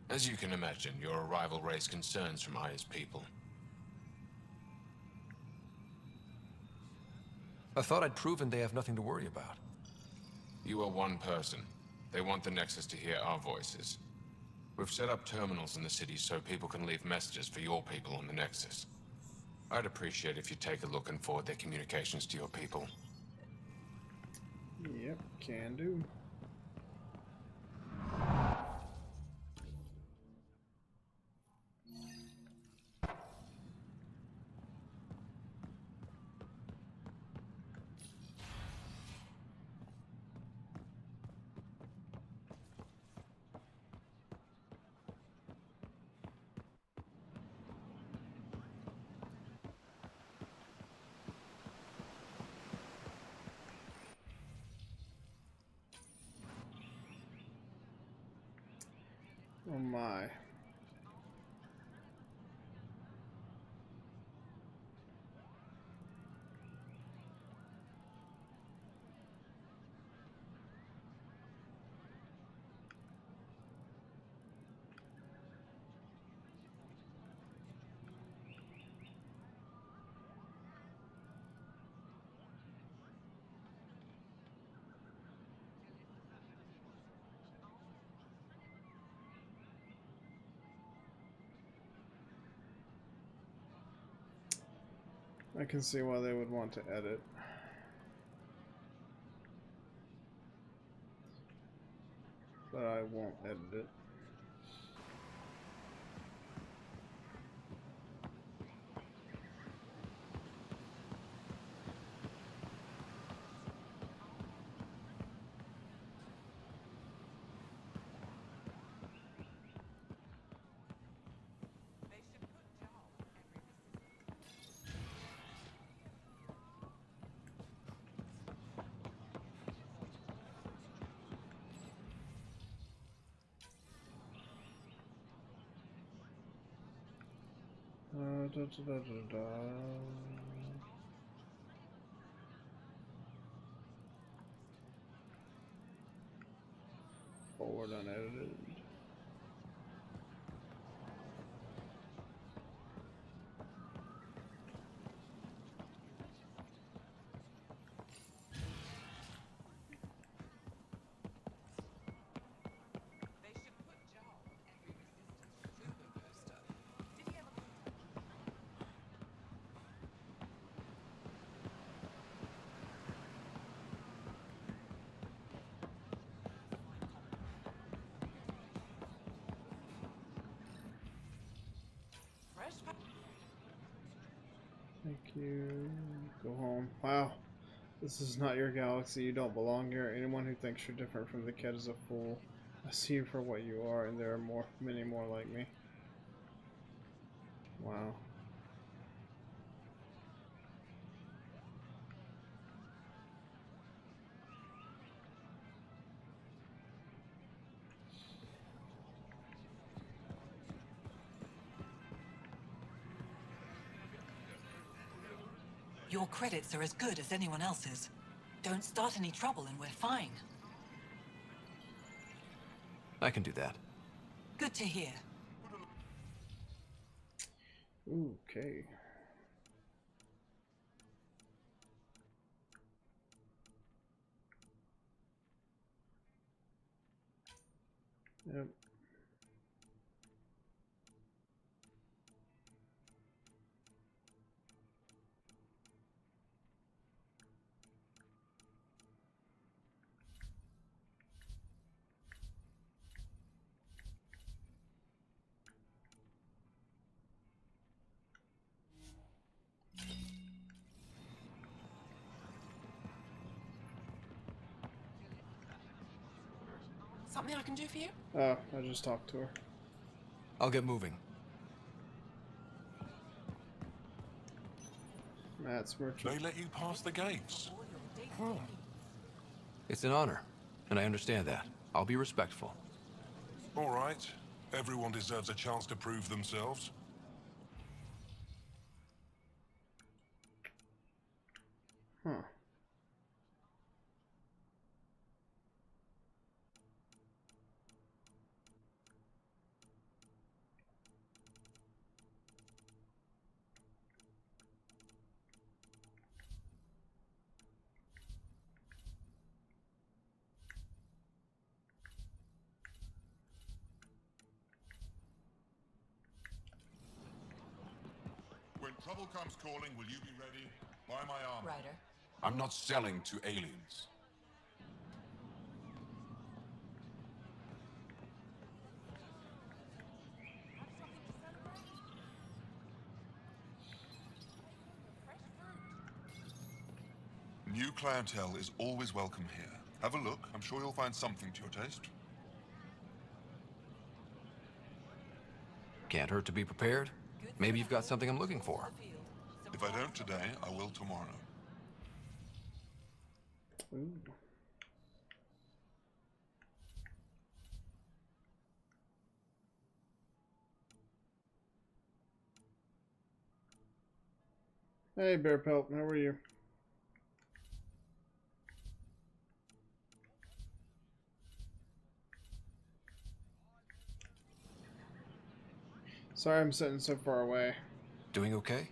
As you can imagine, your arrival raised concerns from Aya's people. I thought I'd proven they have nothing to worry about. You are one person. They want the Nexus to hear our voices. We've set up terminals in the city so people can leave messages for your people on the Nexus. I'd appreciate if you take a look and forward their communications to your people. Yep, can do. Oh my. I can see why they would want to edit. But I won't edit it. Da, da, da, da, da. Record unedited. Thank you. Go home. Wow. This is not your galaxy. You don't belong here. Anyone who thinks you're different from the kid is a fool. I see you for what you are, and there are many more like me. Wow. Your credits are as good as anyone else's. Don't start any trouble and we're fine. I can do that. Good to hear. Okay. Yep. Something I can do for you? Oh, I just talked to her. I'll get moving. Matt's merchant. They let you pass the gates. It's an honor, and I understand that. I'll be respectful. All right. Everyone deserves a chance to prove themselves. Huh. When trouble comes calling, will you be ready? Buy my armor. Ryder. I'm not selling to aliens. New clientele is always welcome here. Have a look. I'm sure you'll find something to your taste. Can't hurt to be prepared. Maybe you've got something I'm looking for. If I don't today, I will tomorrow. Ooh. Hey, Bear Pelt, how are you? Sorry I'm sitting so far away. Doing okay?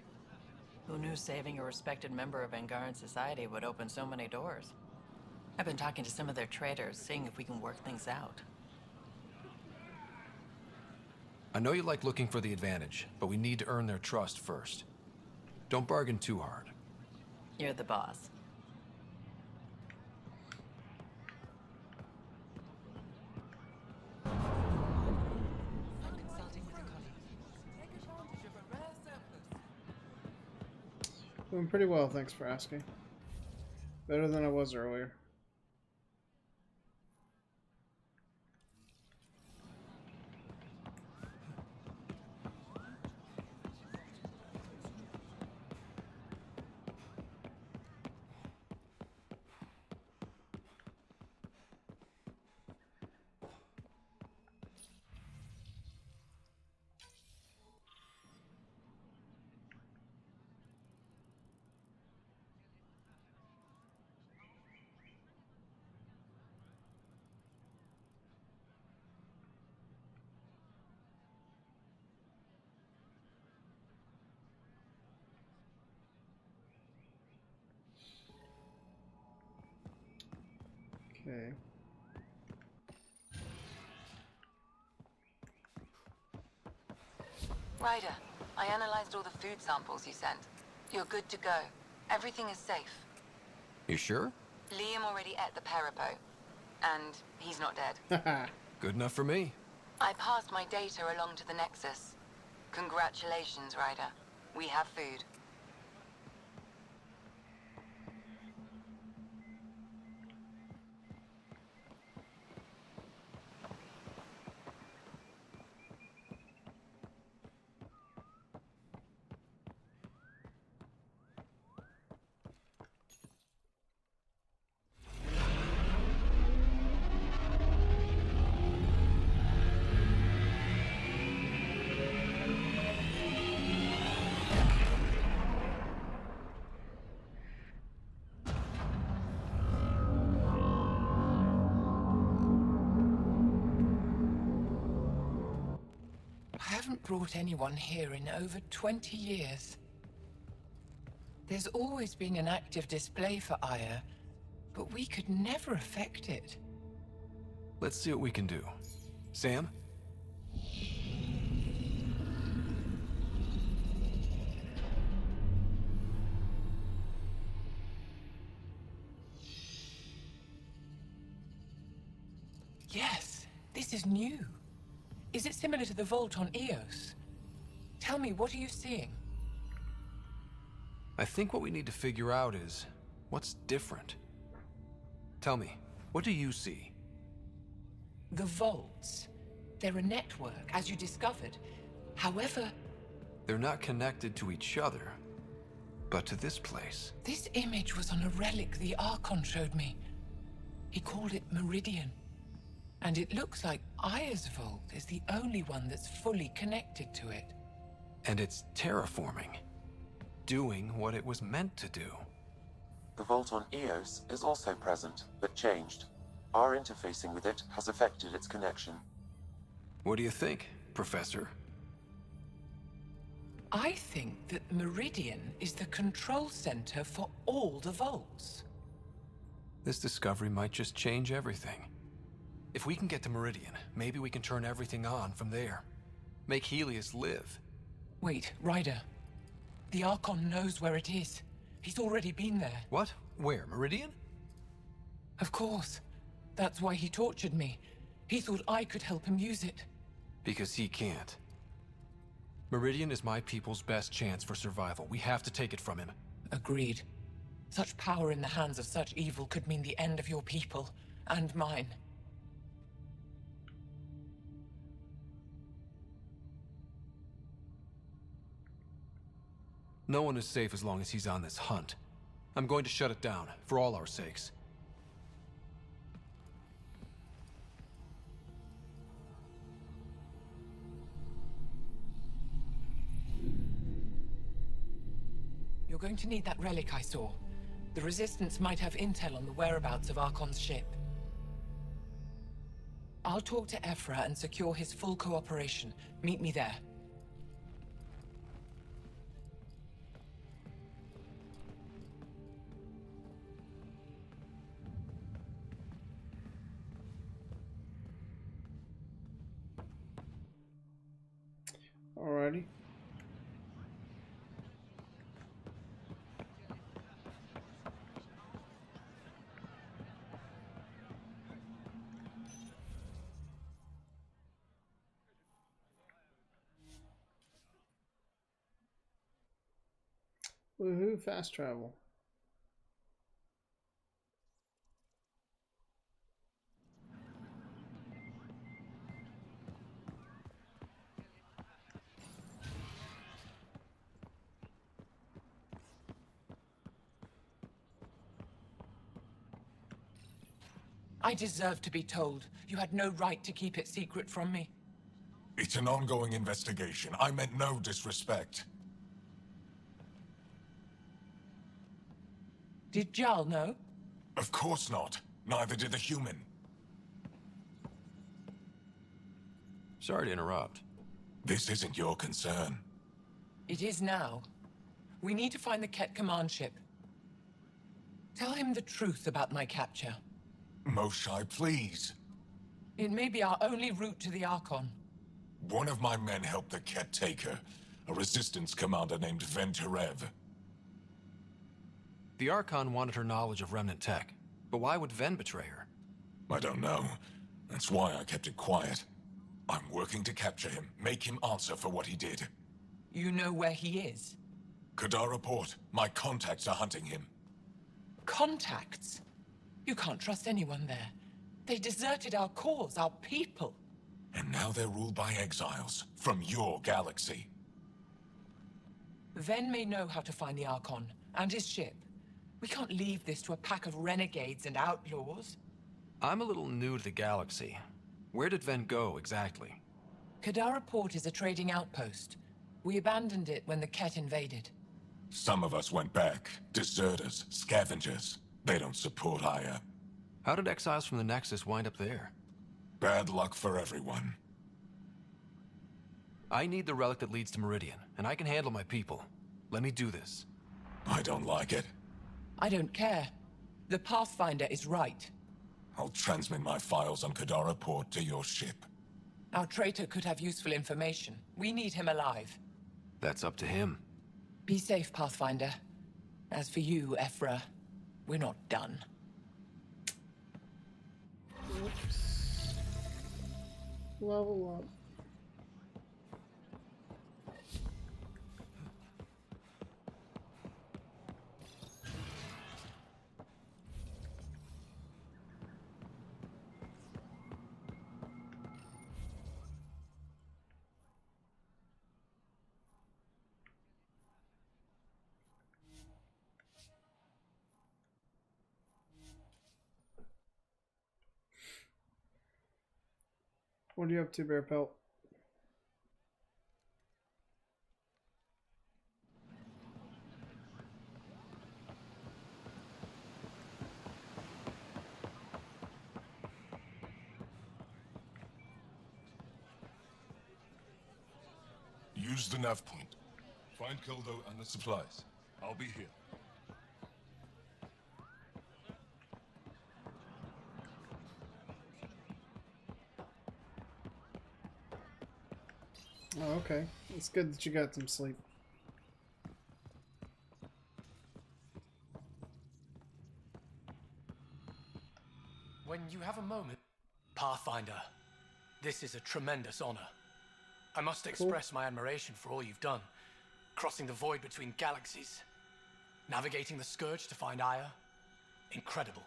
Who knew saving a respected member of Angaran society would open so many doors? I've been talking to some of their traders, seeing if we can work things out. I know you like looking for the advantage, but we need to earn their trust first. Don't bargain too hard. You're the boss. Doing pretty well, thanks for asking. Better than I was earlier. Okay. Ryder, I analyzed all the food samples you sent. You're good to go. Everything is safe. You sure? Liam already ate the Parapo, and he's not dead. Good enough for me. I passed my data along to the Nexus. Congratulations, Ryder. We have food. I haven't brought anyone here in over 20 years. There's always been an active display for Aya, but we could never affect it. Let's see what we can do. Sam? Yes, this is new. Is it similar to the vault on Eos? Tell me, what are you seeing? I think what we need to figure out is what's different. Tell me, what do you see? The vaults. They're a network, as you discovered. However, They're not connected to each other, but to this place. this image was on a relic the Archon showed me. He called it Meridian. And it looks like Aya's vault is the only one that's fully connected to it. And it's terraforming. Doing what it was meant to do. The vault on Eos is also present, but changed. Our interfacing with it has affected its connection. What do you think, Professor? I think that Meridian is the control center for all the vaults. This discovery might just change everything. If we can get to Meridian, maybe we can turn everything on from there. Make Helios live. Wait, Ryder. The Archon knows where it is. He's already been there. What? Where? Meridian? Of course. That's why he tortured me. He thought I could help him use it. Because he can't. Meridian is my people's best chance for survival. We have to take it from him. Agreed. Such power in the hands of such evil could mean the end of your people, and mine. No one is safe as long as he's on this hunt. I'm going to shut it down, for all our sakes. You're going to need that relic I saw. The Resistance might have intel on the whereabouts of Archon's ship. I'll talk to Ephra and secure his full cooperation. Meet me there. Alrighty. Woohoo, fast travel. I deserve to be told. You had no right to keep it secret from me. It's an ongoing investigation. I meant no disrespect. Did Jarl know? Of course not. Neither did the human. Sorry to interrupt. This isn't your concern. It is now. We need to find the Ket command ship. Tell him the truth about my capture. Moshae, please. It may be our only route to the Archon. One of my men helped the Ket take her. A resistance commander named Venturev. The Archon wanted her knowledge of Remnant tech, but why would Ven betray her? I don't know. That's why I kept it quiet. I'm working to capture him, make him answer for what he did. You know where he is? Kadara Port. My contacts are hunting him. Contacts? You can't trust anyone there. They deserted our cause, our people. And now they're ruled by exiles from your galaxy. Ven may know how to find the Archon and his ship. We can't leave this to a pack of renegades and outlaws. I'm a little new to the galaxy. Where did Ven go, exactly? Kadara Port is a trading outpost. We abandoned it when the Ket invaded. Some of us went back. Deserters, scavengers. They don't support Aya. How did exiles from the Nexus wind up there? Bad luck for everyone. I need the relic that leads to Meridian, and I can handle my people. Let me do this. I don't like it. I don't care. The Pathfinder is right. I'll transmit my files on Kadara Port to your ship. Our traitor could have useful information. We need him alive. That's up to him. Be safe, Pathfinder. As for you, Ephra, we're not done. Oops. Level up. What are you up to, Bear Pelt? Use the nav point. Find Kildo and the supplies. I'll be here. Oh, okay. It's good that you got some sleep. When you have a moment, Pathfinder, this is a tremendous honor. I must express my admiration for all you've done. Crossing the void between galaxies, navigating the Scourge to find Aya. Incredible.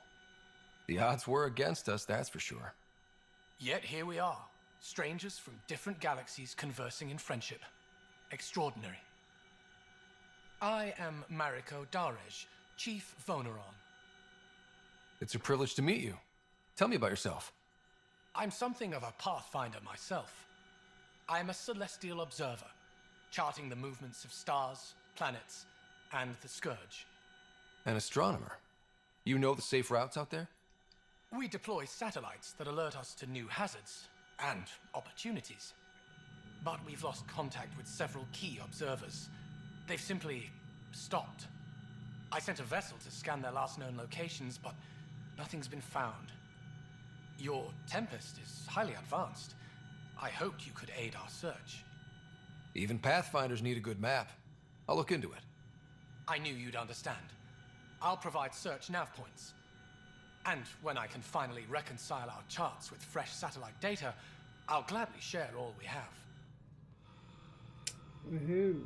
The odds were against us, that's for sure. Yet here we are, strangers from different galaxies conversing in friendship. Extraordinary. I am Mariko Darej, Chief Voneron. It's a privilege to meet you. Tell me about yourself. I'm something of a pathfinder myself. I am a celestial observer, charting the movements of stars, planets, and the Scourge. An astronomer. You know the safe routes out there? We deploy satellites that alert us to new hazards and opportunities. But we've lost contact with several key observers. They've simply stopped. I sent a vessel to scan their last known locations, but nothing's been found. Your Tempest is highly advanced. I hoped you could aid our search. Even Pathfinders need a good map. I'll look into it. I knew you'd understand. I'll provide search nav points. And when I can finally reconcile our charts with fresh satellite data, I'll gladly share all we have. Woohoo.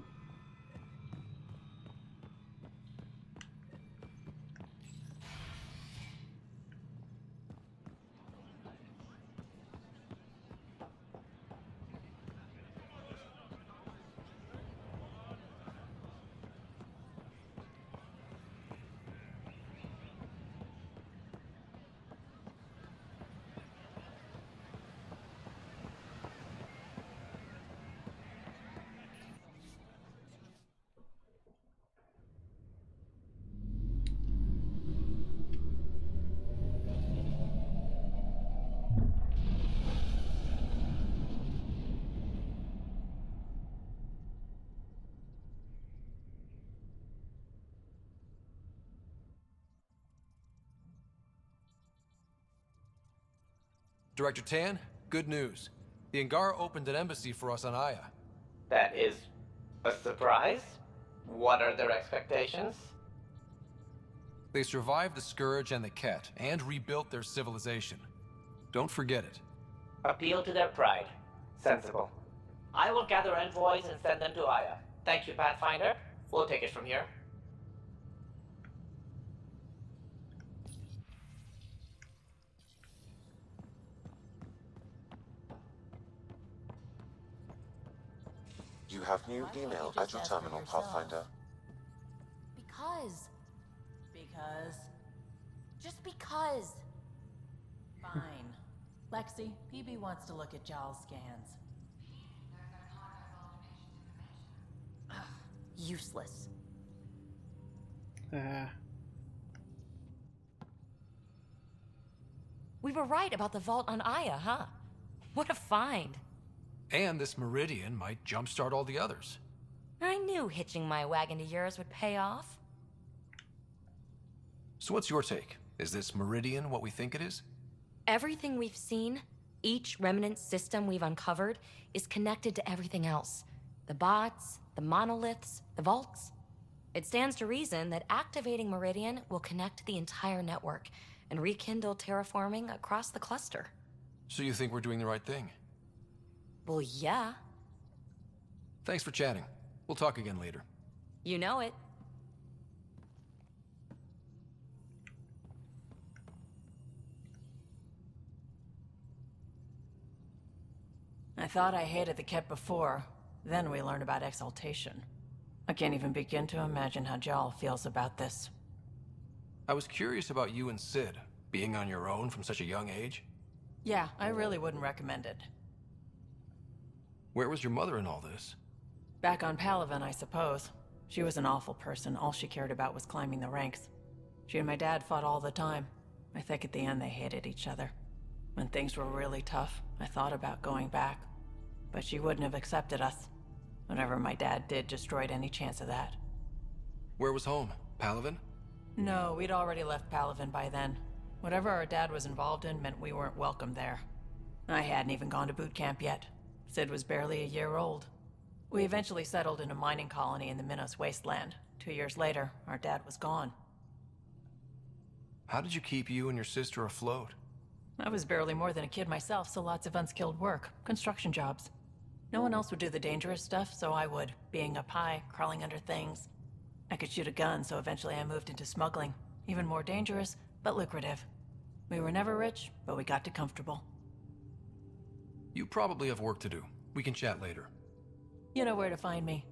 Director Tan, good news. The Angara opened an embassy for us on Aya. That is a surprise? What are their expectations? They survived the Scourge and the Ket, and rebuilt their civilization. Don't forget it. Appeal to their pride. Sensible. I will gather envoys and send them to Aya. Thank you, Pathfinder. We'll take it from here. You have new email at your terminal, Pathfinder. Because. Just because. Fine. Lexi, PB wants to look at Jarl's scans. Useless. We were right about the vault on Aya, huh? What a find. And this Meridian might jumpstart all the others. I knew hitching my wagon to yours would pay off. So what's your take? Is this Meridian what we think it is? Everything we've seen, each remnant system we've uncovered, is connected to everything else. The bots, the monoliths, the vaults. It stands to reason that activating Meridian will connect the entire network and rekindle terraforming across the cluster. So you think we're doing the right thing? Well, yeah. Thanks for chatting. We'll talk again later. You know it. I thought I hated the Ket before. Then we learned about exaltation. I can't even begin to imagine how Jarl feels about this. I was curious about you and Sid, being on your own from such a young age. Yeah, I really wouldn't recommend it. Where was your mother in all this? Back on Palaven, I suppose. She was an awful person. All she cared about was climbing the ranks. She and my dad fought all the time. I think at the end they hated each other. When things were really tough, I thought about going back. But she wouldn't have accepted us. Whatever my dad did destroyed any chance of that. Where was home? Palaven? No, we'd already left Palaven by then. Whatever our dad was involved in meant we weren't welcome there. I hadn't even gone to boot camp yet. Sid was barely a year old. We eventually settled in a mining colony in the Minos wasteland. 2 years later, our dad was gone. How did you keep you and your sister afloat? I was barely more than a kid myself, so lots of unskilled work. Construction jobs. No one else would do the dangerous stuff, so I would. Being up high, crawling under things. I could shoot a gun, so eventually I moved into smuggling. Even more dangerous, but lucrative. We were never rich, but we got to comfortable. You probably have work to do. We can chat later. You know where to find me.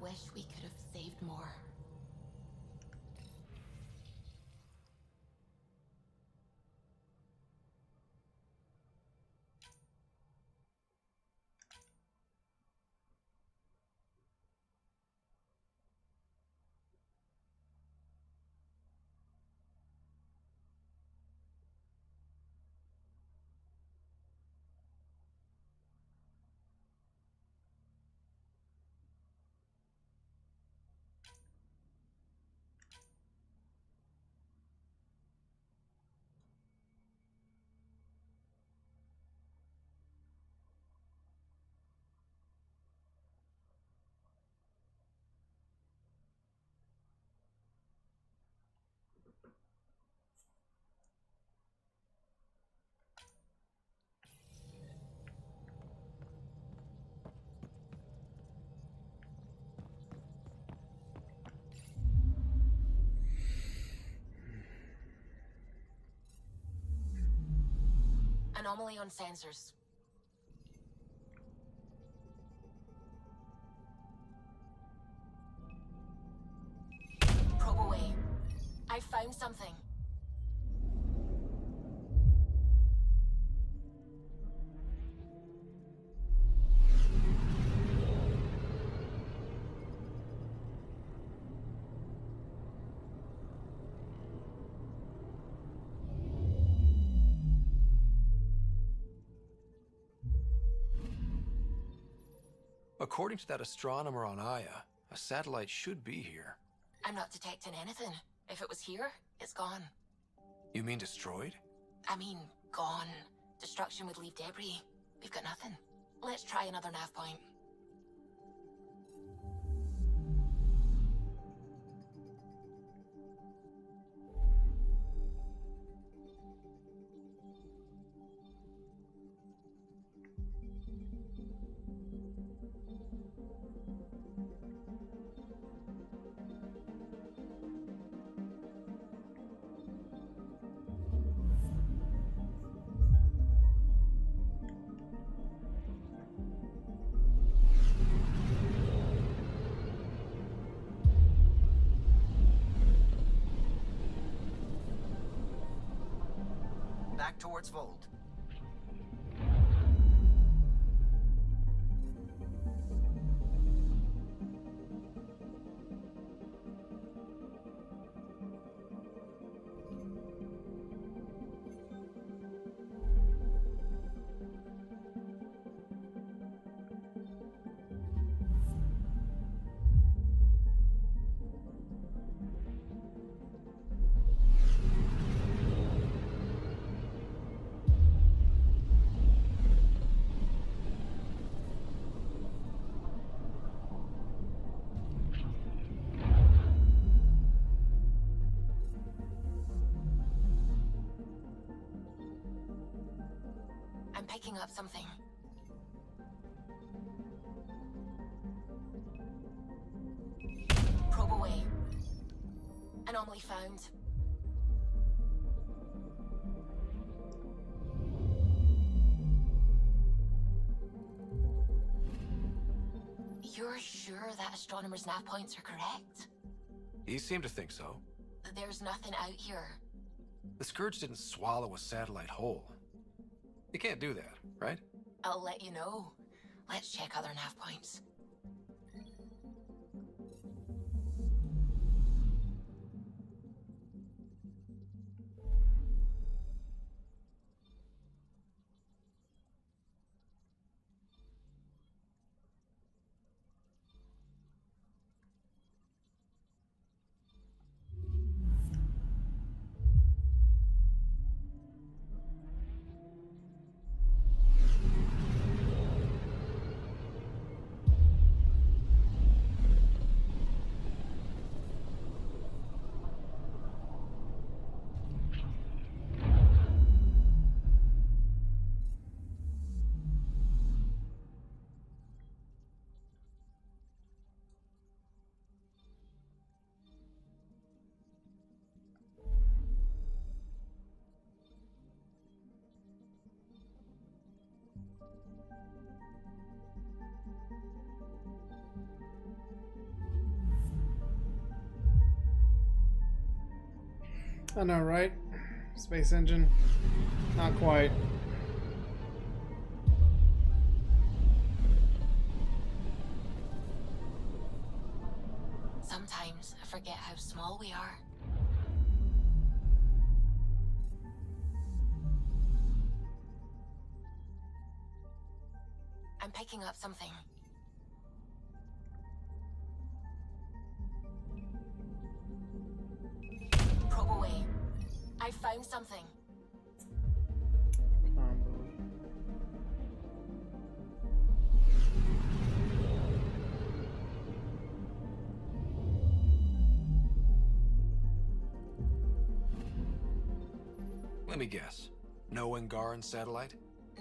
wish we could have saved more. Anomaly on sensors. Probe away. I found something. According to that astronomer on Aya, a satellite should be here. I'm not detecting anything. If it was here, it's gone. You mean destroyed? I mean, gone. Destruction would leave debris. We've got nothing. Let's try another nav point. Back towards Vold. I'm picking up something. Probe away. Anomaly found. You're sure that astronomer's nav points are correct? He seemed to think so. There's nothing out here. The Scourge didn't swallow a satellite whole. You can't do that, right? I'll let you know. Let's check other nav points. I know, right? Space engine? Not quite. Sometimes I forget how small we are. I'm picking up something. Probe away. I found something. Let me guess. No Angaran satellite?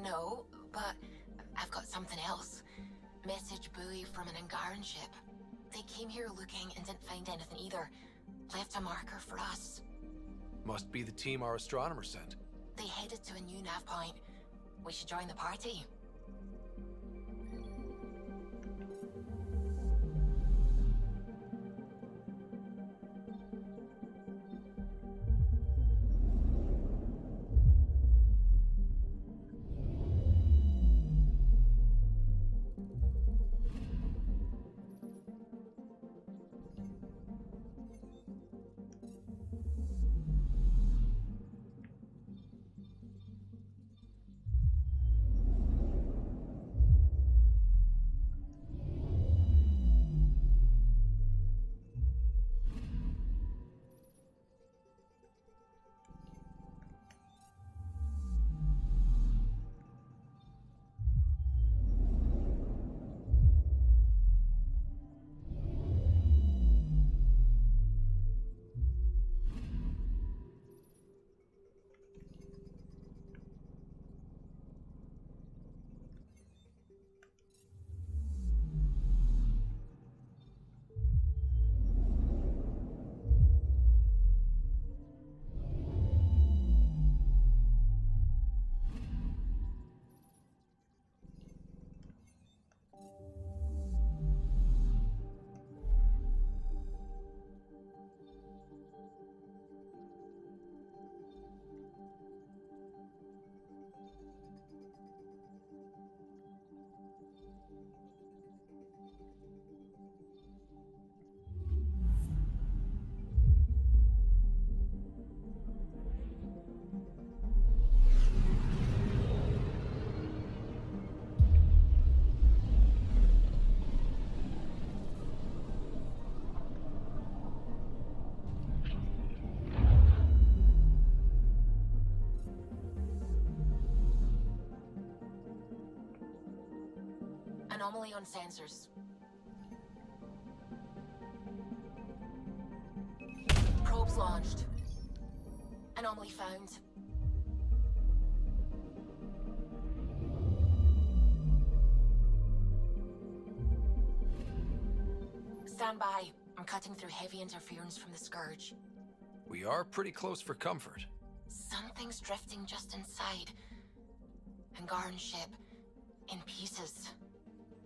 No, but I've got something else. Message buoy from an Angaran ship. They came here looking and didn't find anything either. Left a marker for us. Must be the team our astronomer sent. They headed to a new nav point. We should join the party. Anomaly on sensors. Probes launched. Anomaly found. Stand by. I'm cutting through heavy interference from the Scourge. We are pretty close for comfort. Something's drifting just inside. Angaran ship. In pieces.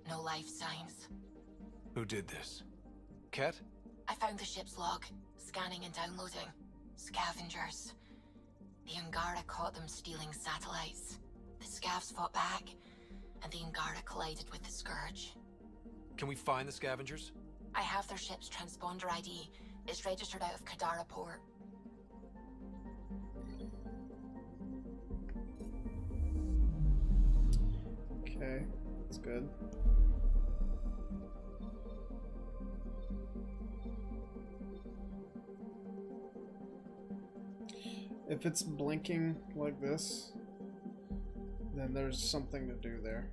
No life signs. Who did this? Ket? I found the ship's log. Scanning and downloading. Scavengers. The Angara caught them stealing satellites. The Scavs fought back, and the Angara collided with the Scourge. Can we find the scavengers? I have their ship's transponder ID. It's registered out of Kadara port. Okay, that's good. If it's blinking like this, then there's something to do there.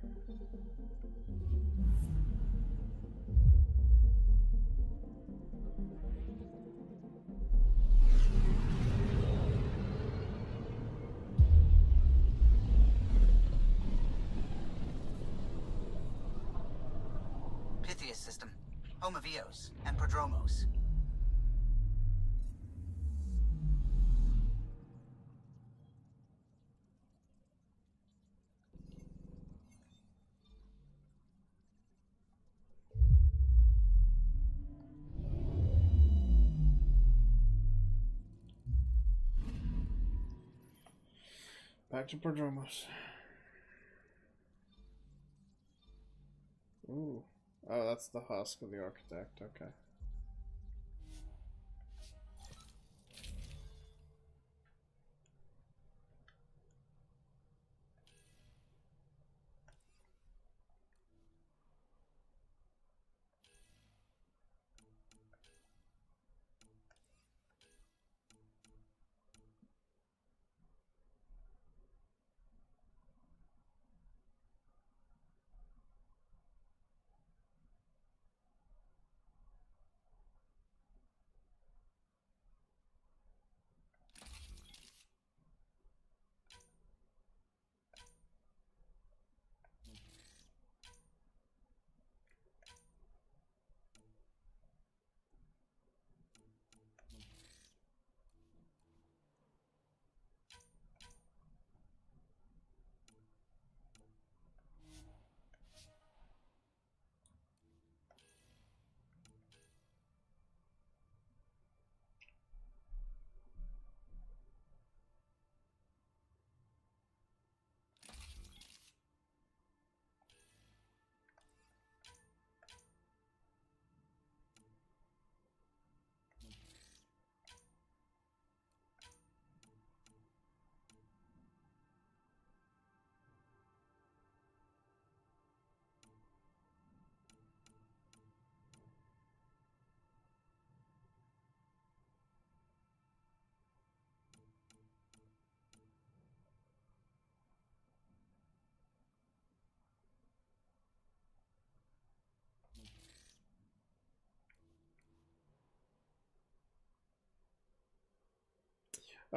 Pythias system, home of Eos and Prodromos. Back to Prodromos. Ooh. Oh, that's the husk of the architect. Okay.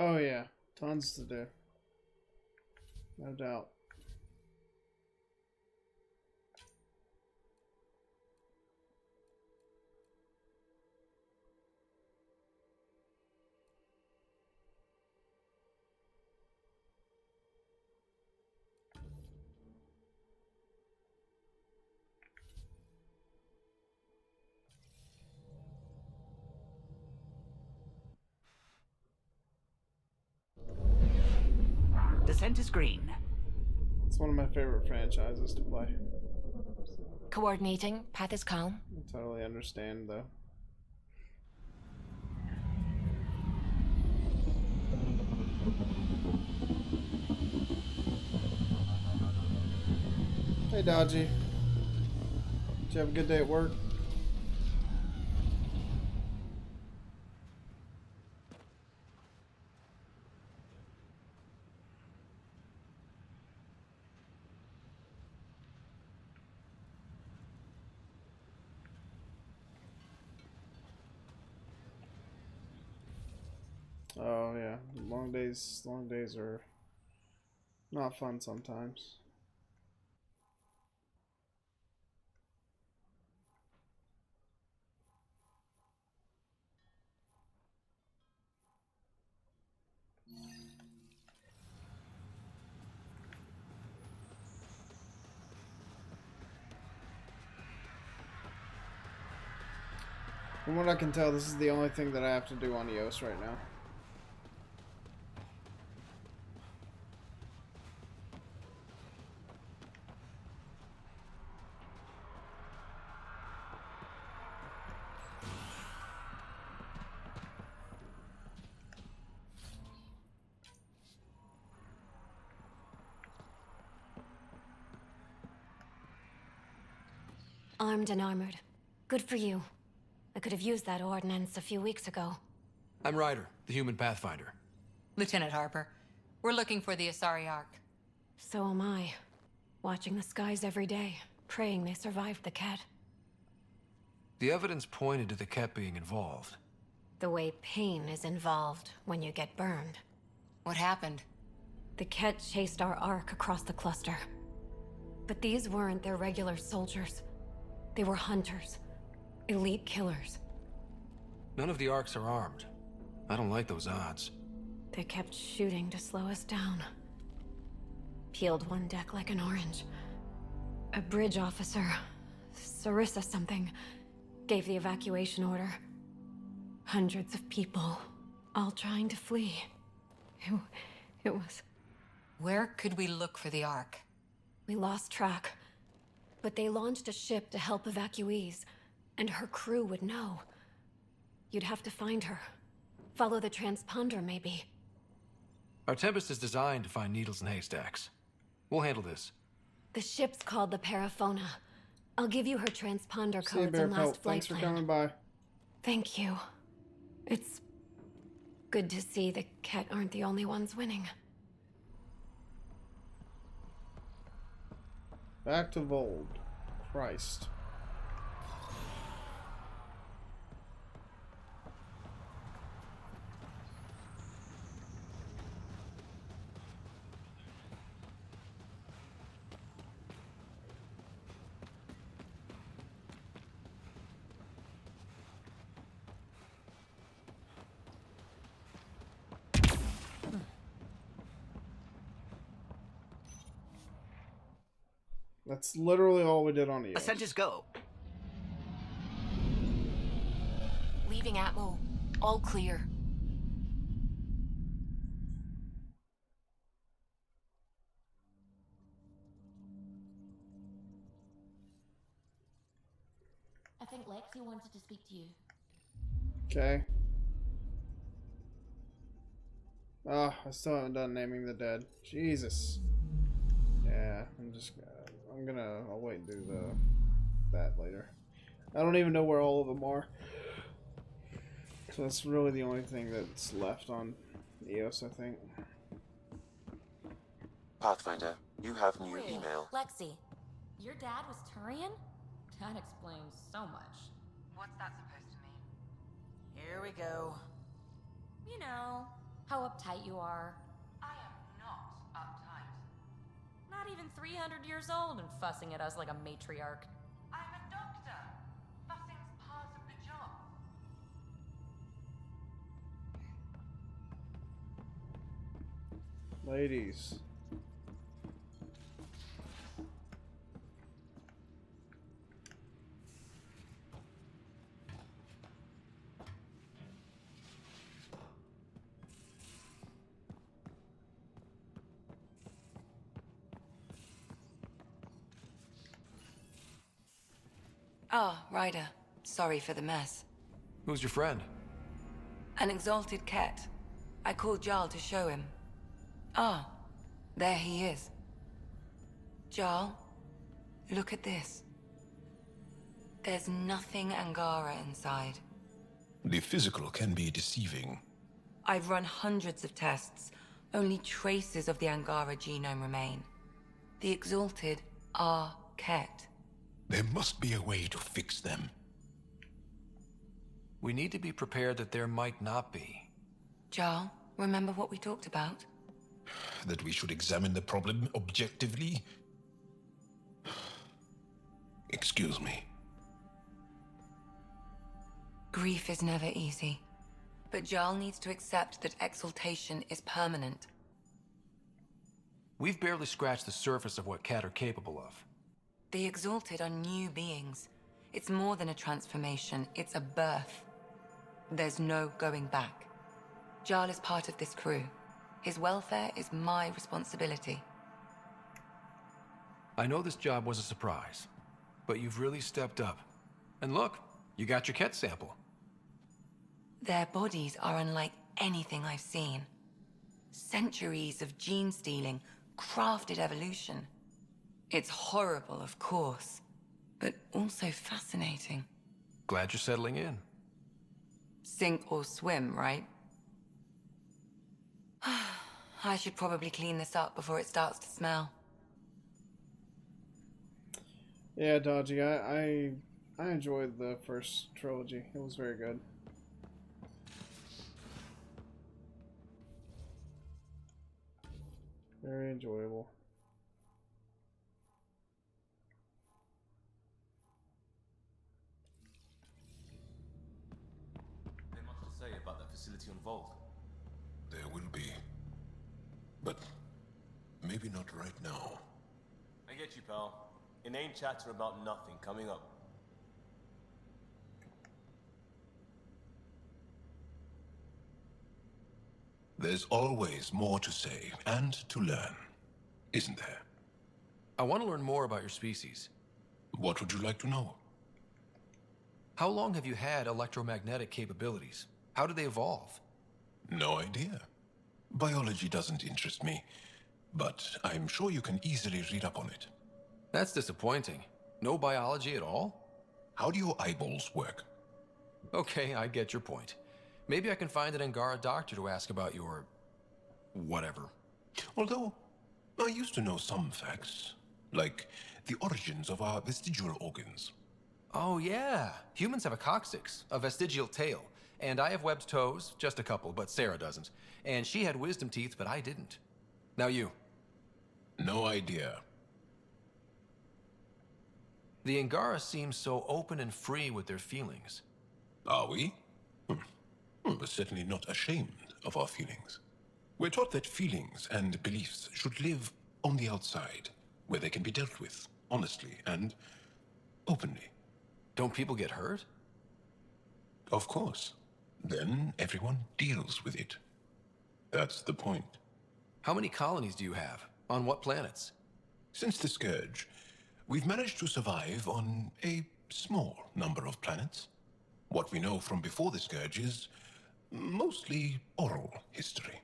Oh yeah, tons to do. No doubt. Descent is green. It's one of my favorite franchises to play. Coordinating. Path is calm. I totally understand, though. Hey, Dodgy. Did you have a good day at work? Oh yeah, long days are not fun sometimes. From what I can tell, this is the only thing that I have to do on EOS right now. Armed and armored. Good for you. I could have used that ordnance a few weeks ago. I'm Ryder, the human pathfinder. Lieutenant Harper, we're looking for the Asari Ark. So am I. Watching the skies every day, praying they survived the Ket. The evidence pointed to the Ket being involved. The way pain is involved when you get burned. What happened? The Ket chased our Ark across the cluster. But these weren't their regular soldiers. They were hunters. Elite killers. None of the Arks are armed. I don't like those odds. They kept shooting to slow us down. Peeled one deck like an orange. A bridge officer, Sarissa something, gave the evacuation order. Hundreds of people, all trying to flee. It was... Where could we look for the Ark? We lost track. But they launched a ship to help evacuees, and her crew would know. You'd have to find her. Follow the transponder, maybe. Our Tempest is designed to find needles in haystacks. We'll handle this. The ship's called the Paraphona. I'll give you her transponder See you, codes Bear and Pelt. last flight Thanks for plan. coming by. Thank you. It's good to see the Ket aren't the only ones winning. Back to Vold. Christ. That's literally all we did on EOS. Ascenders go. Leaving Atmo. All clear. I think Lexi wanted to speak to you. Okay. Ah, I still haven't done naming the dead. Jesus. Yeah, I'll wait and do that later. I don't even know where all of them are. So that's really the only thing that's left on EOS, I think. Pathfinder, you have new email. Lexi, your dad was Turian? That explains so much. What's that supposed to mean? Here we go. You know, how uptight you are. I am not uptight. Not even 300 years old and fussing at us like a matriarch. I'm a doctor. Fussing's part of the job. Ladies. Ah, Ryder. Sorry for the mess. Who's your friend? An exalted Ket. I called Jarl to show him. Ah, there he is. Jarl, look at this. There's nothing Angara inside. The physical can be deceiving. I've run hundreds of tests. Only traces of the Angara genome remain. The exalted are Ket. There must be a way to fix them. We need to be prepared that there might not be. Jarl, remember what we talked about? That we should examine the problem objectively? Excuse me. Grief is never easy. But Jarl needs to accept that exaltation is permanent. We've barely scratched the surface of what Ket are capable of. The exalted are new beings. It's more than a transformation, it's a birth. There's no going back. Jarl is part of this crew. His welfare is my responsibility. I know this job was a surprise, but you've really stepped up. And look, you got your Ket sample. Their bodies are unlike anything I've seen. Centuries of gene stealing, crafted evolution. It's horrible, of course, but also fascinating. Glad you're settling in. Sink or swim, right? I should probably clean this up before it starts to smell. Yeah, Dodgy, I enjoyed the first trilogy. It was very good. Very enjoyable. There's much to say about that facility on Vault. There will be. But maybe not right now. I get you, pal. Inane chatter about nothing coming up. There's always more to say and to learn. isn't there? I want to learn more about your species. What would you like to know? How long have you had electromagnetic capabilities? How did they evolve? No idea. Biology doesn't interest me, but I'm sure you can easily read up on it. That's disappointing. No biology at all? How do your eyeballs work? Okay, I get your point. Maybe I can find an Angara doctor to ask about your... whatever. Although, I used to know some facts, like the origins of our vestigial organs. Oh yeah, humans have a coccyx, a vestigial tail, and I have webbed toes, just a couple, but Sarah doesn't. And she had wisdom teeth, but I didn't. Now you. No idea. The Angara seem so open and free with their feelings. Are we? We're certainly not ashamed of our feelings. We're taught that feelings and beliefs should live on the outside, where they can be dealt with, honestly and openly. Don't people get hurt? Of course. Then everyone deals with it. That's the point. How many colonies do you have? On what planets? Since the Scourge, we've managed to survive on a small number of planets. What we know from before the Scourge is mostly oral history.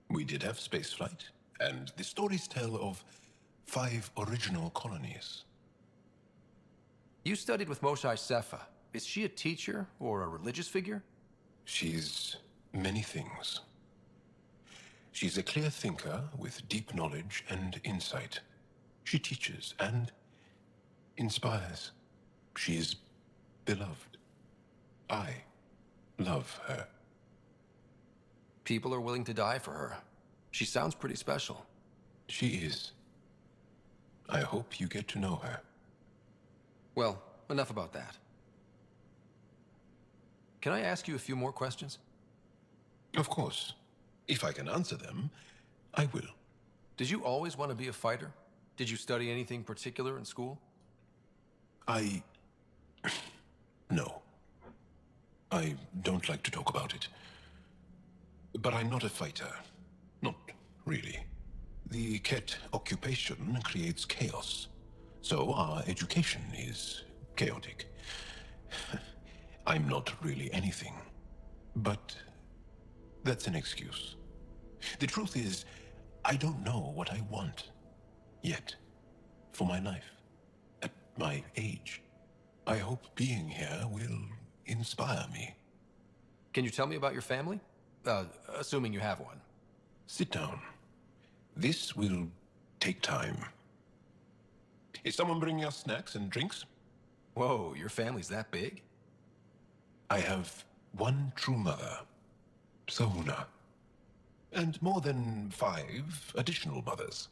We did have spaceflight, and the stories tell of 5 original colonies. You studied with Moshae Sepha. Is she a teacher or a religious figure? She's many things. She's a clear thinker with deep knowledge and insight. She teaches and inspires. She's beloved. I love her. People are willing to die for her. She sounds pretty special. She is. I hope you get to know her. Well, enough about that. Can I ask you a few more questions? Of course. If I can answer them, I will. Did you always want to be a fighter? Did you study anything particular in school? No. I don't like to talk about it. But I'm not a fighter. Not really. The Ket occupation creates chaos. So our education is chaotic. I'm not really anything. But that's an excuse. The truth is, I don't know what I want. Yet. For my life. At my age. I hope being here will inspire me. Can you tell me about your family? Assuming you have one. Sit down. This will take time. Is someone bringing us snacks and drinks? Whoa, your family's that big? I have one true mother, Sahuna, and more than 5 additional mothers,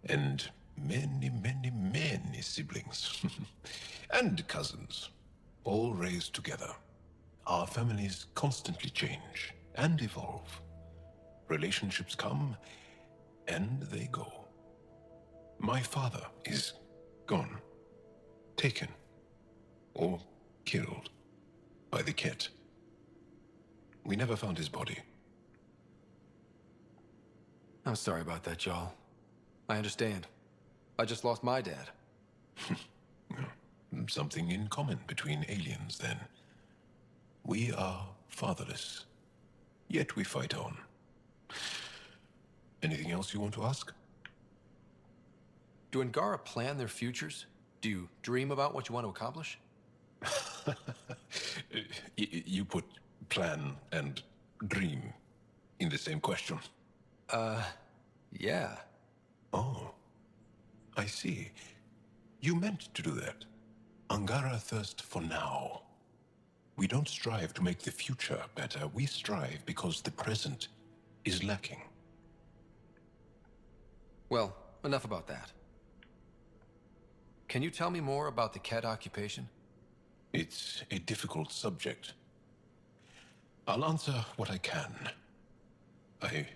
and many, many, many siblings, and cousins, all raised together. Our families constantly change and evolve. Relationships come and they go. My father is gone, taken, or killed by the Ket. We never found his body. I'm sorry about that, Jarl. I understand. I just lost my dad. Something in common between aliens, then. We are fatherless, yet we fight on. Anything else you want to ask? Do Angara plan their futures? Do you dream about what you want to accomplish? You put plan and dream in the same question. Yeah. Oh, I see. You meant to do that. Angara thirst for now. We don't strive to make the future better. We strive because the present is lacking. Well, enough about that. Can you tell me more about the Ket occupation? It's a difficult subject. I'll answer what I can. I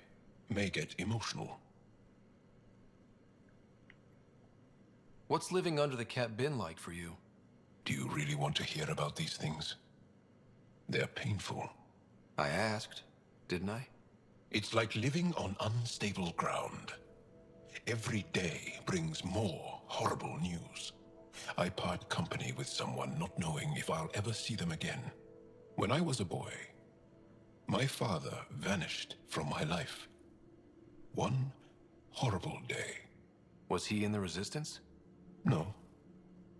may get emotional. What's living under the Ket been like for you? Do you really want to hear about these things? They're painful. I asked, didn't I? It's like living on unstable ground. Every day brings more horrible news. I part company with someone not knowing if I'll ever see them again. When I was a boy, my father vanished from my life. One horrible day. Was he in the Resistance? No.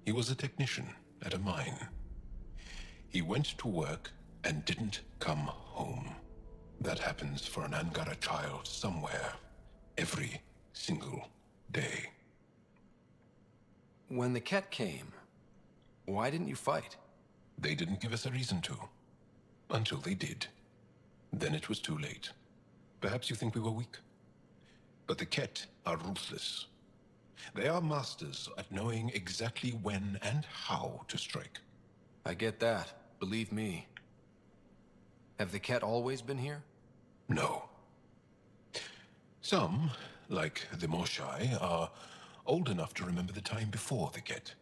He was a technician at a mine. He went to work and didn't come home. That happens for an Angara child somewhere, every single day. When the Ket came, why didn't you fight? They didn't give us a reason to. Until they did. Then it was too late. Perhaps you think we were weak. But the Ket are ruthless. They are masters at knowing exactly when and how to strike. I get that. Believe me. Have the Ket always been here? No. Some, like the Moshai, are old enough to remember the time before the Ket.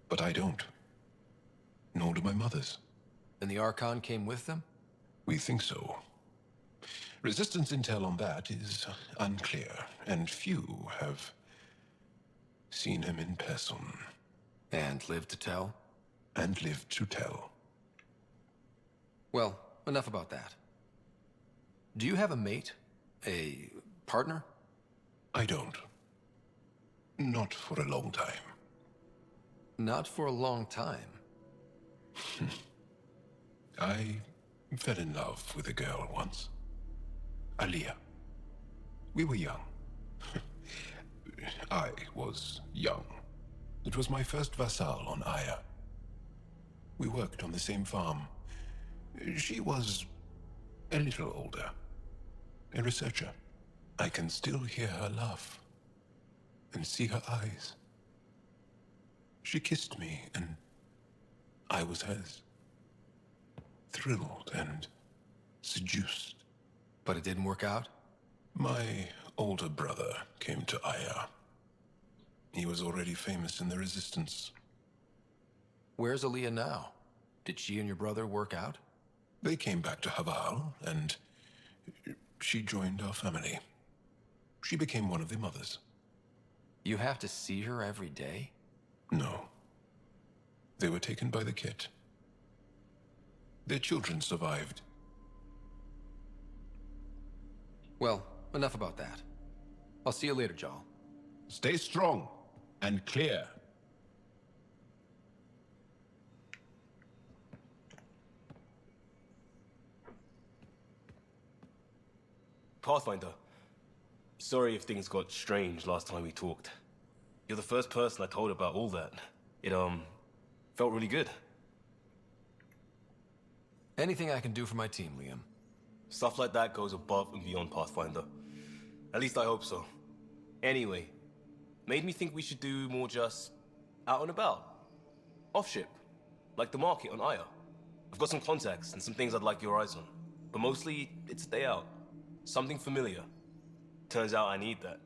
But I don't. Nor do my mothers. And the Archon came with them? We think so. Resistance intel on that is unclear, and few have seen him in person. And lived to tell? And lived to tell. Well, enough about that. Do you have a mate? A partner? I don't. Not for a long time. Not for a long time? I fell in love with a girl once. Aliyah. We were young. I was young. It was my first vassal on Aya. We worked on the same farm. She was a little older. A researcher. I can still hear her laugh. And see her eyes. She kissed me, and I was hers. Thrilled and seduced. But it didn't work out? My older brother came to Aya. He was already famous in the Resistance. Where's Aliyah now? Did she and your brother work out? They came back to Haval, and she joined our family. She became one of the mothers. You have to see her every day? No. They were taken by the Ket. Their children survived. Well, enough about that. I'll see you later, Jal. Stay strong and clear. Pathfinder, sorry if things got strange last time we talked. You're the first person I told about all that. It, felt really good. Anything I can do for my team, Liam. Stuff like that goes above and beyond Pathfinder. At least I hope so. Anyway, made me think we should do more just out and about. Off-ship, like the market on Aya. I've got some contacts and some things I'd like your eyes on. But mostly, it's a day out. Something familiar. Turns out I need that.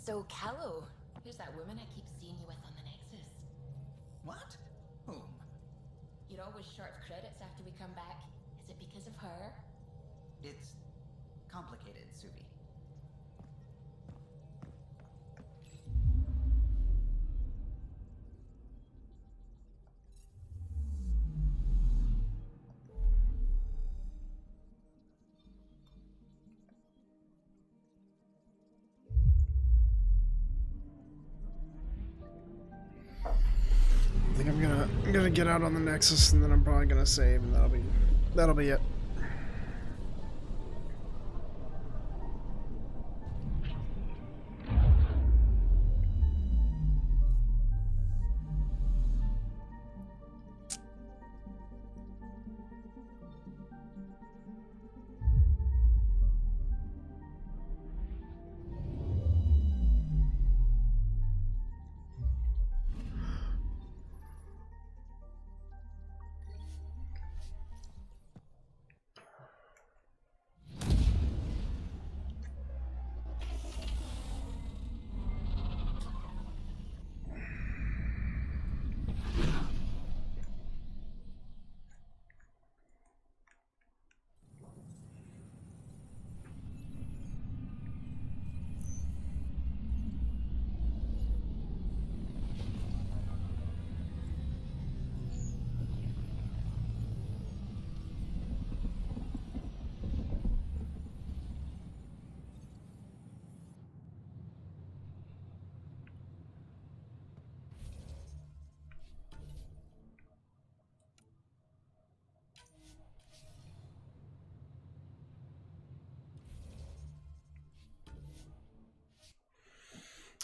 So, Callow, who's that woman I keep seeing you with on the Nexus? What? Whom? You're always short of credits after we come back. Is it because of her? It's complicated, Suvi. get out on the Nexus, and then I'm probably gonna save, and that'll be it.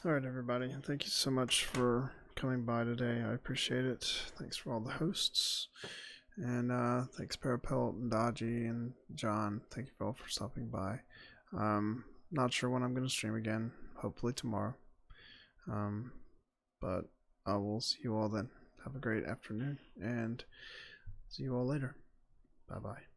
Alright, everybody. Thank you so much for coming by today. I appreciate it. Thanks for all the hosts. And thanks Parapelt and Dodgy and John. Thank you all for stopping by. Not sure when I'm going to stream again. Hopefully tomorrow. But I will see you all then. Have a great afternoon. And see you all later. Bye-bye.